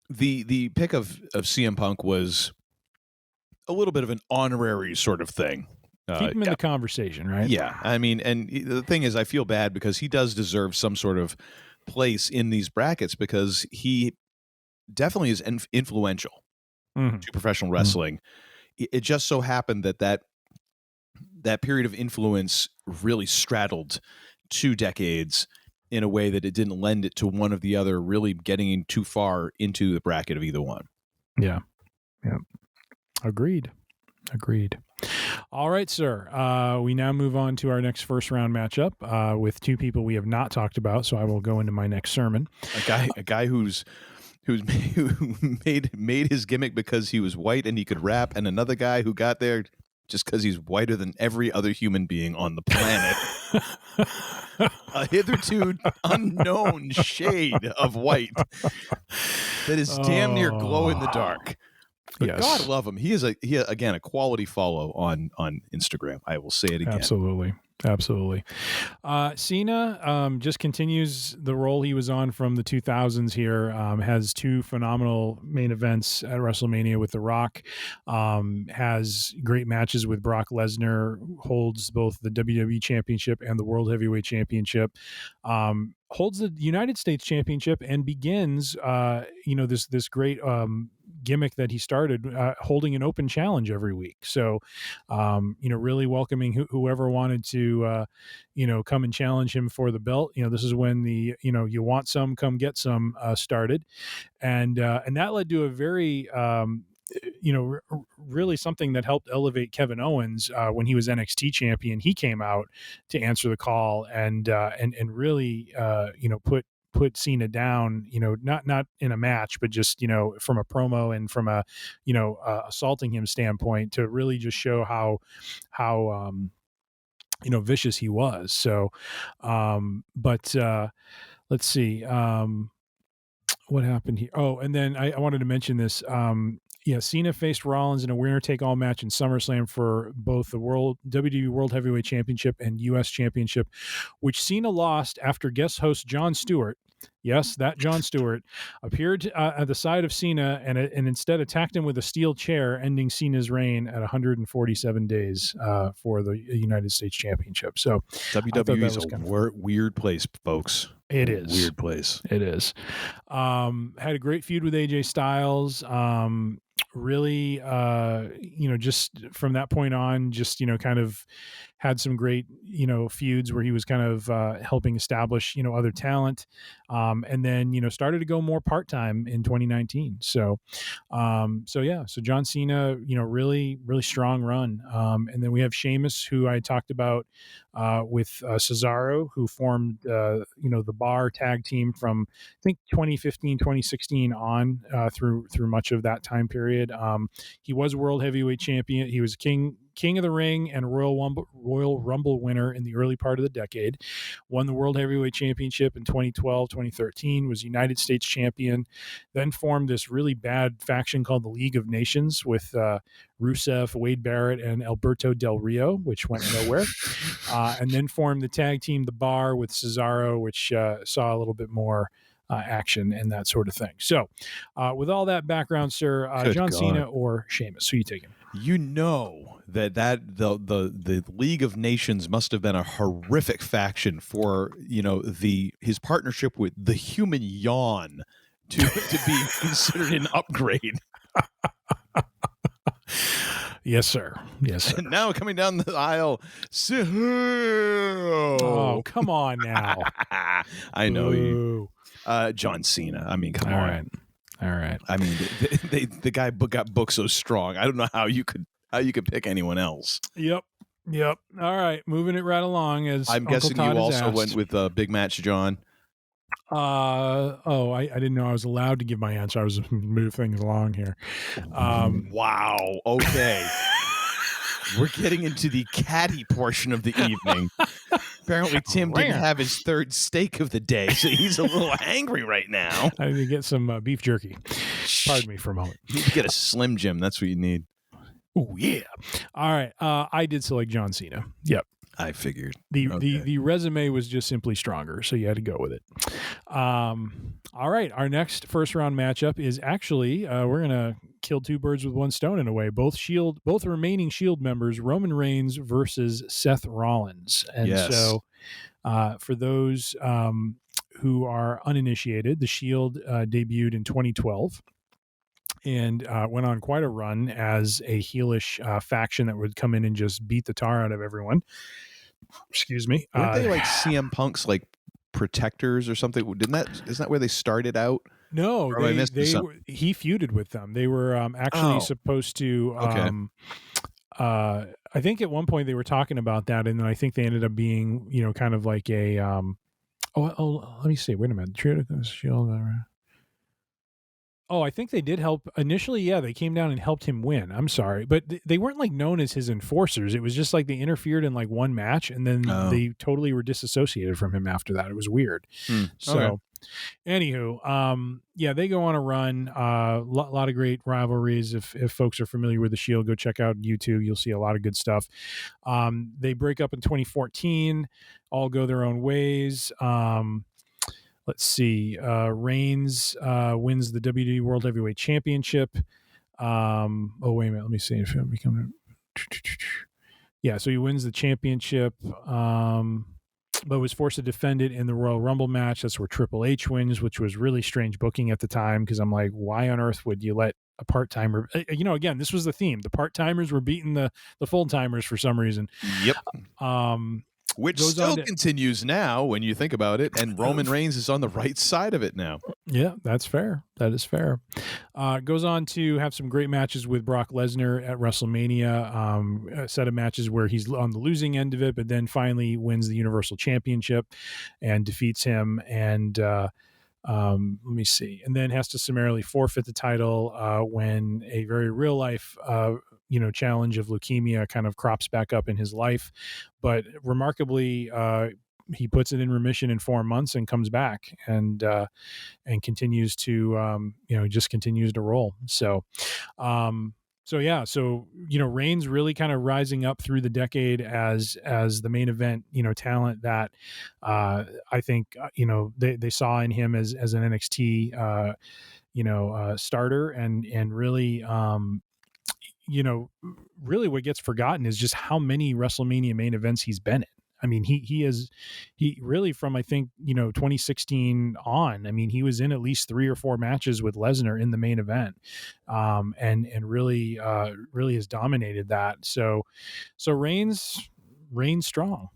the pick of CM Punk was a little bit of an honorary sort of thing. Keep him in the conversation, right? Yeah. I mean, and the thing is, I feel bad because he does deserve some sort of place in these brackets because he definitely is influential to professional wrestling. It just so happened that period of influence really straddled 2 decades in a way that it didn't lend it to one of the other really getting too far into the bracket of either one. Yeah. Yeah. Agreed. All right, sir. We now move on to our next first round matchup with 2 people we have not talked about. So I will go into my next sermon. A guy who made his gimmick because he was white and he could rap, and another guy who got there just because he's whiter than every other human being on the planet. A hitherto unknown shade of white that is damn near glow in the dark. But yes. God love him. He is again a quality follow on Instagram. I will say it again. Absolutely. Cena just continues the role he was on from the 2000s here. Has 2 phenomenal main events at WrestleMania with The Rock. Has great matches with Brock Lesnar. Holds both the WWE Championship and the World Heavyweight Championship. Holds the United States Championship and begins, this great gimmick that he started, holding an open challenge every week. So, really welcoming whoever wanted to, come and challenge him for the belt. This is when the, you want some, come get some, started. And that led to a very, really something that helped elevate Kevin Owens when he was NXT champion. He came out to answer the call and really, put Cena down, not in a match, but just, from a promo and from a, assaulting him standpoint to really just show how vicious he was. So, let's see, what happened here. Oh, and then I wanted to mention this. Cena faced Rollins in a winner-take-all match in SummerSlam for both the WWE World Heavyweight Championship and U.S. Championship, which Cena lost after guest host Jon Stewart, yes, that Jon Stewart, appeared at the side of Cena and instead attacked him with a steel chair, ending Cena's reign at 147 days for the United States Championship. So WWE is a weird place, folks. It is. Weird place. It is. Had a great feud with AJ Styles. really, just from that point on, just, kind of had some great, feuds where he was kind of helping establish, other talent. And then, started to go more part-time in 2019. So John Cena, really, really strong run. And then we have Sheamus, who I talked about with Cesaro, who formed, the Bar tag team from, I think, 2015, 2016 on through much of that time period. He was world heavyweight champion. He was king of the Ring and Royal Rumble winner in the early part of the decade. Won the World Heavyweight Championship in 2012, 2013, was United States champion, then formed this really bad faction called the League of Nations with Rusev, Wade Barrett, and Alberto Del Rio, which went nowhere. And then formed the tag team The Bar with Cesaro, which saw a little bit more action and that sort of thing. So with all that background, sir, John Cena or Sheamus, who are you taking? You know that the League of Nations must have been a horrific faction for his partnership with the Human Yawn to be considered an upgrade. Yes, sir. Yes, sir. And now coming down the aisle. Oh, come on now. I know you. John Cena. I mean, come on. All right. I mean, the guy got booked so strong. I don't know how you could pick anyone else. Yep. All right, moving it right along. As I'm Uncle guessing Todd you also asked. went with Big Match John. I didn't know I was allowed to give my answer. I was move things along here. Wow. Okay. We're getting into the catty portion of the evening. Apparently, Tim didn't have his third steak of the day, so he's a little angry right now. I need to get some beef jerky. Pardon me for a moment. You need to get a Slim Jim. That's what you need. Oh, yeah. All right. I did select John Cena. Yep. I figured. The resume was just simply stronger, so you had to go with it. All right. Our next first round matchup is actually, we're going to kill two birds with one stone in a way. Both remaining Shield members, Roman Reigns versus Seth Rollins. And so for those who are uninitiated, the Shield debuted in 2012. And went on quite a run as a heelish faction that would come in and just beat the tar out of everyone. Excuse me. Weren't they like CM Punk's like protectors or something? Isn't that where they started out? No, he feuded with them. They were actually supposed to. I think at one point they were talking about that, and then I think they ended up being, kind of like a. Let me see. Wait a minute. Shield. Oh, I think they did help initially. Yeah, they came down and helped him win. I'm sorry, but they weren't like known as his enforcers. It was just like they interfered in like one match, and then they totally were disassociated from him after that. It was weird. So, anywho, they go on a run. Lot of great rivalries. If folks are familiar with the Shield, go check out YouTube. You'll see a lot of good stuff. They break up in 2014. All go their own ways. Let's see. Reigns wins the WWE World Heavyweight Championship. Wait a minute. Let me see if it becomes. Yeah, so he wins the championship, but was forced to defend it in the Royal Rumble match. That's where Triple H wins, which was really strange booking at the time because I'm like, why on earth would you let a part-timer? Again, this was the theme. The part-timers were beating the full-timers for some reason. Yep. Which still continues now when you think about it, and Roman Reigns is on the right side of it now. Yeah, that's fair. That is fair. Goes on to have some great matches with Brock Lesnar at WrestleMania, a set of matches where he's on the losing end of it, but then finally wins the Universal Championship and defeats him. And let me see. And then has to summarily forfeit the title when a very real life challenge of leukemia kind of crops back up in his life. But remarkably, he puts it in remission in 4 months and comes back and continues to, just continues to roll. So Reigns really kind of rising up through the decade as the main event, talent that I think, they saw in him as an NXT, starter and really, really what gets forgotten is just how many WrestleMania main events he's been in. I mean, he really from, I think, 2016 on, I mean, he was in at least 3 or 4 matches with Lesnar in the main event, and really has dominated that. So Reigns strong.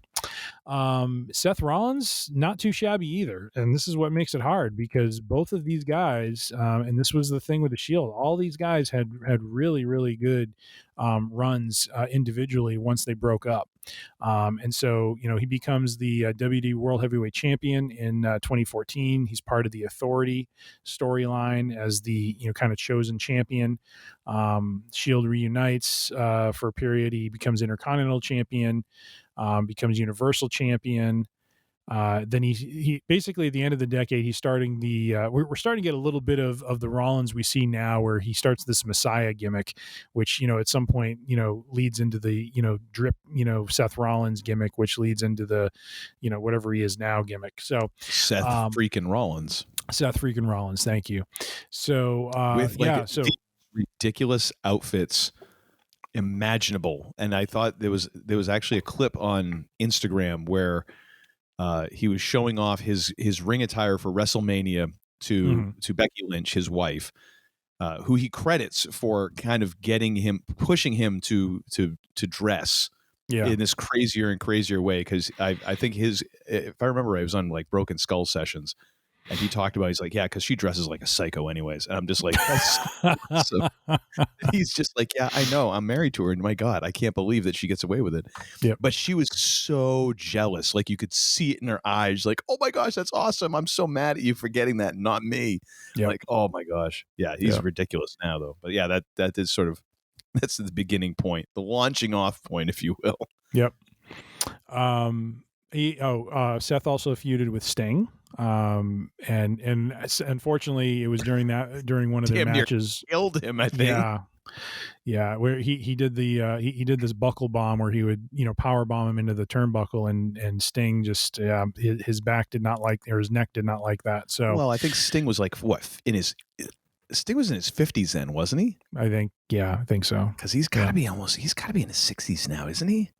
Seth Rollins, not too shabby either. And this is what makes it hard, because both of these guys, and this was the thing with the Shield, all these guys had really, really good runs individually once they broke up. And so, he becomes the WWE World Heavyweight Champion in 2014. He's part of the Authority storyline as the, kind of chosen champion. Shield reunites for a period. He becomes Intercontinental Champion. Becomes Universal Champion. Then he basically at the end of the decade, he's starting the we're starting to get a little bit of the Rollins we see now, where he starts this Messiah gimmick, which at some point leads into the drip Seth Rollins gimmick, which leads into the whatever he is now gimmick. So Seth freaking Rollins. Thank you. So with the ridiculous outfits imaginable. And I thought there was actually a clip on Instagram where he was showing off his ring attire for WrestleMania to Becky Lynch, his wife, who he credits for kind of pushing him to dress in this crazier and crazier way. Because I think if I remember right, it was on like Broken Skull Sessions. And he talked about, he's like, yeah, because she dresses like a psycho anyways. And I'm just like, that's awesome. He's just like, yeah, I know. I'm married to her. And my God, I can't believe that she gets away with it. Yep. But she was so jealous. Like you could see it in her eyes. Like, oh my gosh, that's awesome. I'm so mad at you for getting that, not me. Yep. Like, oh my gosh. Yeah, he's ridiculous now though. But yeah, that is sort of, that's the beginning point, the launching off point, if you will. Yep. Seth also feuded with Sting. And unfortunately it was during one of their matches killed him, I think. Yeah, where he did he did this buckle bomb where he would power bomb him into the turnbuckle, and Sting just his back did not like, or his neck did not like that. So I think Sting was like Sting was in his 50s then, wasn't he? I think so, because he's got to be in his 60s now, isn't he?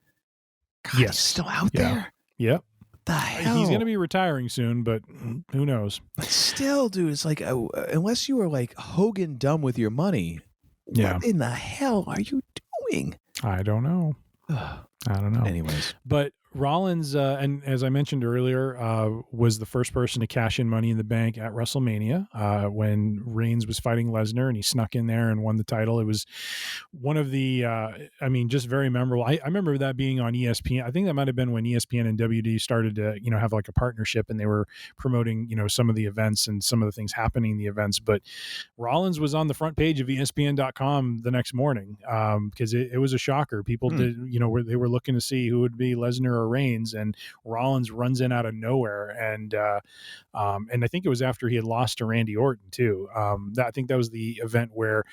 God, yes, he's still out there. Yep. The hell? He's going to be retiring soon, but who knows? But still, dude, it's like, unless you were like Hogan dumb with your money, what in the hell are you doing? I don't know. Anyways. But Rollins, and as I mentioned earlier, was the first person to cash in Money in the Bank at WrestleMania when Reigns was fighting Lesnar, and he snuck in there and won the title. It was one of the, just very memorable. I remember that being on ESPN. I think that might have been when ESPN and WWE started to, have like a partnership, and they were promoting, some of the events and some of the things happening in the events. But Rollins was on the front page of ESPN.com the next morning because it was a shocker. People did, they were looking to see who would be Lesnar or Reigns, and Rollins runs in out of nowhere, and I think it was after he had lost to Randy Orton too. I think that was the event where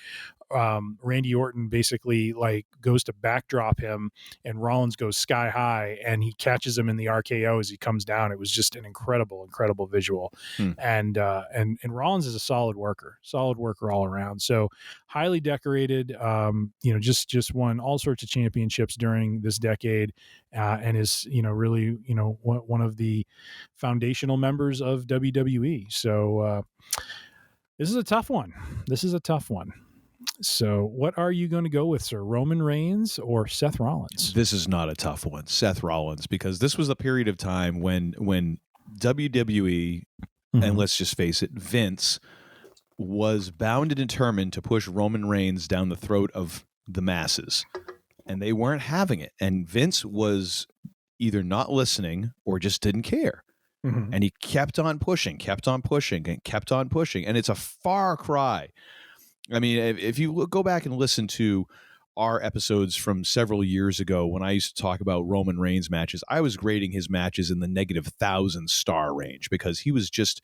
Randy Orton basically like goes to backdrop him, and Rollins goes sky high, and he catches him in the RKO as he comes down. It was just an incredible visual. And Rollins is a solid worker all around. So highly decorated, just won all sorts of championships during this decade, and is, really, one of the foundational members of WWE. So this is a tough one. So what are you going to go with, sir? Roman Reigns or Seth Rollins? This is not a tough one. Seth Rollins, because this was a period of time when WWE, and let's just face it, Vince was bound and determined to push Roman Reigns down the throat of the masses, and they weren't having it. And Vince was either not listening or just didn't care. And he kept on pushing. And it's a far cry. I mean, if you go back and listen to our episodes from several years ago, when I used to talk about Roman Reigns matches, I was grading his matches in the -1,000 star range, because he was just,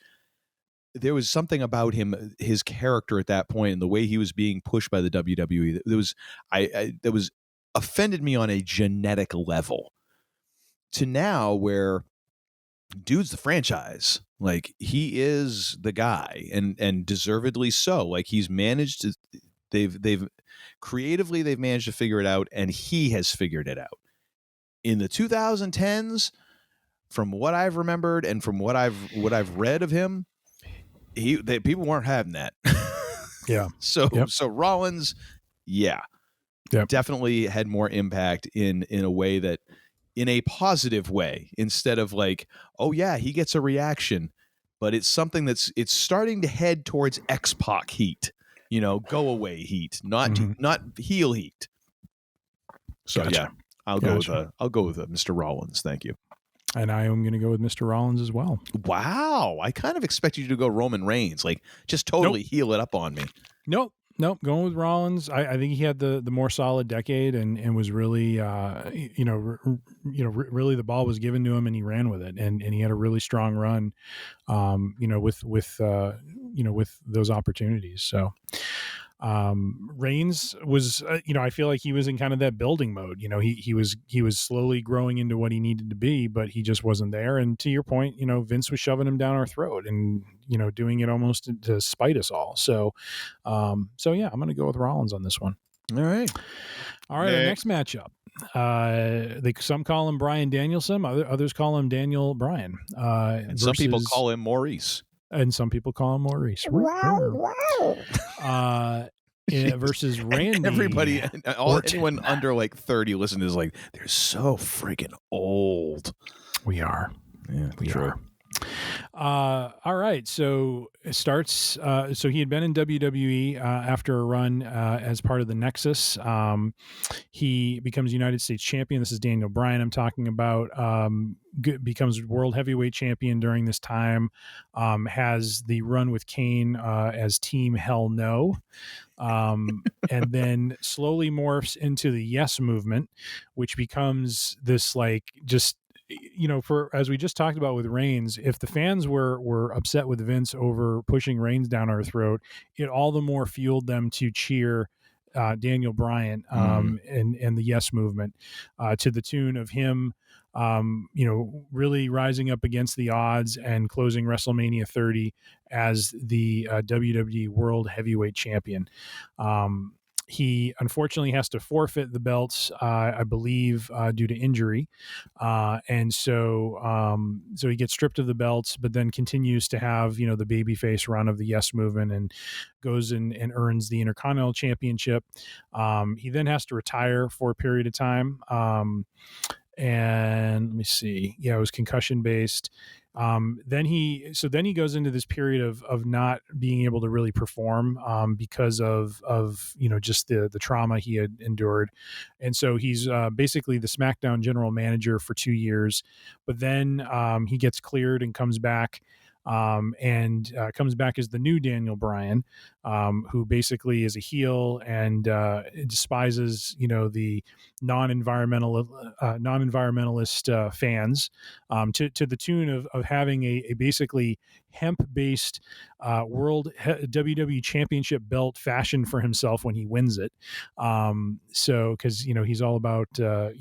there was something about him, his character at that point, and the way he was being pushed by the WWE that was offended me on a genetic level, to now where dude's the franchise. Like, he is the guy, and deservedly so. Like, he's managed to, they've creatively, they've managed to figure it out, and he has figured it out. in the 2010s, from what I've remembered and from what I've read of him, people weren't having that. Yeah. So Rollins, definitely had more impact in a way that, in a positive way, instead of like, oh yeah, he gets a reaction, but it's something it's starting to head towards X-Pac heat, go away heat, not heel heat. So Gotcha. I'll go with Mr. Rollins. Thank you. And I am going to go with Mr. Rollins as well. Wow. I kind of expected you to go Roman Reigns, like just totally heal it up on me. Nope. Going with Rollins. I think he had the more solid decade and was really, really the ball was given to him and he ran with it and he had a really strong run, with those opportunities. So, Reigns was, I feel like he was in kind of that building mode. He was slowly growing into what he needed to be, but he just wasn't there. And to your point, Vince was shoving him down our throat and, doing it almost to spite us all. So I'm going to go with Rollins on this one. All right. Our next matchup. Some call him Bryan Danielson, others call him Daniel Bryan. And some people call him Maurice. Versus Randy. Everybody, anyone under like 30 listening is like, they're so freaking old. We are. Yeah, we are. All right. So it starts. So he had been in WWE after a run as part of the Nexus. He becomes United States champion. This is Daniel Bryan I'm talking about. Becomes world heavyweight champion during this time. Has the run with Kane as Team Hell No. And then slowly morphs into the Yes Movement, which becomes this like just, for, as we just talked about with Reigns, if the fans were upset with Vince over pushing Reigns down our throat, it all the more fueled them to cheer Daniel Bryan and the Yes Movement to the tune of him, really rising up against the odds and closing WrestleMania 30 as the WWE World Heavyweight Champion. He unfortunately has to forfeit the belts, I believe, due to injury. And so he gets stripped of the belts, but then continues to have, the babyface run of the Yes Movement and goes and earns the Intercontinental Championship. He then has to retire for a period of time. And let me see. Yeah, it was concussion based. Then he goes into this period of not being able to really perform because of just the trauma he had endured. And so he's basically the SmackDown general manager for 2 years, but then he gets cleared and comes back. Comes back as the new Daniel Bryan, who basically is a heel and despises, the non-environmentalist fans, to the tune of having a basically hemp-based world WWE Championship belt fashioned for himself when he wins it. So because he's all about the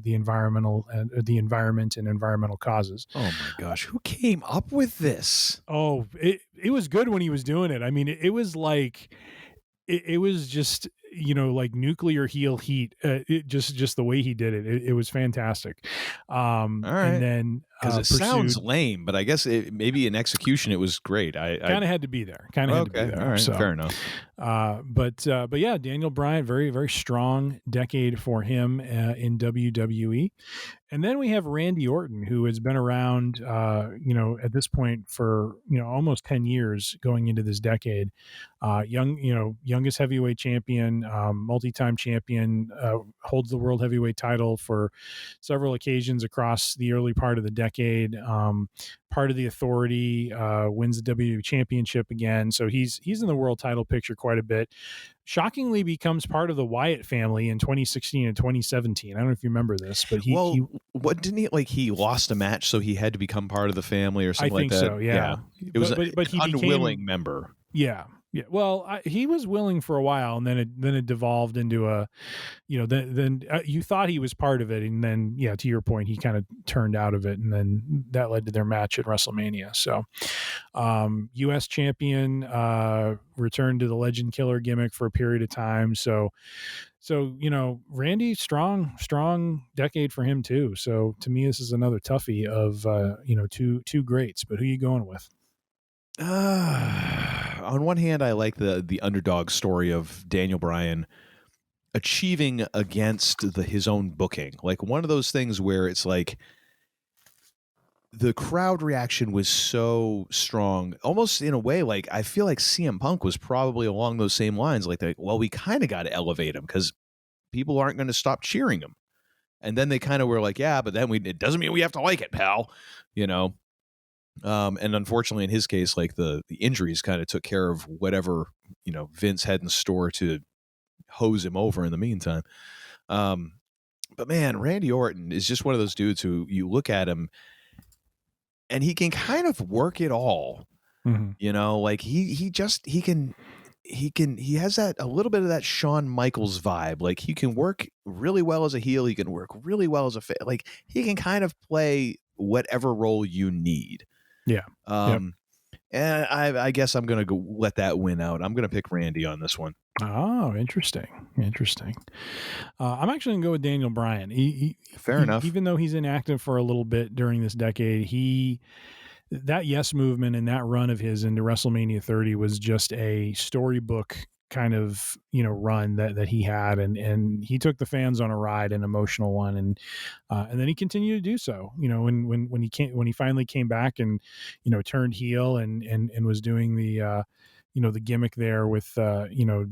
environmental the environment and environmental causes. Oh my gosh, who came up with this? Oh, it was good when he was doing it. I mean, it was like it was just like nuclear heel heat. It just the way he did it. It was fantastic. All right. And then because it sounds lame, but I guess maybe in execution it was great. I kind of had to be there. Had to be there. All right, so, fair enough. But yeah, Daniel Bryan, very, very strong decade for him in WWE. And then we have Randy Orton, who has been around, at this point for, almost 10 years going into this decade. Youngest heavyweight champion, multi-time champion, holds the world heavyweight title for several occasions across the early part of the decade. Part of the Authority, wins the WWE Championship again. So he's in the world title picture quite a bit. Shockingly becomes part of the Wyatt family in 2016 and 2017. I don't know if you remember this, but he lost a match, so he had to become part of the family or something like that. I think so, yeah. It was but he unwilling became, member. Yeah. Yeah, well, he was willing for a while, and then it devolved into a, then you thought he was part of it, and then to your point, he kind of turned out of it, and then that led to their match at WrestleMania. So, U.S. champion, returned to the Legend Killer gimmick for a period of time. So Randy, strong decade for him too. So to me, this is another toughie of two greats. But who are you going with? On one hand, I like the underdog story of Daniel Bryan achieving against his own booking. Like one of those things where it's like the crowd reaction was so strong, almost in a way, like I feel like CM Punk was probably along those same lines. Like, well, we kind of got to elevate him because people aren't going to stop cheering him. And then they kind of were like, yeah, but then it doesn't mean we have to like it, pal. And unfortunately in his case, like the injuries kind of took care of whatever, Vince had in store to hose him over in the meantime. But man, Randy Orton is just one of those dudes who you look at him and he can kind of work it all. Like he has that a little bit of that Shawn Michaels vibe. Like he can work really well as a heel. He can work really well as a face. Like he can kind of play whatever role you need. Yeah. And I guess I'm going to let that win out. I'm going to pick Randy on this one. Oh, interesting. I'm actually going to go with Daniel Bryan. Fair enough. Even though he's inactive for a little bit during this decade, that Yes movement and that run of his into WrestleMania 30 was just a storybook kind of run that he had, and he took the fans on a ride, an emotional one, and then he continued to do so. When he finally came back and turned heel and was doing the the gimmick there with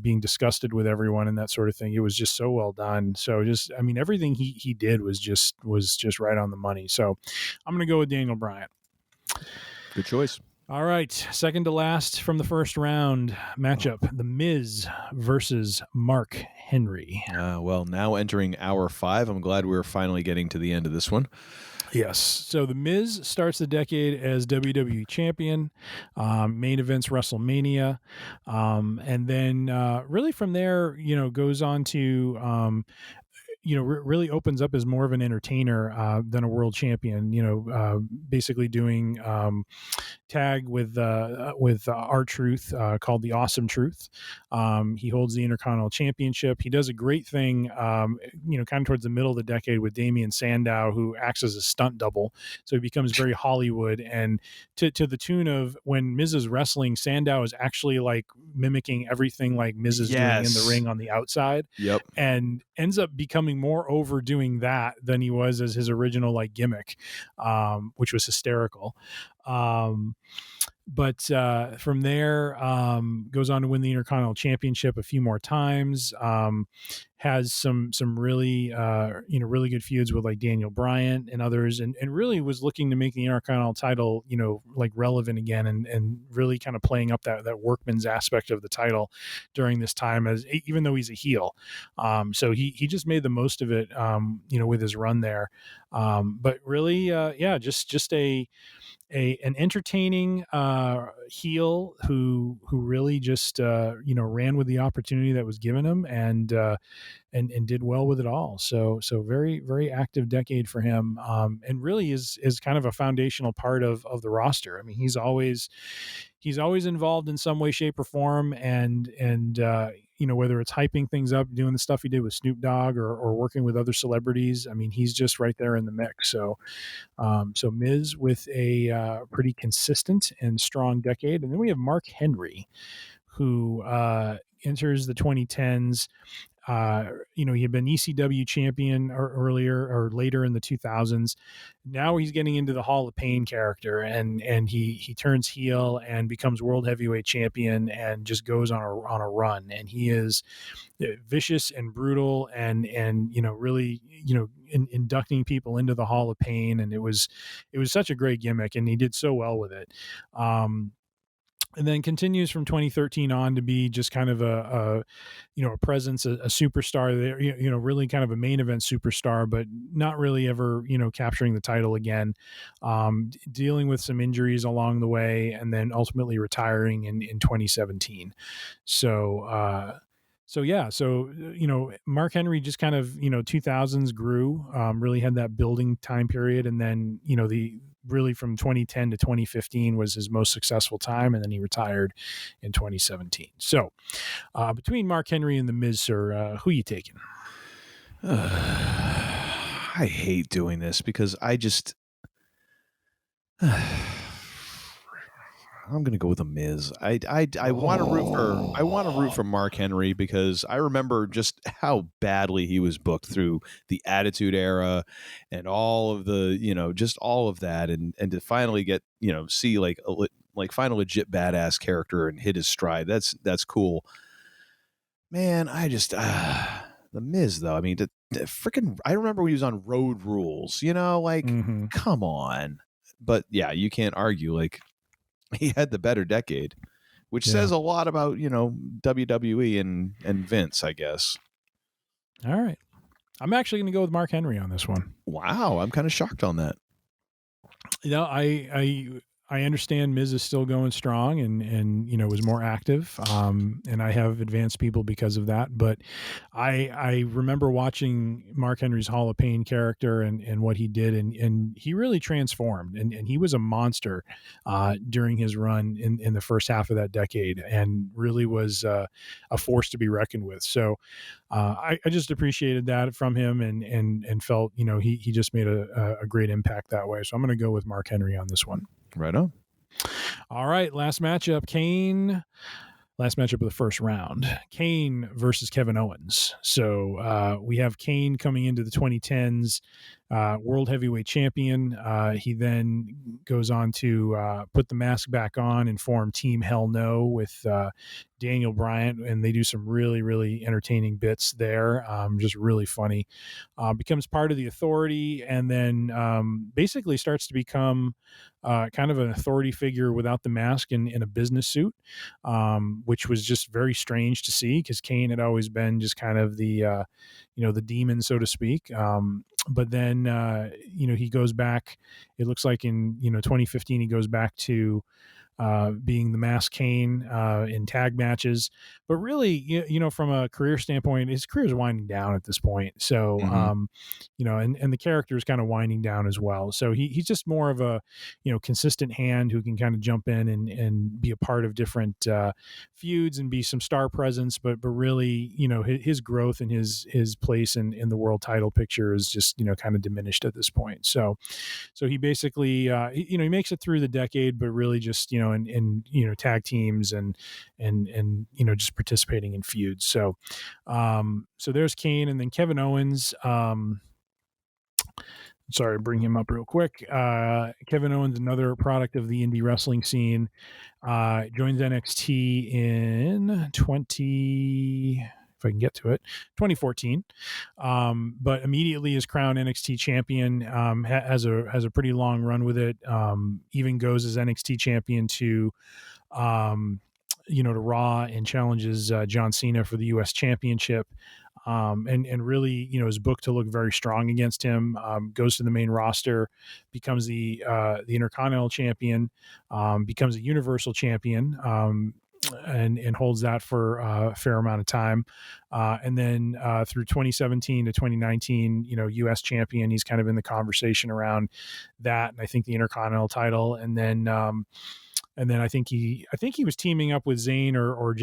being disgusted with everyone and that sort of thing. It was just so well done. So everything he did was just right on the money. So I'm going to go with Daniel Bryan. Good choice. All right, second to last from the first round matchup, The Miz versus Mark Henry. Well, now entering hour 5. I'm glad we're finally getting to the end of this one. Yes. So The Miz starts the decade as WWE champion, main events WrestleMania, and then really from there, goes on to really opens up as more of an entertainer than a world champion. Basically doing tag with R-Truth called the Awesome Truth. He holds the Intercontinental Championship. He does a great thing, kind of towards the middle of the decade with Damian Sandow, who acts as a stunt double. So he becomes very Hollywood, and to the tune of when Miz is wrestling, Sandow is actually like mimicking everything like Miz is doing in the ring on the outside. Yep. And ends up becoming more overdoing that than he was as his original like gimmick, which was hysterical. But from there, goes on to win the Intercontinental Championship a few more times. Has some really really good feuds with like Daniel Bryan and others, and really was looking to make the Intercontinental title like relevant again, and really kind of playing up that workman's aspect of the title during this time, as even though he's a heel. So he just made the most of it with his run there. But really just an entertaining heel who really just ran with the opportunity that was given him, and did well with it all. So very, very active decade for him, and really is kind of a foundational part of the roster. I mean, he's always involved in some way, shape, or form, and whether it's hyping things up, doing the stuff he did with Snoop Dogg, or working with other celebrities. I mean, he's just right there in the mix. So Miz with a pretty consistent and strong decade. And then we have Mark Henry, who enters the 2010s. He had been ECW champion earlier or later in the 2000s. Now he's getting into the Hall of Pain character, and he turns heel and becomes world heavyweight champion, and just goes on a run. And he is vicious and brutal, and really inducting people into the Hall of Pain. And it was such a great gimmick, and he did so well with it. And then continues from 2013 on to be just kind of a presence, a superstar there, really kind of a main event superstar, but not really ever, capturing the title again, dealing with some injuries along the way, and then ultimately retiring in 2017. So Mark Henry just kind of 2000s grew, really had that building time period, and then the really from 2010 to 2015 was his most successful time, and then he retired in 2017. So between Mark Henry and the Miz, sir, who you taking? I hate doing this because I just I'm going to go with the Miz. I want to root for Mark Henry because I remember just how badly he was booked through the Attitude Era and all of the, just all of that, and to finally get, see find a legit badass character and hit his stride. That's cool. Man, I just the Miz though. I mean, the freaking I remember when he was on Road Rules, come on. But yeah, you can't argue he had the better decade, which says a lot about, WWE and Vince, I guess. All right. I'm actually going to go with Mark Henry on this one. Wow. I'm kind of shocked on that. I understand Miz is still going strong and was more active. And I have advanced people because of that. But I remember watching Mark Henry's Hall of Pain character and what he did. And he really transformed. And he was a monster during his run in the first half of that decade and really was a force to be reckoned with. So I just appreciated that from him and felt, he just made a great impact that way. So I'm going to go with Mark Henry on this one. Right on. All right, last matchup, Kane. Last matchup of the first round, Kane versus Kevin Owens. So we have Kane coming into the 2010s, World Heavyweight Champion. He then goes on to put the mask back on and form Team Hell No with Daniel Bryan, and they do some really, really entertaining bits there, just really funny. Becomes part of the Authority, and then basically starts to become kind of an authority figure without the mask in a business suit, which was just very strange to see because Kane had always been just kind of the the demon, so to speak. But then he goes back. It looks like in 2015 he goes back to being the Masked Kane in tag matches. But really, from a career standpoint, his career is winding down at this point. So, and the character is kind of winding down as well. So he's just more of a, consistent hand who can kind of jump in and be a part of different feuds and be some star presence. But really, his growth and his place in the world title picture is just, kind of diminished at this point. So he basically, he makes it through the decade, but really just, in tag teams and just participating in feuds. So there's Kane, and then Kevin Owens. Sorry, bring him up real quick. Kevin Owens, another product of the indie wrestling scene, joins NXT in 2014. But immediately is crowned NXT champion, has a pretty long run with it. Even goes as NXT champion to Raw and challenges John Cena for the US championship. And really, is booked to look very strong against him, goes to the main roster, becomes the Intercontinental champion, becomes a Universal champion, and holds that for a fair amount of time. And then through 2017 to 2019, US champion, he's kind of in the conversation around that. And I think the Intercontinental title. And then I think he was teaming up with Zayn or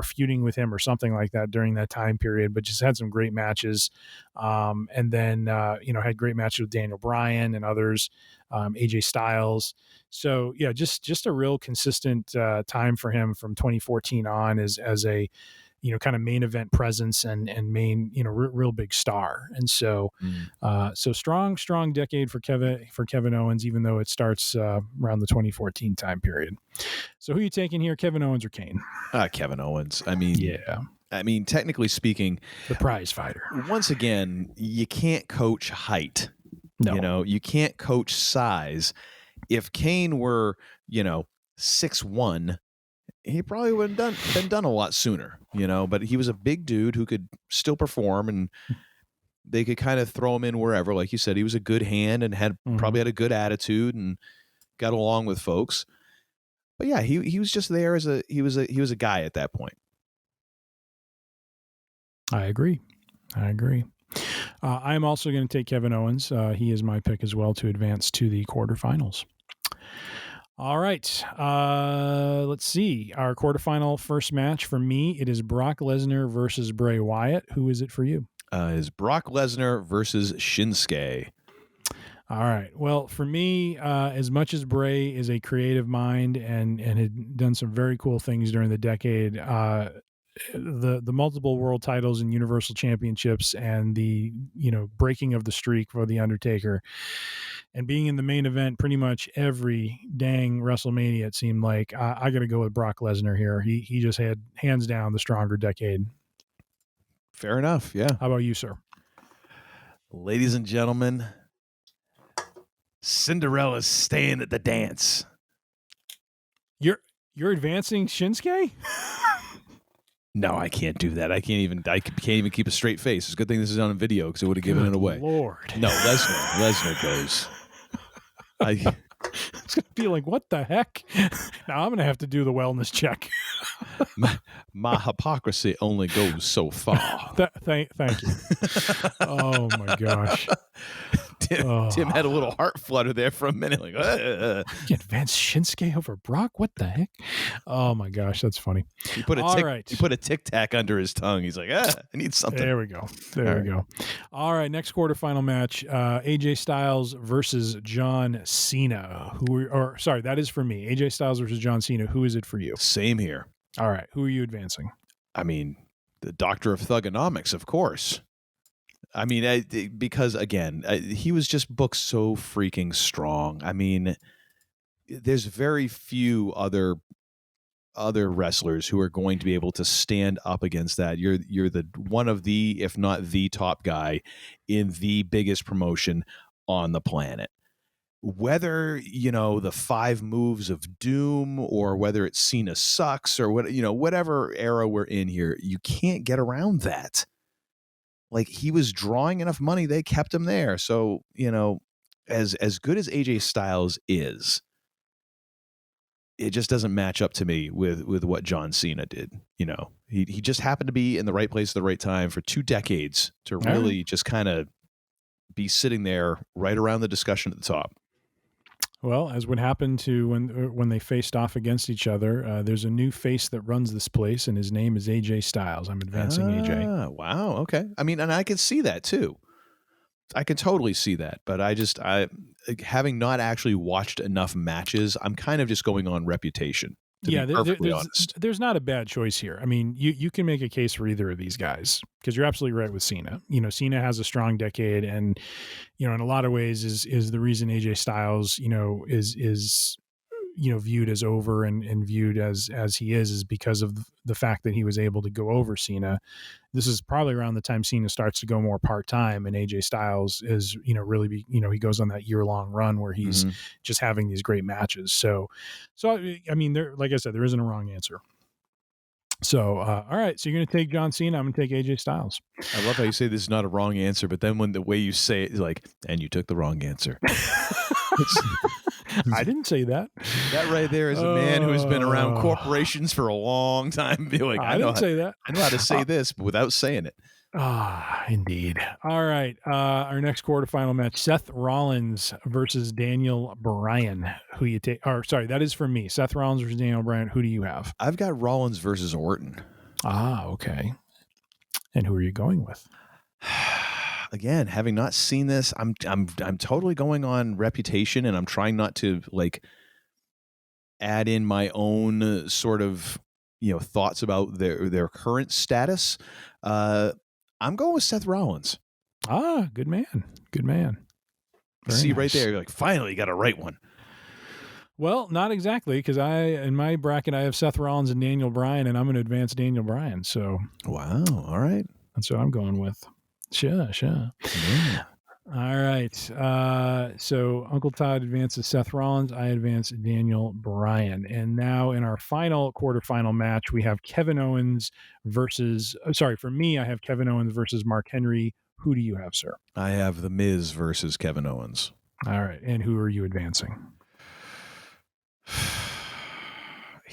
feuding with him or something like that during that time period, but just had some great matches. And then, had great matches with Daniel Bryan and others, AJ Styles. So yeah, just a real consistent time for him from 2014 on as a, kind of main event presence and main, real big star. And so, so strong decade for Kevin Owens, even though it starts around the 2014 time period. So who are you taking here, Kevin Owens or Kane? Kevin Owens. I mean, technically speaking, the prize fighter. Once again, you can't coach height. No. You can't coach size. If Kane were, 6'1", he probably would have been done a lot sooner, but he was a big dude who could still perform, and they could kind of throw him in wherever. Like you said, he was a good hand and probably had a good attitude and got along with folks. But yeah, he was just there he was a guy at that point. I agree. I'm also going to take Kevin Owens. He is my pick as well to advance to the quarterfinals. All right. Let's see. Our quarterfinal first match for me, it is Brock Lesnar versus Bray Wyatt. Who is it for you? Is Brock Lesnar versus Shinsuke. All right. Well, for me, as much as Bray is a creative mind and had done some very cool things during the decade, the multiple world titles and Universal Championships and the breaking of the streak for the Undertaker and being in the main event pretty much every dang WrestleMania, it seemed like I got to go with Brock Lesnar here. He just had hands down the stronger decade. Fair enough. Yeah. How about you, sir? Ladies and gentlemen, Cinderella's staying at the dance. You're advancing Shinsuke? No, I can't do that. I can't even keep a straight face. It's a good thing this is on video because it would have given it away. Lord. No, Lesnar goes. It's going to be like, what the heck? Now I'm going to have to do the wellness check. my hypocrisy only goes so far. Thank you. Oh, my gosh. Tim had a little heart flutter there for a minute. Like, You advanced Shinsuke over Brock? What the heck? Oh, my gosh. That's funny. He put a Tic Tac under his tongue. He's like, I need something. There we go. All right. Next quarterfinal match, AJ Styles versus John Cena. That is for me. AJ Styles versus John Cena. Who is it for you? Same here. All right. Who are you advancing? I mean, the Doctor of Thugonomics, of course. I mean, because again, he was just booked so freaking strong. I mean, there's very few other wrestlers who are going to be able to stand up against that. You're the one of the, if not the top guy in the biggest promotion on the planet. Whether, the 5 moves of doom or whether it's Cena sucks or whatever era we're in here, you can't get around that. Like, he was drawing enough money, they kept him there. So, as good as AJ Styles is, it just doesn't match up to me with what John Cena did. He just happened to be in the right place at the right time for 2 decades to really just kind of be sitting there right around the discussion at the top. Well, as would happen to when they faced off against each other, there's a new face that runs this place, and his name is AJ Styles. I'm advancing AJ. Wow. Okay. I mean, and I can see that too. I can totally see that, but I having not actually watched enough matches, I'm kind of just going on reputation. To be perfectly honest. There's not a bad choice here. I mean, you can make a case for either of these guys because you're absolutely right with Cena. Cena has a strong decade, and in a lot of ways is the reason AJ Styles is viewed as over and viewed as he is because of the fact that he was able to go over Cena. This is probably around the time Cena starts to go more part-time, and AJ Styles is, really he goes on that year-long run where he's just having these great matches. So I mean, like I said, there isn't a wrong answer. So, all right. So you're going to take John Cena. I'm going to take AJ Styles. I love how you say this is not a wrong answer, but then when the way you say it is like, and you took the wrong answer. I didn't say that. That right there is a man who has been around corporations for a long time. Be like, I didn't say that. I know how to say this, but without saying it. Indeed. All right. Our next quarterfinal match, Seth Rollins versus Daniel Bryan. Who you take? That is for me. Seth Rollins versus Daniel Bryan. Who do you have? I've got Rollins versus Orton. Okay. And who are you going with? Again, having not seen this, I'm totally going on reputation, and I'm trying not to add in my own sort of thoughts about their current status. I'm going with Seth Rollins. Good man. Good man. See nice. Right there, you're like, finally you got a right one. Well, not exactly, because in my bracket I have Seth Rollins and Daniel Bryan, and I'm going to advance Daniel Bryan. So wow, all right, that's what I'm going with. Sure. Yeah. All right. So Uncle Todd advances Seth Rollins. I advance Daniel Bryan. And now in our final quarterfinal match, we have Kevin Owens for me, I have Kevin Owens versus Mark Henry. Who do you have, sir? I have The Miz versus Kevin Owens. All right. And who are you advancing?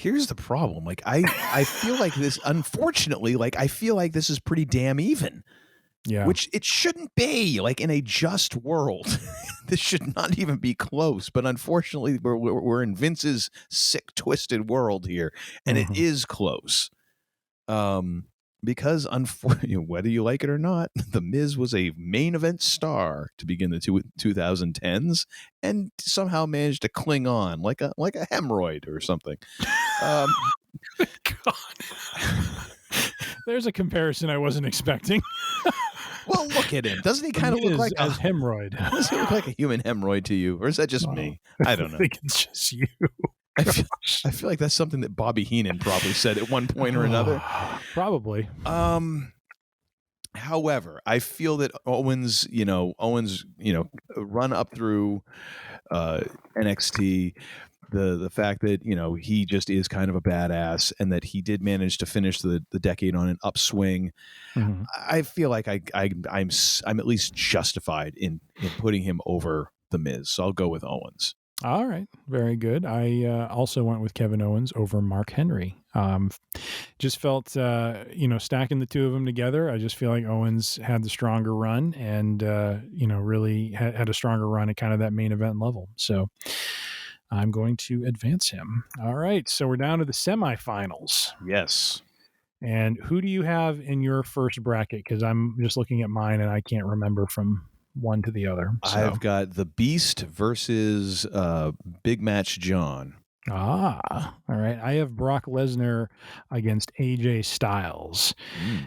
Here's the problem. Like I feel like this, unfortunately, like I feel like this is pretty damn even. Yeah. Which it shouldn't be. Like in a just world, this should not even be close. But unfortunately, we're in Vince's sick, twisted world here, and it is close. Because unfortunately, whether you like it or not, The Miz was a main event star to begin the 2010s, and somehow managed to cling on like a hemorrhoid or something. God. There's a comparison I wasn't expecting. Well, look at him. Doesn't he kind of look like a hemorrhoid? Does he look like a human hemorrhoid to you? Or is that just me? I don't know. I think it's just you. I feel like that's something that Bobby Heenan probably said at one point or another. Probably. However, I feel that Owens, run up through NXT, the fact that, he just is kind of a badass, and that he did manage to finish the decade on an upswing. Mm-hmm. I feel like I'm at least justified in putting him over The Miz. So I'll go with Owens. All right. Very good. I also went with Kevin Owens over Mark Henry. Just felt, stacking the two of them together, I just feel like Owens had the stronger run and, really had a stronger run at kind of that main event level. So I'm going to advance him. All right. So we're down to the semifinals. Yes. And who do you have in your first bracket? Because I'm just looking at mine and I can't remember from one to the other. So. I've got the Beast versus Big Match John. All right. I have Brock Lesnar against AJ Styles.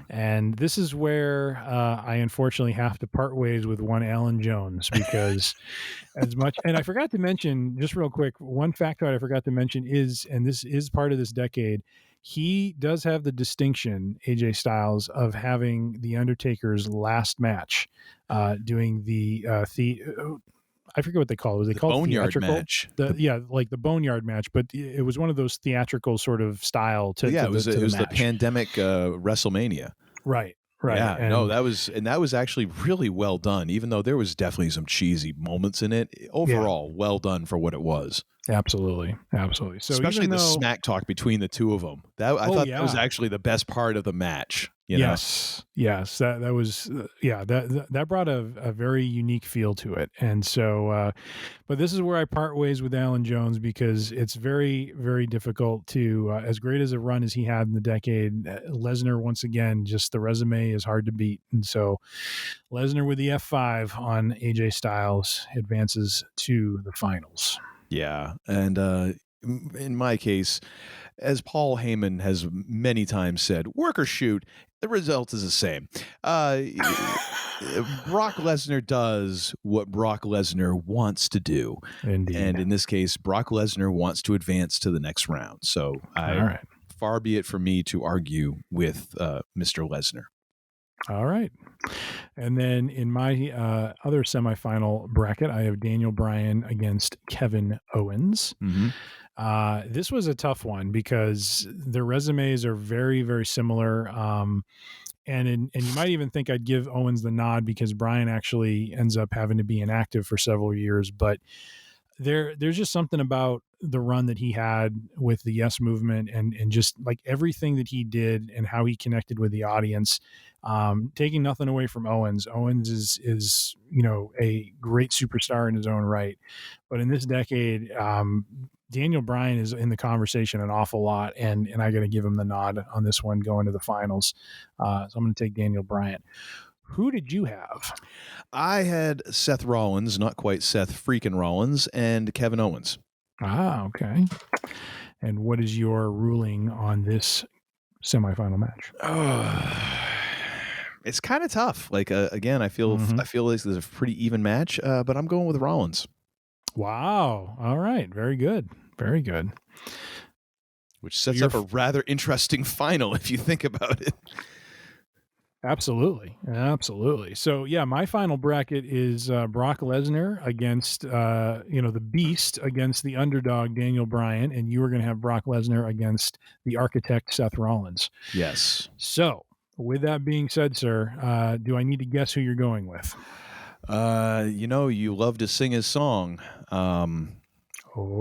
And this is where I unfortunately have to part ways with one Alan Jones, because as much, and I forgot to mention, just real quick, one factoid I forgot to mention is, and this is part of this decade, he does have the distinction, AJ Styles, of having the Undertaker's last match, doing the I forget what they call it. Was they called Boneyard theatrical match? Like the Boneyard match, but it was one of those theatrical sort of style. It was the pandemic WrestleMania. Right. Yeah, and that was actually really well done, even though there was definitely some cheesy moments in it. Overall, well done for what it was. Absolutely. So especially the smack talk between the two of them. That was actually the best part of the match. Yes. That was that brought a very unique feel to it. And so, but this is where I part ways with Alan Jones, because it's very, very difficult to, as great as a run as he had in the decade, Lesnar, once again, just the resume is hard to beat. And so Lesnar with the F5 on AJ Styles advances to the finals. Yeah. And in my case, as Paul Heyman has many times said, work or shoot, the result is the same. Brock Lesnar does what Brock Lesnar wants to do. Indeed. And in this case, Brock Lesnar wants to advance to the next round. So far be it for me to argue with Mr. Lesnar. All right. And then in my other semifinal bracket, I have Daniel Bryan against Kevin Owens. Mm-hmm. This was a tough one because their resumes are very, very similar. And you might even think I'd give Owens the nod because Bryan actually ends up having to be inactive for several years. But there's just something about the run that he had with the Yes Movement and just like everything that he did and how he connected with the audience. Taking nothing away from Owens. Owens is a great superstar in his own right. But in this decade, Daniel Bryan is in the conversation an awful lot, and I got to give him the nod on this one going to the finals. So I'm going to take Daniel Bryan. Who did you have? I had Seth Rollins, not quite Seth freaking Rollins, and Kevin Owens. Okay. And what is your ruling on this semifinal match? It's kind of tough. Like again, I feel like this is a pretty even match, but I'm going with Rollins. Wow. All right. Very good. Very good. Which sets up a rather interesting final if you think about it. Absolutely. So yeah, my final bracket is Brock Lesnar against the Beast against the underdog Daniel Bryan, and you are going to have Brock Lesnar against the architect Seth Rollins. Yes. So with that being said, sir, do I need to guess who you're going with? You love to sing his song. Oh,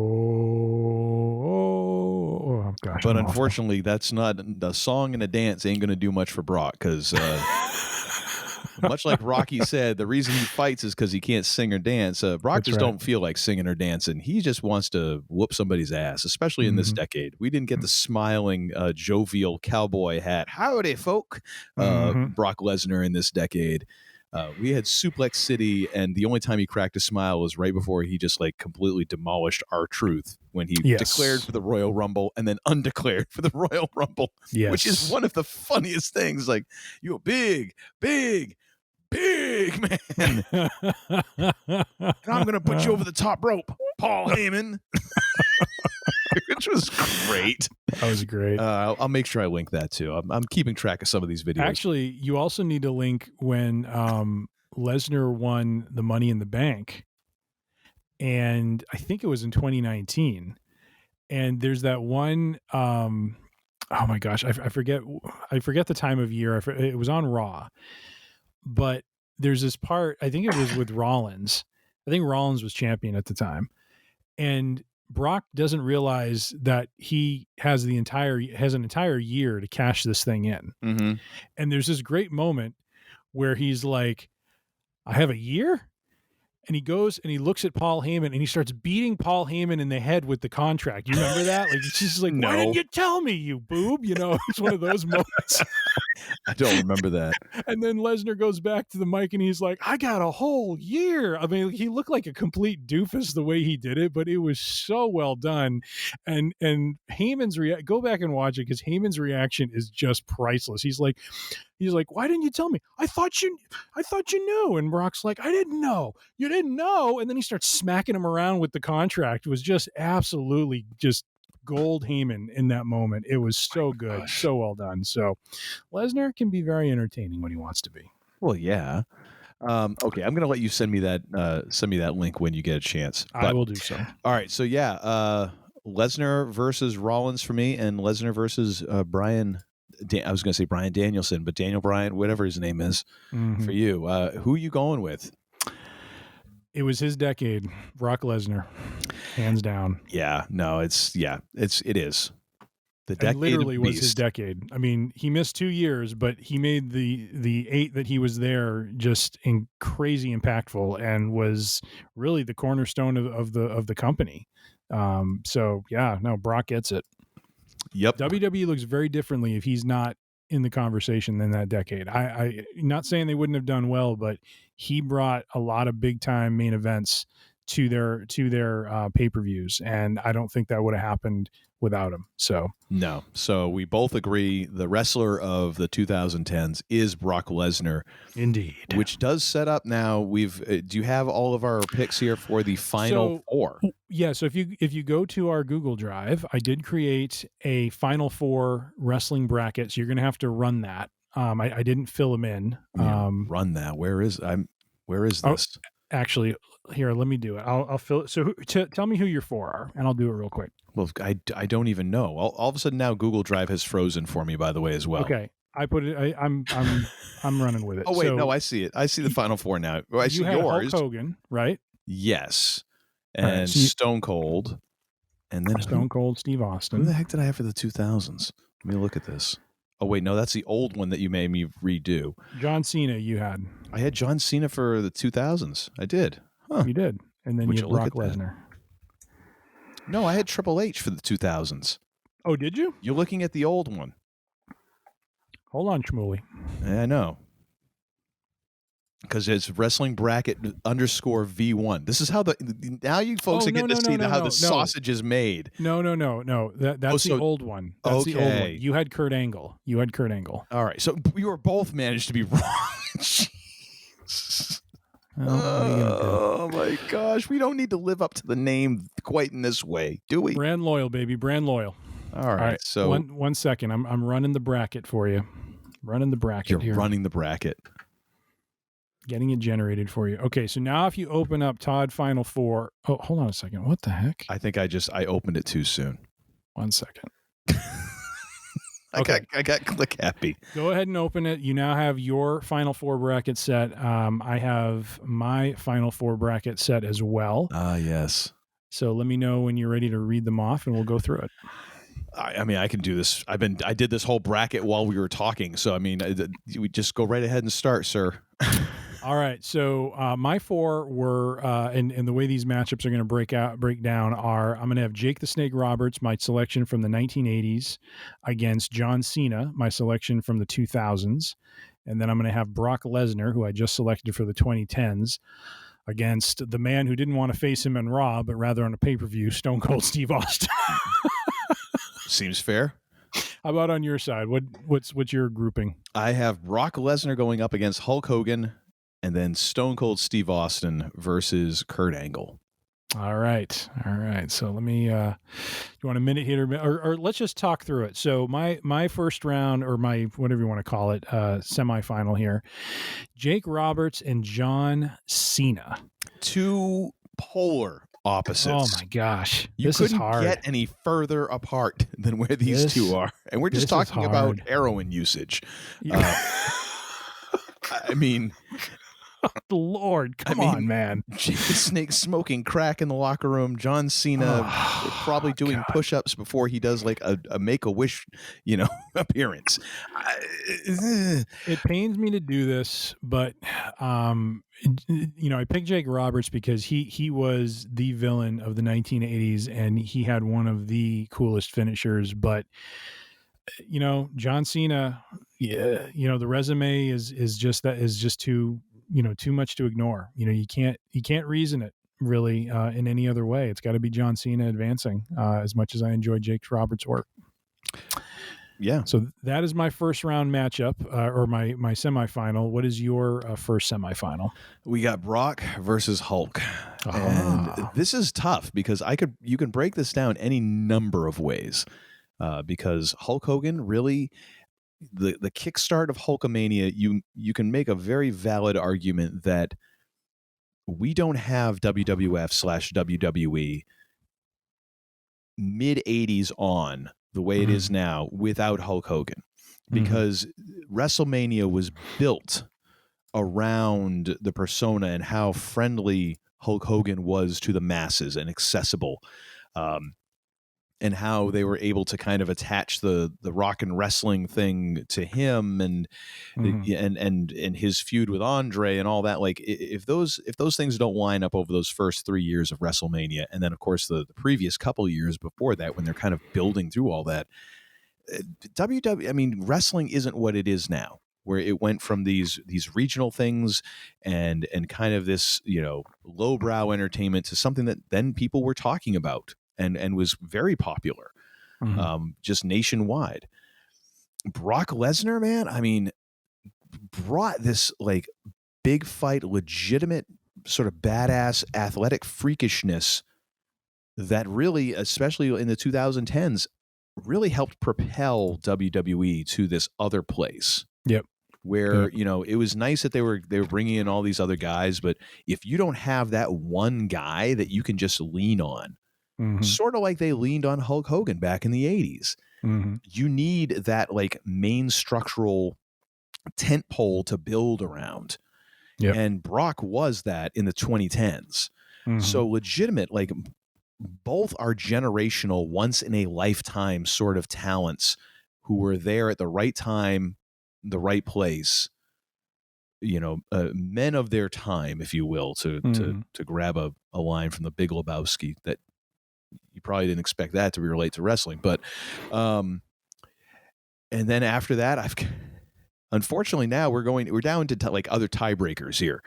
I've got But unfortunately, that's not the song and a dance ain't going to do much for Brock because, much like Rocky said, the reason he fights is because he can't sing or dance. Brock just don't feel like singing or dancing. He just wants to whoop somebody's ass, especially in this decade. We didn't get the smiling, jovial cowboy hat. Howdy, folk. Brock Lesnar in this decade. We had Suplex City, and the only time he cracked a smile was right before he just like completely demolished R-Truth when he declared for the Royal Rumble and then undeclared for the Royal Rumble, which is one of the funniest things. Like, you're big man. And I'm going to put you over the top rope, Paul Heyman. Which was great. That was great. I'll make sure I link that too. I'm keeping track of some of these videos. Actually, you also need to link when Lesnar won the Money in the Bank, and I think it was in 2019. And there's that one. Oh my gosh, I forget the time of year. It was on Raw, but there's this part. I think it was with Rollins. I think Rollins was champion at the time, and Brock doesn't realize that he has an entire year to cash this thing in. Mm-hmm. And there's this great moment where he's like, I have a year? And he goes and he looks at Paul Heyman and he starts beating Paul Heyman in the head with the contract. You remember that? Like, she's just like, why didn't you tell me, you boob? You know, it's one of those moments. I don't remember that. And then Lesnar goes back to the mic and he's like, I got a whole year. I mean, he looked like a complete doofus the way he did it, but it was so well done. And Heyman's go back and watch it because Heyman's reaction is just priceless. He's like, why didn't you tell me? I thought you knew. And Brock's like, I didn't know. You didn't know. And then he starts smacking him around with the contract. It was just absolutely just gold Heyman in that moment. It was so good. So well done. So Lesnar can be very entertaining when he wants to be. Well, yeah. Okay, I'm going to let you send me that link when you get a chance. I will do so. All right. So yeah, Lesnar versus Rollins for me, and Lesnar versus Brian. I was going to say Brian Danielson, but Daniel Bryan, whatever his name is, for you. Who are you going with? It was his decade, Brock Lesnar, hands down. Yeah, no, it is. The decade literally of was his decade. I mean, he missed 2 years, but he made the 8 that he was there just crazy impactful, and was really the cornerstone of the company. So yeah, no, Brock gets it. Yep. WWE looks very differently if he's not in the conversation than that decade. I not saying they wouldn't have done well, but he brought a lot of big time main events to their pay-per-views, and I don't think that would have happened without him. So no. So we both agree the wrestler of the 2010s is Brock Lesnar. Indeed. Which does set up now. Do you have all of our picks here for the final four? Yeah. So if you go to our Google Drive, I did create a final four wrestling bracket. So you're going to have to run that. I didn't fill them in. Run that. Where is this? Actually, here, let me do it. I'll fill it. So tell me who your four are, and I'll do it real quick. Well, I don't even know. All of a sudden now Google Drive has frozen for me, by the way, as well. Okay. I put it. I'm running with it. Oh wait, no, I see it. I see the final four now. I see yours. Hulk Hogan, right? Yes, and right, Stone Cold, and then Stone Cold Steve Austin. Who the heck did I have for the 2000s? Let me look at this. Oh wait, no, that's the old one that you made me redo. John Cena, you had. I had John Cena for the 2000s. I did. Huh. You did, and then you had Brock Lesnar. No, I had Triple H for the 2000s. Oh, did you? You're looking at the old one. Hold on, Shmuley. Yeah, I know. Because it's wrestling bracket _ V1. This is how now you folks get to see how the sausage is made. No. That's the old one. That's the old one. You had Kurt Angle. All right. So we were both managed to be wrong. Oh my gosh. We don't need to live up to the name quite in this way, do we? Brand loyal, baby. Brand loyal. All right. So one second. I'm running the bracket for you. Running the bracket. You're running the bracket. Getting it generated for you. Okay, so now if you open up Todd Final Four. Oh, hold on a second. What the heck? I think I opened it too soon. 1 second. I got click happy. Go ahead and open it. You now have your Final Four bracket set. I have my Final Four bracket set as well. Yes. So let me know when you're ready to read them off, and we'll go through it. I mean, I can do this. I did this whole bracket while we were talking. So, I mean, we just go right ahead and start, sir. All right. So my four were, and the way these matchups are going to break down are, I'm going to have Jake the Snake Roberts, my selection from the 1980s, against John Cena, my selection from the 2000s. And then I'm going to have Brock Lesnar, who I just selected for the 2010s, against the man who didn't want to face him in Raw, but rather on a pay-per-view, Stone Cold Steve Austin. Seems fair. How about on your side? What's your grouping? I have Brock Lesnar going up against Hulk Hogan, and then Stone Cold Steve Austin versus Kurt Angle. All right. So let me. You want a minute here, or let's just talk through it. So my first round, or my whatever you want to call it, semifinal here. Jake Roberts and John Cena. Two polar opposites. Oh my gosh, this couldn't is hard. Get any further apart than where these two are, and we're just talking about heroin usage. I mean. Lord, come on, man. Jake the Snake smoking crack in the locker room. John Cena probably doing push-ups before he does like a Make-A-Wish, appearance. It pains me to do this, but I picked Jake Roberts because he was the villain of the 1980s, and he had one of the coolest finishers. But John Cena, the resume is just too. Too much to ignore. You can't reason it really in any other way. It's got to be John Cena advancing as much as I enjoy Jake Roberts' work. Yeah. So that is my first round matchup or my semifinal. What is your first semifinal? We got Brock versus Hulk. And this is tough because you can break this down any number of ways because Hulk Hogan really, the kickstart of Hulkamania, you can make a very valid argument that we don't have WWF/WWE mid-80s on the way it is now without Hulk Hogan, because WrestleMania was built around the persona and how friendly Hulk Hogan was to the masses and accessible, and how they were able to kind of attach the rock and wrestling thing to him and his feud with Andre and all that. Like if those things don't line up over those first 3 years of WrestleMania, and then of course the previous couple years before that when they're kind of building through all that, wrestling isn't what it is now, where it went from these regional things and kind of this lowbrow entertainment to something that then people were talking about and was very popular, just nationwide. Brock Lesnar, man, brought this like big fight, legitimate sort of badass athletic freakishness that really, especially in the 2010s, really helped propel WWE to this other place. Yep. Where, it was nice that they were bringing in all these other guys, but if you don't have that one guy that you can just lean on, sort of like they leaned on Hulk Hogan back in the 80s. You need that like main structural tent pole to build around. Yep. And Brock was that in the 2010s. So legitimate, like both are generational, once in a lifetime sort of talents who were there at the right time, the right place, men of their time, if you will, to grab a line from the Big Lebowski that you probably didn't expect that to relate to wrestling, but and then after that, unfortunately now we're down to like other tiebreakers here,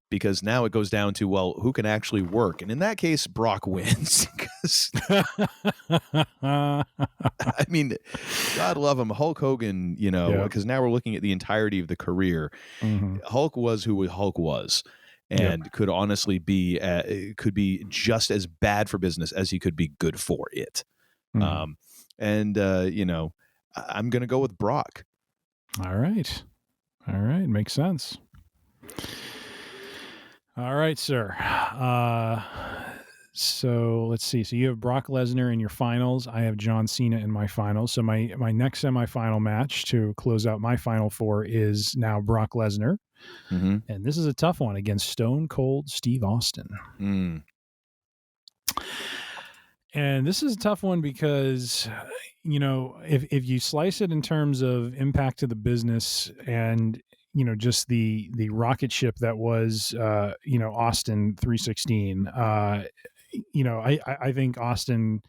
because now it goes down to, well, who can actually work, and in that case Brock wins. God love him, Hulk Hogan, because now we're looking at the entirety of the career. Hulk was who Hulk was. And could honestly be just as bad for business as he could be good for it. I'm going to go with Brock. All right. Makes sense. All right, sir. So let's see. So you have Brock Lesnar in your finals. I have John Cena in my finals. So my next semifinal match to close out my final four is now Brock Lesnar. And this is a tough one against Stone Cold Steve Austin. And this is a tough one because, if you slice it in terms of impact to the business and, just the rocket ship that was, Austin 316, I think Austin,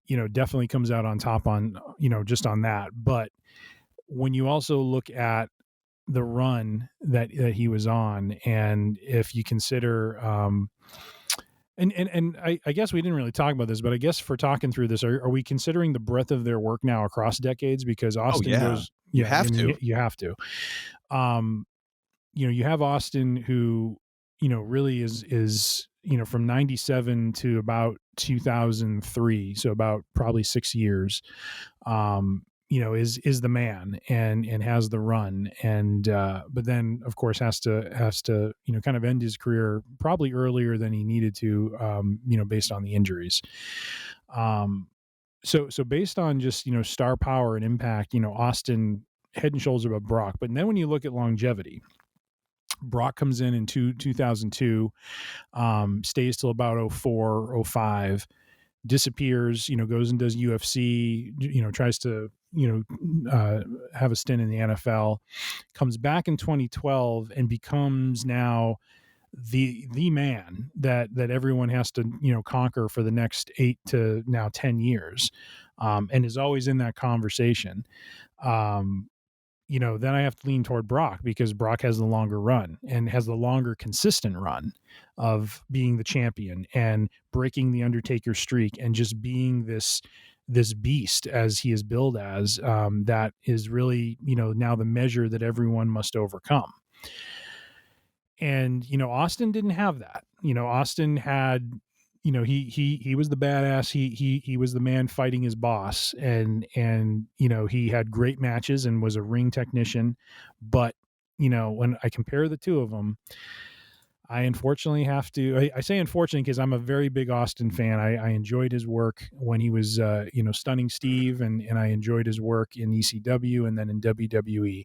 definitely comes out on top on, just on that. But when you also look at the run that he was on, and if you consider, and I guess we didn't really talk about this, but I guess for talking through this, are we considering the breadth of their work now across decades? Because Austin goes, you have to. You have to. You have Austin who, really is from 97 to about 2003, so about probably 6 years, is the man and has the run, and but then of course has to kind of end his career probably earlier than he needed to, based on the injuries. So based on just star power and impact, Austin head and shoulders above Brock. But then when you look at longevity, Brock comes in 2002, stays till about 04, 05, disappears, goes and does UFC, tries to, have a stint in the NFL, comes back in 2012 and becomes now the man that everyone has to, conquer for the next 8 to now 10 years, and is always in that conversation. Then I have to lean toward Brock because Brock has the longer run and has the longer consistent run of being the champion and breaking the Undertaker streak and just being this beast as he is billed as, that is really, now the measure that everyone must overcome. And, Austin didn't have that. Austin had, he was the badass. He was the man fighting his boss, and he had great matches and was a ring technician. But, when I compare the two of them, I unfortunately have to, I say unfortunately because I'm a very big Austin fan. I enjoyed his work when he was, Stunning Steve, and I enjoyed his work in ECW and then in WWE.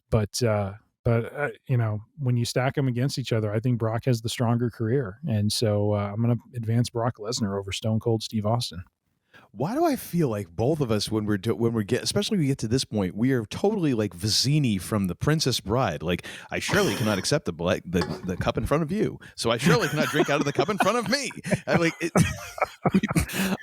But when you stack them against each other, I think Brock has the stronger career. And so I'm going to advance Brock Lesnar over Stone Cold Steve Austin. Why do I feel like both of us, especially when we get to this point, we are totally like Vizzini from The Princess Bride. Like, I surely cannot accept the cup in front of you, so I surely cannot drink out of the cup in front of me.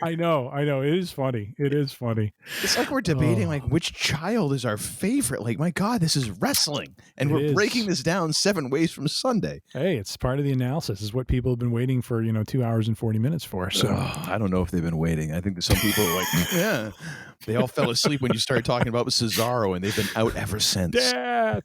I know. It is funny. It's like we're debating like which child is our favorite. Like, my God, this is wrestling, and we're breaking this down 7 ways from Sunday. Hey, it's part of the analysis. It's what people have been waiting for, 2 hours and 40 minutes for. So I don't know if they've been waiting. I think that some people are like, yeah, they all fell asleep when you started talking about Cesaro, and they've been out ever since. Death.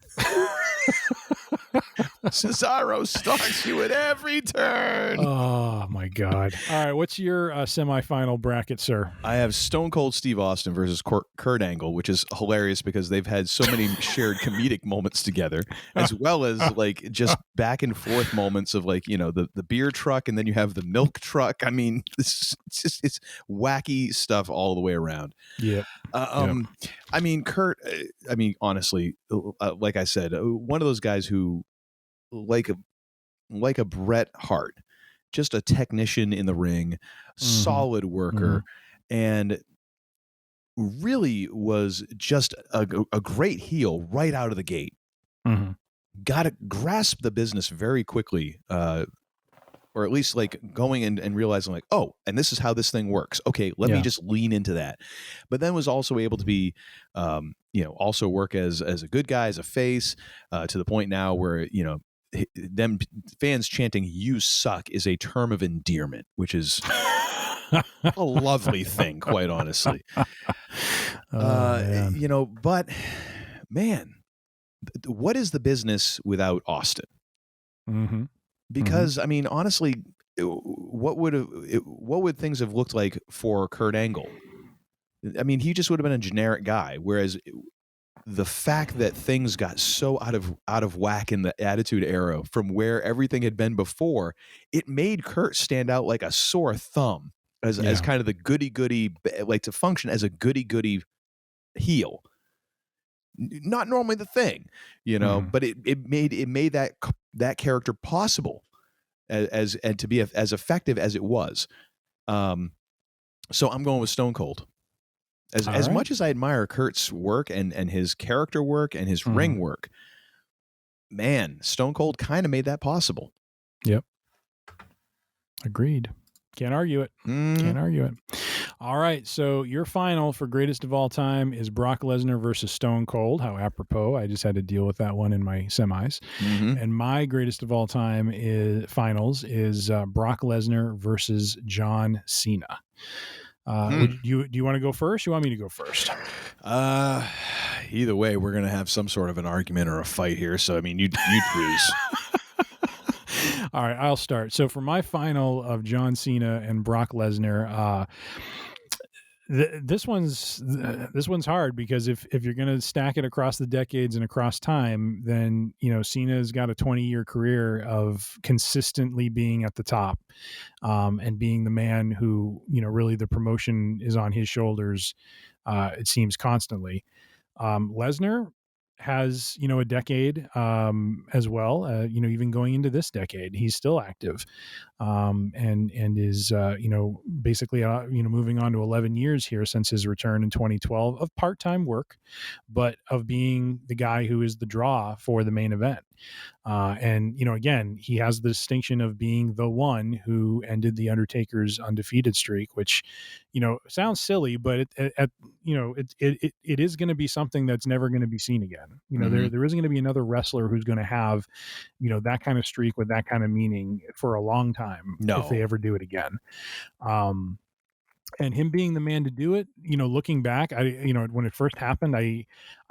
Cesaro stalks you at every turn. Oh my God! All right, what's your semifinal bracket, sir? I have Stone Cold Steve Austin versus Kurt Angle, which is hilarious because they've had so many shared comedic moments together, as well as like just back and forth moments of like the beer truck, and then you have the milk truck. I mean, it's wacky stuff all the way around. Yeah. I mean, Kurt. I mean, honestly, like I said, one of those guys who, like a Bret Hart, just a technician in the ring, solid worker, and really was just a great heel right out of the gate. Got to grasp the business very quickly, or at least like going and realizing like, oh, and this is how this thing works. Okay, let me just lean into that. But then was also able to be, also work as a good guy, as a face, to the point now where, them fans chanting "you suck" is a term of endearment, which is a lovely thing, quite honestly. But man, what is the business without Austin? Because I mean, honestly, what would things have looked like for Kurt Angle? I mean, he just would have been a generic guy. Whereas the fact that things got so out of whack in the Attitude Era from where everything had been before, it made Kurt stand out like a sore thumb as kind of the goody, like to function as a goody heel. Not normally the thing, but it made that character possible and to be as effective as it was. So I'm going with Stone Cold. As much as I admire Kurt's work and his character work and his ring work, man, Stone Cold kind of made that possible. Yep. Agreed. Can't argue it. Can't argue it. All right. So your final for greatest of all time is Brock Lesnar versus Stone Cold. How apropos. I just had to deal with that one in my semis. And my greatest of all time finals is Brock Lesnar versus John Cena. Do you want to go first? You want me to go first? Either way, we're going to have some sort of an argument or a fight here. So, I mean, you choose. All right, I'll start. So for my final of John Cena and Brock Lesnar, this one's hard because if you're going to stack it across the decades and across time, then Cena's got a 20-year career of consistently being at the top, and being the man who really the promotion is on his shoulders. It seems constantly. Lesnar has a decade as well, even going into this decade he's still active, and is basically moving on to 11 years here since his return in 2012 of part-time work, but of being the guy who is the draw for the main event. And again, he has the distinction of being the one who ended the Undertaker's undefeated streak, which sounds silly, but it is going to be something that's never going to be seen again. There isn't going to be another wrestler who's going to have that kind of streak with that kind of meaning for a long time. No. If they ever do it again. And him being the man to do it, looking back, when it first happened, I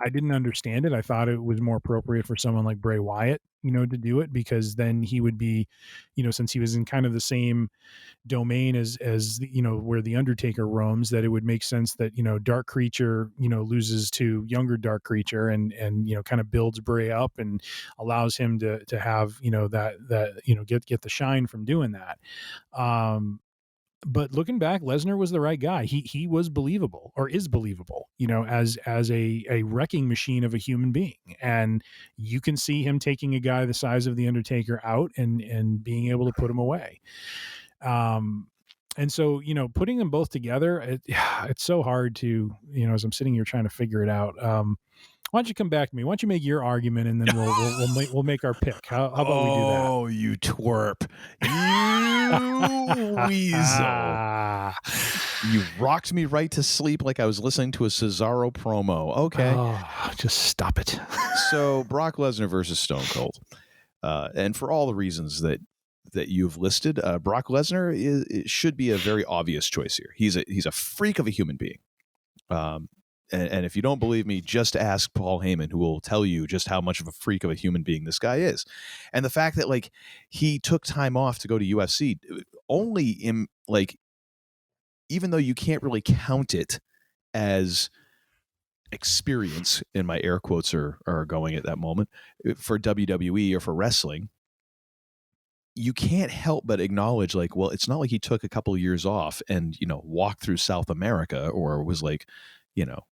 didn't understand it. I thought it was more appropriate for someone like Bray Wyatt, to do it, because then he would be, since he was in kind of the same domain as where the Undertaker roams, that it would make sense that, Dark Creature, loses to younger Dark Creature and kind of builds Bray up and allows him to have, get the shine from doing that. But looking back, Lesnar was the right guy. He was believable, or is believable, as a wrecking machine of a human being. And you can see him taking a guy the size of the Undertaker out and being able to put him away. And so, putting them both together, it's so hard to, as I'm sitting here trying to figure it out. Why don't you come back to me? Why don't you make your argument, and then we'll make our pick. How about we do that? Oh, you twerp. You weasel. You rocked me right to sleep like I was listening to a Cesaro promo. Okay. Oh, just stop it. So Brock Lesnar versus Stone Cold. And for all the reasons that you've listed, Brock Lesnar should be a very obvious choice here. He's a freak of a human being. And if you don't believe me, just ask Paul Heyman, who will tell you just how much of a freak of a human being this guy is. And the fact that he took time off to go to UFC only in even though you can't really count it as experience, and my air quotes are going at that moment, for WWE or for wrestling, you can't help but acknowledge it's not like he took a couple of years off and, walked through South America or was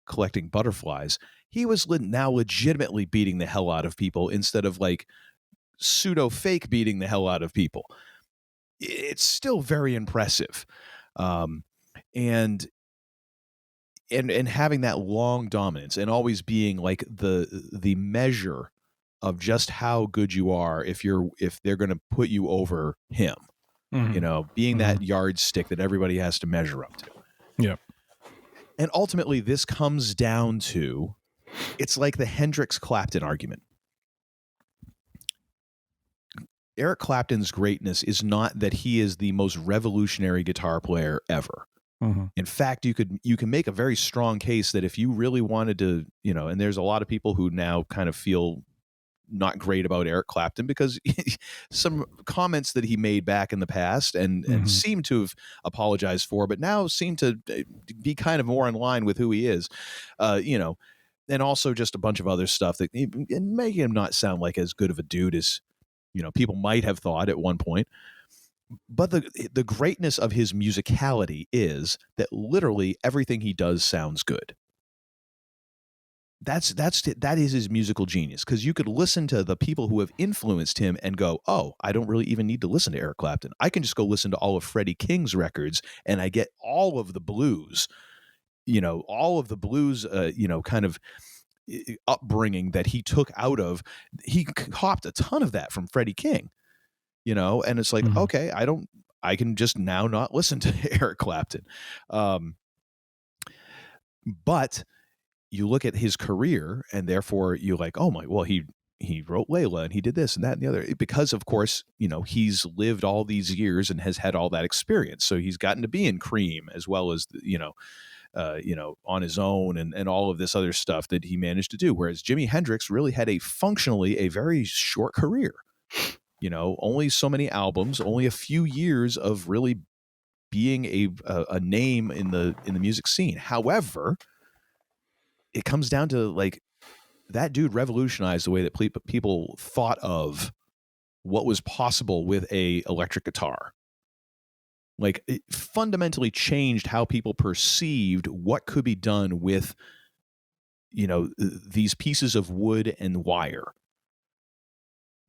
collecting butterflies. He was now legitimately beating the hell out of people instead of pseudo fake beating the hell out of people. It's still very impressive. And having that long dominance and always being the measure of just how good you are if they're going to put you over him, being that yardstick that everybody has to measure up to. Yeah. And ultimately, this comes down to, it's like the Hendrix-Clapton argument. Eric Clapton's greatness is not that he is the most revolutionary guitar player ever. Mm-hmm. In fact, you can make a very strong case that if you really wanted to, and there's a lot of people who now kind of feel not great about Eric Clapton because some comments that he made back in the past and seemed to have apologized for, but now seem to be kind of more in line with who he is, and also just a bunch of other stuff that and making him not sound like as good of a dude as, people might have thought at one point. But the greatness of his musicality is that literally everything he does sounds good. that is his musical genius, because you could listen to the people who have influenced him and go, oh, I don't really even need to listen to Eric Clapton. I can just go listen to all of Freddie King's records and I get all of the blues, all of the blues, kind of upbringing that he took out of. He copped a ton of that from Freddie King, and it's like, okay, I can just now not listen to Eric Clapton. But you look at his career and therefore you're like, oh my, well, he wrote Layla and he did this and that and the other, because of course, he's lived all these years and has had all that experience. So he's gotten to be in Cream as well as, on his own and all of this other stuff that he managed to do. Whereas Jimi Hendrix really had functionally a very short career, only so many albums, only a few years of really being a name in the music scene. However, it comes down to like that dude revolutionized the way that people thought of what was possible with a electric guitar. Like, it fundamentally changed how people perceived what could be done with, these pieces of wood and wire.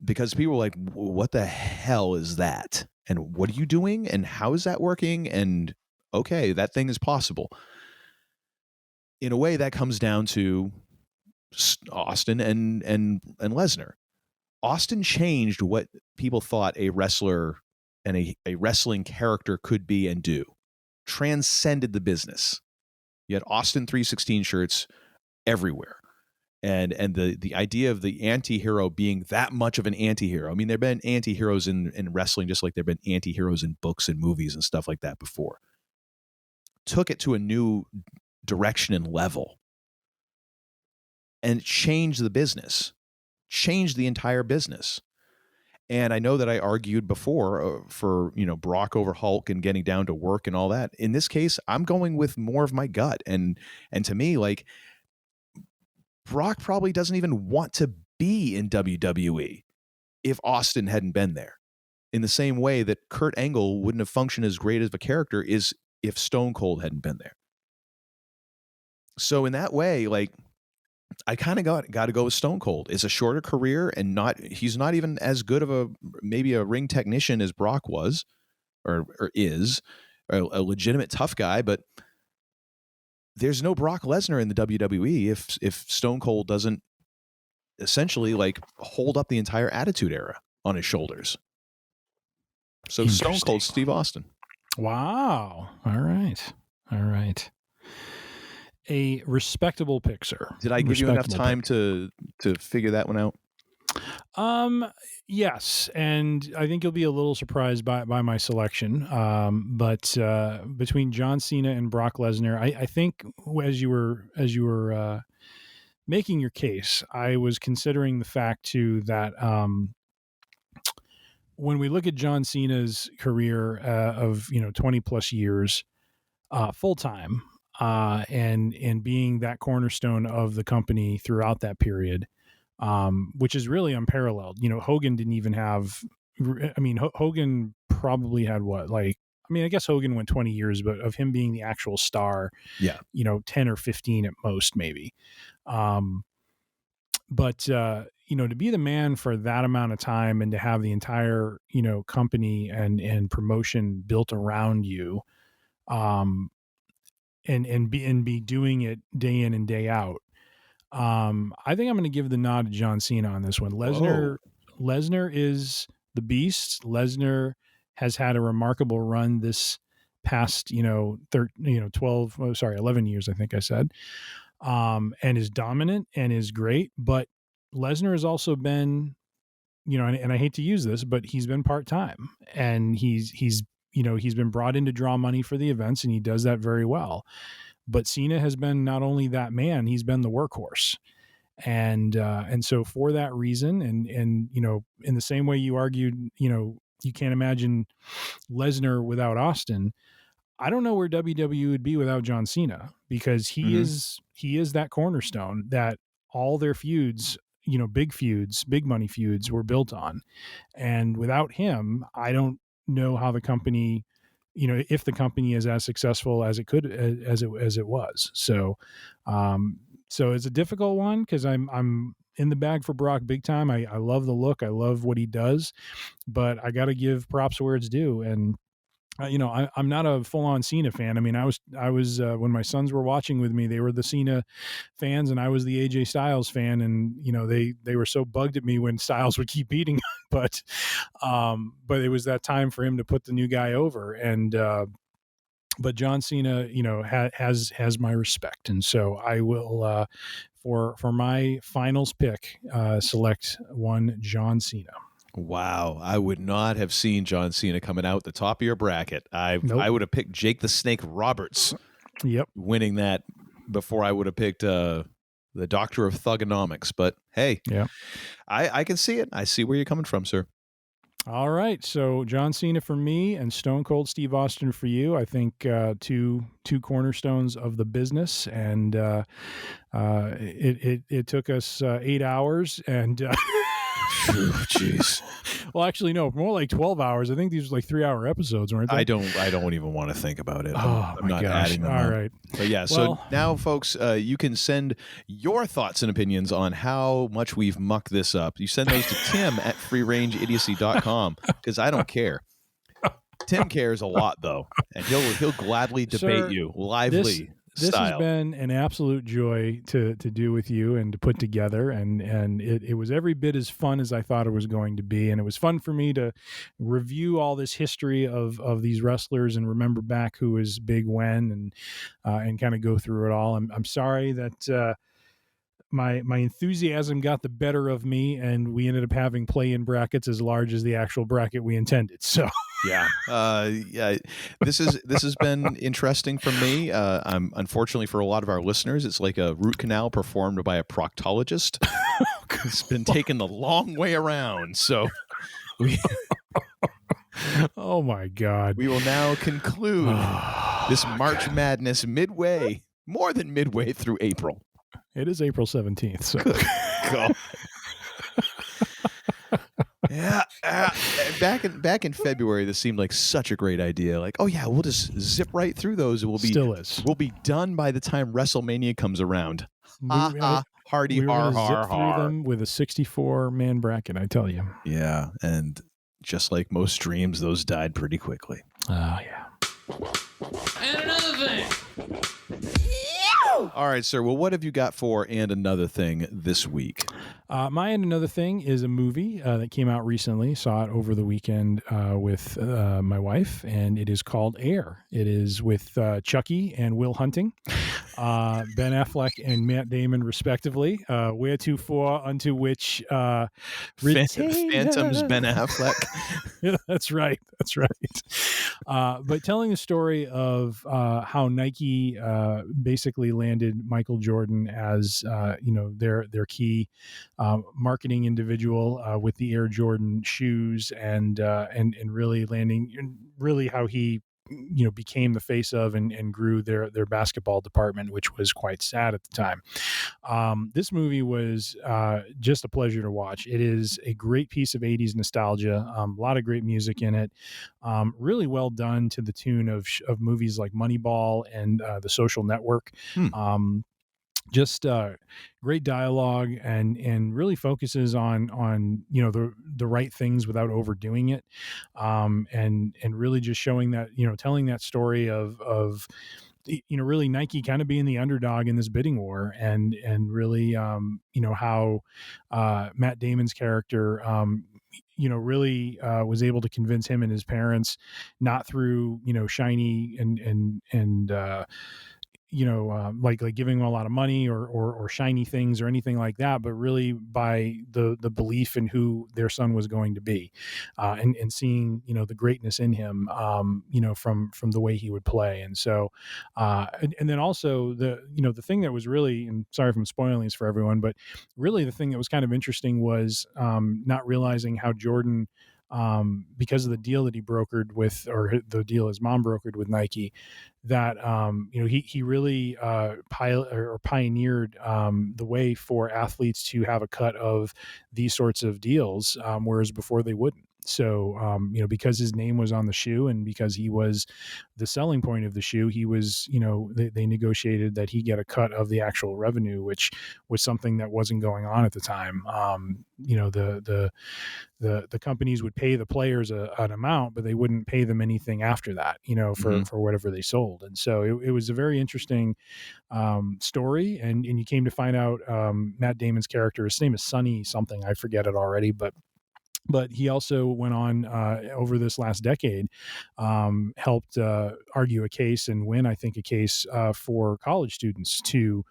Because people were like, what the hell is that? And what are you doing? And how is that working? And okay, that thing is possible. In a way, that comes down to Austin and Lesnar. Austin changed what people thought a wrestler and a wrestling character could be and do. Transcended the business. You had Austin 316 shirts everywhere. And the idea of the anti-hero being that much of an anti-hero. I mean, there have been anti-heroes in wrestling, just like there have been anti-heroes in books and movies and stuff like that before. Took it to a new direction and level. And it changed the business. Changed the entire business. And I know that I argued before for, Brock over Hulk and getting down to work and all that. In this case, I'm going with more of my gut. And to me, like, Brock probably doesn't even want to be in WWE if Austin hadn't been there. In the same way that Kurt Angle wouldn't have functioned as great of a character is if Stone Cold hadn't been there. So in that way, like, I kind of got to go with Stone Cold. It's a shorter career and he's not even as good of maybe a ring technician as Brock was or is, or a legitimate tough guy, but there's no Brock Lesnar in the WWE if Stone Cold doesn't essentially like hold up the entire Attitude Era on his shoulders. So Stone Cold Steve Austin. Wow. All right. A respectable pick, sir. Did I give you enough time to figure that one out? Yes, and I think you'll be a little surprised by my selection. But between John Cena and Brock Lesnar, I think as you were making your case, I was considering the fact too that when we look at John Cena's career of 20 plus years full time. And being that cornerstone of the company throughout that period, which is really unparalleled. Hogan didn't even have, Hogan probably had I guess Hogan went 20 years, but of him being the actual star, 10 or 15 at most, maybe. But to be the man for that amount of time and to have the entire, company and promotion built around you, and be doing it day in and day out. I think I'm going to give the nod to John Cena on this one. Lesnar is the beast. Lesnar has had a remarkable run this past, 11 years, I think I said, and is dominant and is great. But Lesnar has also been, and I hate to use this, but he's been part-time and he's been brought in to draw money for the events, and he does that very well. But Cena has been not only that man, he's been the workhorse. And so for that reason, and in the same way you argued, you can't imagine Lesnar without Austin. I don't know where WWE would be without John Cena, because he is that cornerstone that all their feuds, big money feuds were built on. And without him, I don't know how the company, if the company is as successful as it could, as it was. So So it's a difficult one because I'm in the bag for Brock big time. I love the look. I love what he does, but I got to give props where it's due. And I'm not a full-on Cena fan. I mean, I was when my sons were watching with me, they were the Cena fans, and I was the AJ Styles fan. And they were so bugged at me when Styles would keep beating him, but it was that time for him to put the new guy over. And but John Cena, has my respect, and so I will for my finals pick select one John Cena. Wow, I would not have seen John Cena coming out the top of your bracket. Nope. I would have picked Jake the Snake Roberts. Yep, winning that before I would have picked the Doctor of Thugonomics. But hey, yeah, I can see it. I see where you're coming from, sir. All right, so John Cena for me and Stone Cold Steve Austin for you. I think two cornerstones of the business, and it took us 8 hours and. Jeez. Well, actually, no, more like 12 hours. I think these were like 3-hour episodes, weren't they? I don't even want to think about it. I'm not gosh. adding them. All right. But yeah, so now, folks, you can send your thoughts and opinions on how much we've mucked this up. You send those to Tim at freerangeidiocy.com because I don't care. Tim cares a lot, though, and he'll gladly debate you lively. This has been an absolute joy to do with you and to put together, and it was every bit as fun as I thought it was going to be, and it was fun for me to review all this history of these wrestlers and remember back who was big when, and kind of go through it all. I'm sorry that my enthusiasm got the better of me, and we ended up having play-in brackets as large as the actual bracket we intended. So. Yeah. This has been interesting for me. Unfortunately for a lot of our listeners, it's like a root canal performed by a proctologist. It's been taken the long way around. So oh my God. We will now conclude this March Madness more than midway through April. It is April 17th. So. God. Yeah, back in February, this seemed like such a great idea. Like, oh yeah, we'll just zip right through those, and we'll be done by the time WrestleMania comes around. Hardy, we were har, zip har, through har. them with a 64-man bracket, I tell you. Yeah, and just like most dreams, those died pretty quickly. Oh yeah. And another thing. All right, sir. Well, what have you got for and another thing this week? My and another thing is a movie that came out recently. Saw it over the weekend with my wife, and it is called Air. It is with Chucky and Will Hunting, Ben Affleck and Matt Damon, respectively. Wheretofore unto which Phantom's Ben Affleck. Yeah, that's right. That's right. But telling the story of how Nike basically landed Michael Jordan as their key marketing individual with the Air Jordan shoes, and really landing, really how he became the face of and grew their basketball department, which was quite sad at the time. This movie was just a pleasure to watch. It is a great piece of 80s nostalgia, a lot of great music in it, really well done to the tune of movies like Moneyball and The Social Network. Just great dialogue and really focuses on the right things without overdoing it, and really just showing that, telling that story of really Nike kind of being the underdog in this bidding war, and really how Matt Damon's character really was able to convince him and his parents, not through shiny and like giving them a lot of money or shiny things or anything like that, but really by the belief in who their son was going to be, and seeing, the greatness in him, from the way he would play. And so, and then also the thing that was really, and sorry if I'm spoiling this for everyone, but really the thing that was kind of interesting was, not realizing how Jordan, because of the deal that he brokered with, or the deal his mom brokered with Nike, that he really pioneered the way for athletes to have a cut of these sorts of deals, whereas before they wouldn't. So, because his name was on the shoe and because he was the selling point of the shoe, he was, they negotiated that he get a cut of the actual revenue, which was something that wasn't going on at the time. The companies would pay the players an amount, but they wouldn't pay them anything after that, for whatever they sold. And so it was a very interesting story. And you came to find out Matt Damon's character, his name is Sonny something, I forget it already, but he also went on over this last decade, helped argue a case and win, I think, a case for college students to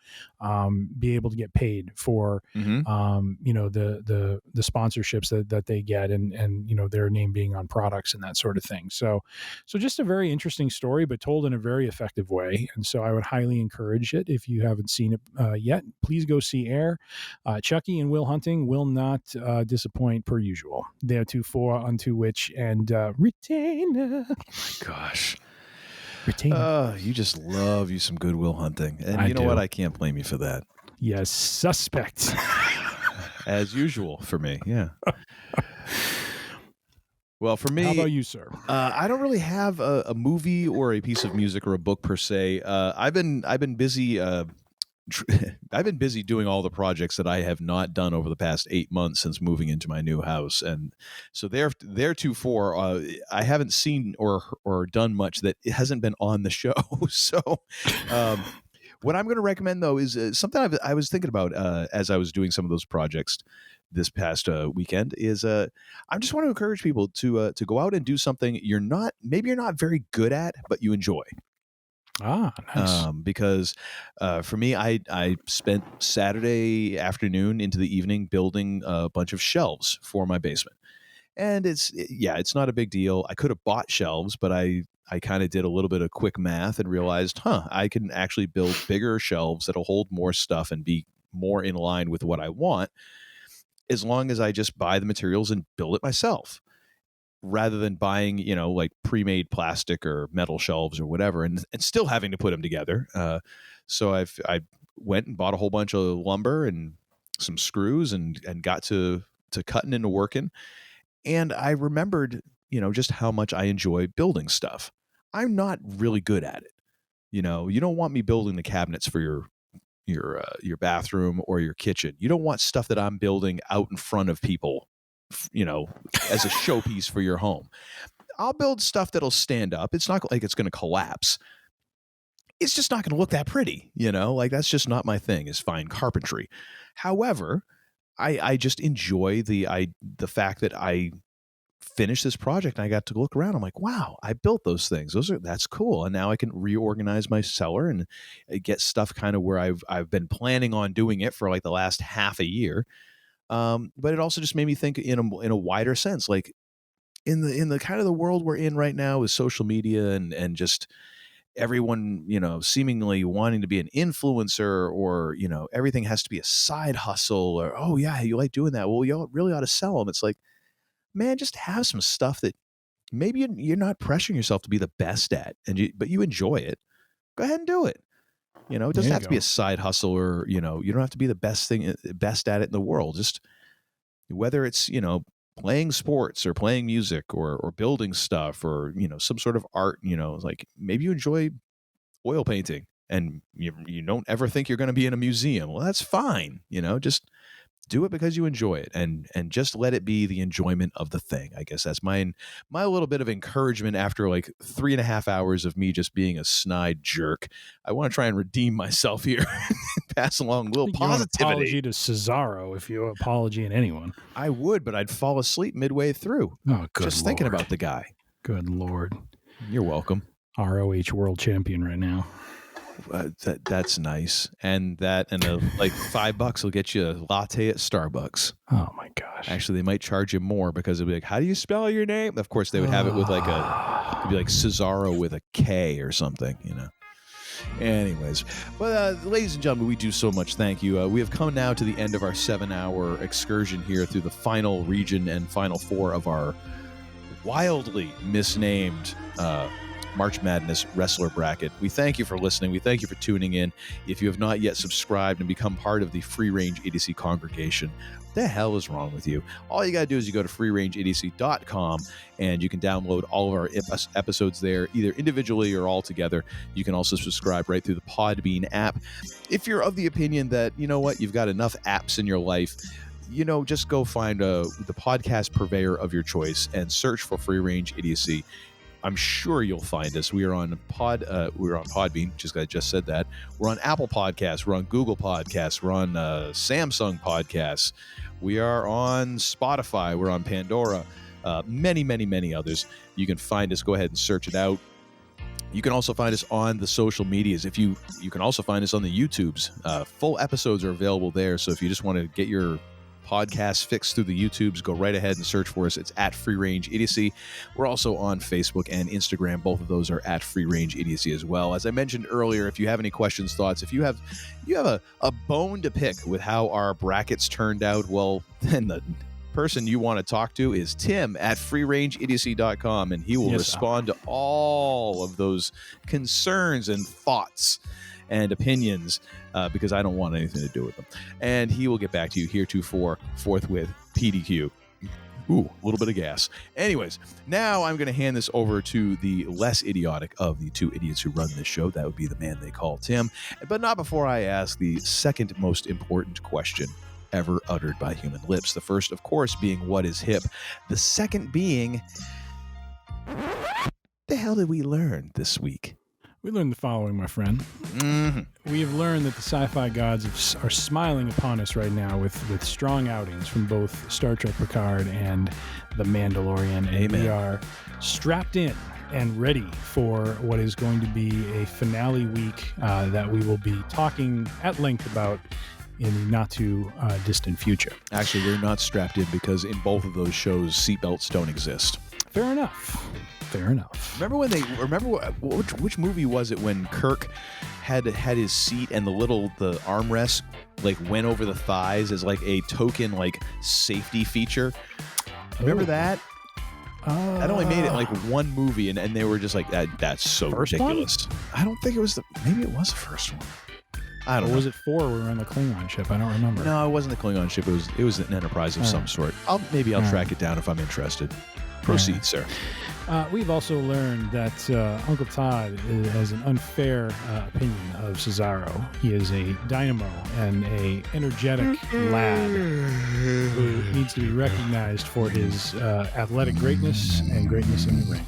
be able to get paid for, the sponsorships that they get and their name being on products and that sort of thing. So just a very interesting story, but told in a very effective way. And so I would highly encourage it. If you haven't seen it yet, please go see Air. Chucky and Will Hunting will not disappoint per usual. Theretofore, unto which, and Retainer. Oh my gosh. Retainer. You just love you some Good Will Hunting. And you know what? I can't blame you for that. Yes, suspect. As usual for me, yeah. Well, for me... How about you, sir? I don't really have a movie or a piece of music or a book per se. I've been busy... I've been busy doing all the projects that I have not done over the past 8 months since moving into my new house, and so theretofore, I haven't seen or done much that hasn't been on the show. So, what I'm going to recommend though is something I was thinking about as I was doing some of those projects this past weekend. Is I just want to encourage people to go out and do something you're not very good at, but you enjoy. Nice. Because for me, I spent Saturday afternoon into the evening building a bunch of shelves for my basement. And it's not a big deal. I could have bought shelves, but I kind of did a little bit of quick math and realized, I can actually build bigger shelves that'll hold more stuff and be more in line with what I want, as long as I just buy the materials and build it myself, rather than buying, like pre-made plastic or metal shelves or whatever, and still having to put them together. So I went and bought a whole bunch of lumber and some screws and got to cutting into working. And I remembered, just how much I enjoy building stuff. I'm not really good at it. You don't want me building the cabinets for your bathroom or your kitchen. You don't want stuff that I'm building out in front of people, as a showpiece for your home. I'll build stuff that'll stand up. It's not like it's going to collapse. It's just not going to look that pretty, like that's just not my thing, is fine carpentry. However, I just enjoy the fact that I finished this project and I got to look around. I'm like, wow, I built those things. That's cool. And now I can reorganize my cellar and get stuff kind of where I've been planning on doing it for like the last half a year. But it also just made me think in a wider sense, like in the kind of the world we're in right now with social media and just everyone, seemingly wanting to be an influencer, or, everything has to be a side hustle, or, oh yeah, you like doing that. Well, you really ought to sell them. It's like, man, just have some stuff that maybe you're not pressuring yourself to be the best at, but you enjoy it. Go ahead and do it. It doesn't have to be a side hustle, or, you don't have to be the best at it in the world. Just whether it's, playing sports or playing music or building stuff or, some sort of art, like maybe you enjoy oil painting and you don't ever think you're going to be in a museum. Well, that's fine. Just do it because you enjoy it, and just let it be the enjoyment of the thing. I guess that's my little bit of encouragement after like 3.5 hours of me just being a snide jerk. I want to try and redeem myself here and pass along a little positivity. Apology to Cesaro, if you apology in anyone. I would, but I'd fall asleep midway through. Oh, good just thinking about the guy. Good Lord. You're welcome. ROH world champion right now. That's nice, and like $5 will get you a latte at Starbucks. Oh my gosh! Actually, they might charge you more because it'll be like, "How do you spell your name?" Of course, they would have it with it'd be like Cesaro with a K or something, Anyways, but ladies and gentlemen, we do so much thank you. We have come now to the end of our 7-hour excursion here through the final region and final four of our wildly misnamed March Madness Wrestler Bracket. We thank you for listening. We thank you for tuning in. If you have not yet subscribed and become part of the Free Range Idiocy congregation, what the hell is wrong with you? All you got to do is you go to freerangeidiocy.com and you can download all of our episodes there, either individually or all together. You can also subscribe right through the Podbean app. If you're of the opinion that, you know what, you've got enough apps in your life, just go find the podcast purveyor of your choice and search for Free Range Idiocy. I'm sure you'll find us. We are on Podbean, just I just said that. We're on Apple Podcasts. We're on Google Podcasts. We're on Samsung Podcasts. We are on Spotify. We're on Pandora. Many, many, many others. You can find us. Go ahead and search it out. You can also find us on the social medias. You can also find us on the YouTubes. Full episodes are available there. So if you just want to get your podcast fixed through the YouTubes, go right ahead and search for us. It's at Free Range Idiocy. We're also on Facebook and Instagram. Both of those are at Free Range Idiocy as well. As I mentioned earlier, if you have any questions, thoughts, if you have a bone to pick with how our brackets turned out, well, then the person you want to talk to is Tim at freerangeidiocy.com, and he will respond to all of those concerns and thoughts and opinions, because I don't want anything to do with them. And he will get back to you heretofore, forthwith, PDQ. Ooh, a little bit of gas. Anyways, now I'm going to hand this over to the less idiotic of the two idiots who run this show. That would be the man they call Tim. But not before I ask the second most important question ever uttered by human lips. The first, of course, being what is hip. The second being, what the hell did we learn this week? We learned the following, my friend. Mm-hmm. We have learned that the sci-fi gods are smiling upon us right now with strong outings from both Star Trek Picard and The Mandalorian. And Amen. We are strapped in and ready for what is going to be a finale week that we will be talking at length about in the not too distant future. Actually, we're not strapped in because in both of those shows, seatbelts don't exist. Fair enough. Remember which movie was it when Kirk had his seat and the armrest went over the thighs as a token safety feature? Remember that? That only made it one movie, and they were just that's so first ridiculous. One? I don't think it was maybe it was the first one. I don't know. Or was it 4 we were on the Klingon ship? I don't remember. No, it wasn't the Klingon ship. It was an Enterprise of some sort. I'll track it down if I'm interested. Proceed, sir. We've also learned that Uncle Todd has an unfair opinion of Cesaro. He is a dynamo and a energetic lad who needs to be recognized for his athletic greatness and greatness in the ring.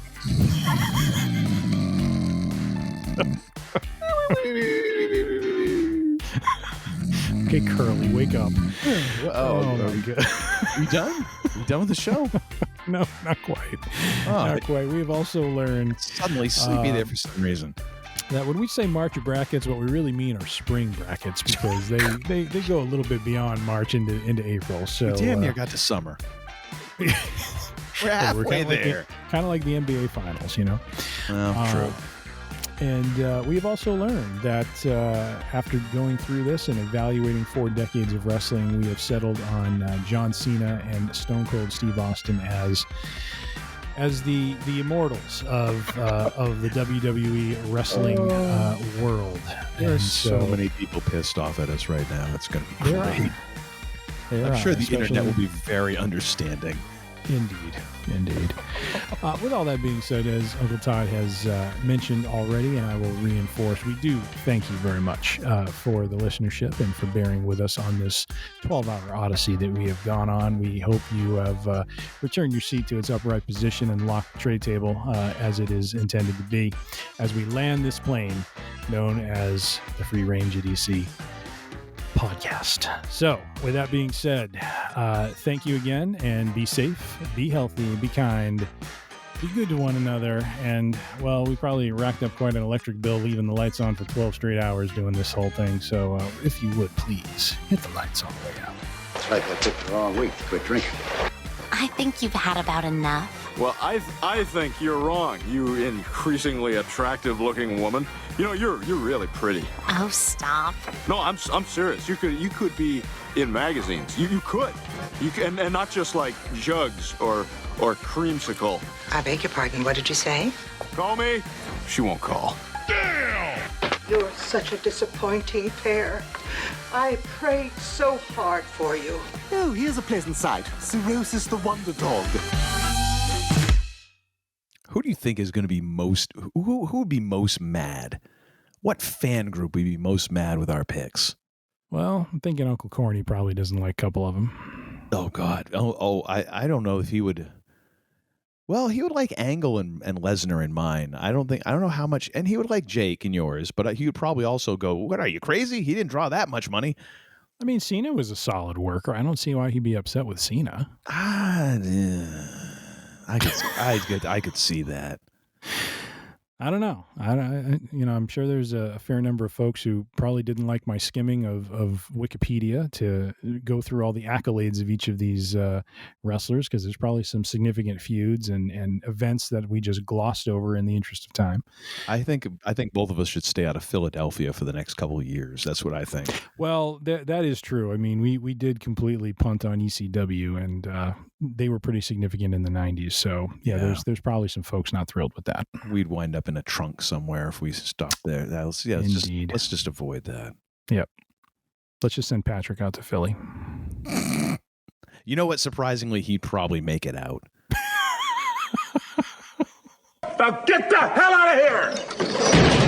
Okay, Curly, wake up. Oh my God. We done? We done with the show? No, not quite. Not quite. We've also learned suddenly sleepy there for some reason. That when we say March brackets, what we really mean are spring brackets because they go a little bit beyond March into April. So we damn near got to summer. We're halfway there. Kind of like the NBA Finals, you know. True. And we've also learned that after going through this and evaluating 4 decades of wrestling, we have settled on John Cena and Stone Cold Steve Austin as the immortals of the WWE wrestling world. There are so many people pissed off at us right now. It's going to be great. I'm sure the internet will be very understanding. Indeed. With all that being said, as Uncle Todd has mentioned already, and I will reinforce, we do thank you very much for the listenership and for bearing with us on this 12-hour odyssey that we have gone on. We hope you have returned your seat to its upright position and locked the tray table as it is intended to be as we land this plane known as the Free Range Idiocy podcast. So with that being said, thank you again, and be safe, be healthy, be kind, be good to one another. And well, we probably racked up quite an electric bill leaving the lights on for 12 straight hours doing this whole thing. So if you would please hit the lights all the way out. It's like I picked the wrong week to quit drinking. I think you've had about enough. Well, I think you're wrong, you increasingly attractive-looking woman. You know, you're really pretty. Oh, stop. No, I'm serious. You could be in magazines. You could. You can, and not just like Jugs or Creamsicle. I beg your pardon. What did you say? Call me She won't call. You're such a disappointing pair. I prayed so hard for you. Oh, here's a pleasant sight. Cirrhosis the Wonder Dog. Who do you think is going to be most... Who would be most mad? What fan group would be most mad with our picks? Well, I'm thinking Uncle Corny probably doesn't like a couple of them. Oh, God. I don't know if he would... Well, he would like Angle and Lesnar in mine. I don't know how much... And he would like Jake in yours, but he would probably also go, what, are you crazy? He didn't draw that much money. I mean, Cena was a solid worker. I don't see why he'd be upset with Cena. I could see that. I don't know. I'm sure there's a fair number of folks who probably didn't like my skimming of Wikipedia to go through all the accolades of each of these wrestlers, because there's probably some significant feuds and events that we just glossed over in the interest of time. I think both of us should stay out of Philadelphia for the next couple of years. That's what I think. Well, that is true. I mean, we did completely punt on ECW, and they were pretty significant in the 90s. So yeah. There's probably some folks not thrilled with that. We'd wind up in a trunk somewhere if we stopped there. Let's just avoid that. Yep. Let's just send Patrick out to Philly. You know what? Surprisingly, he'd probably make it out. Now get the hell out of here!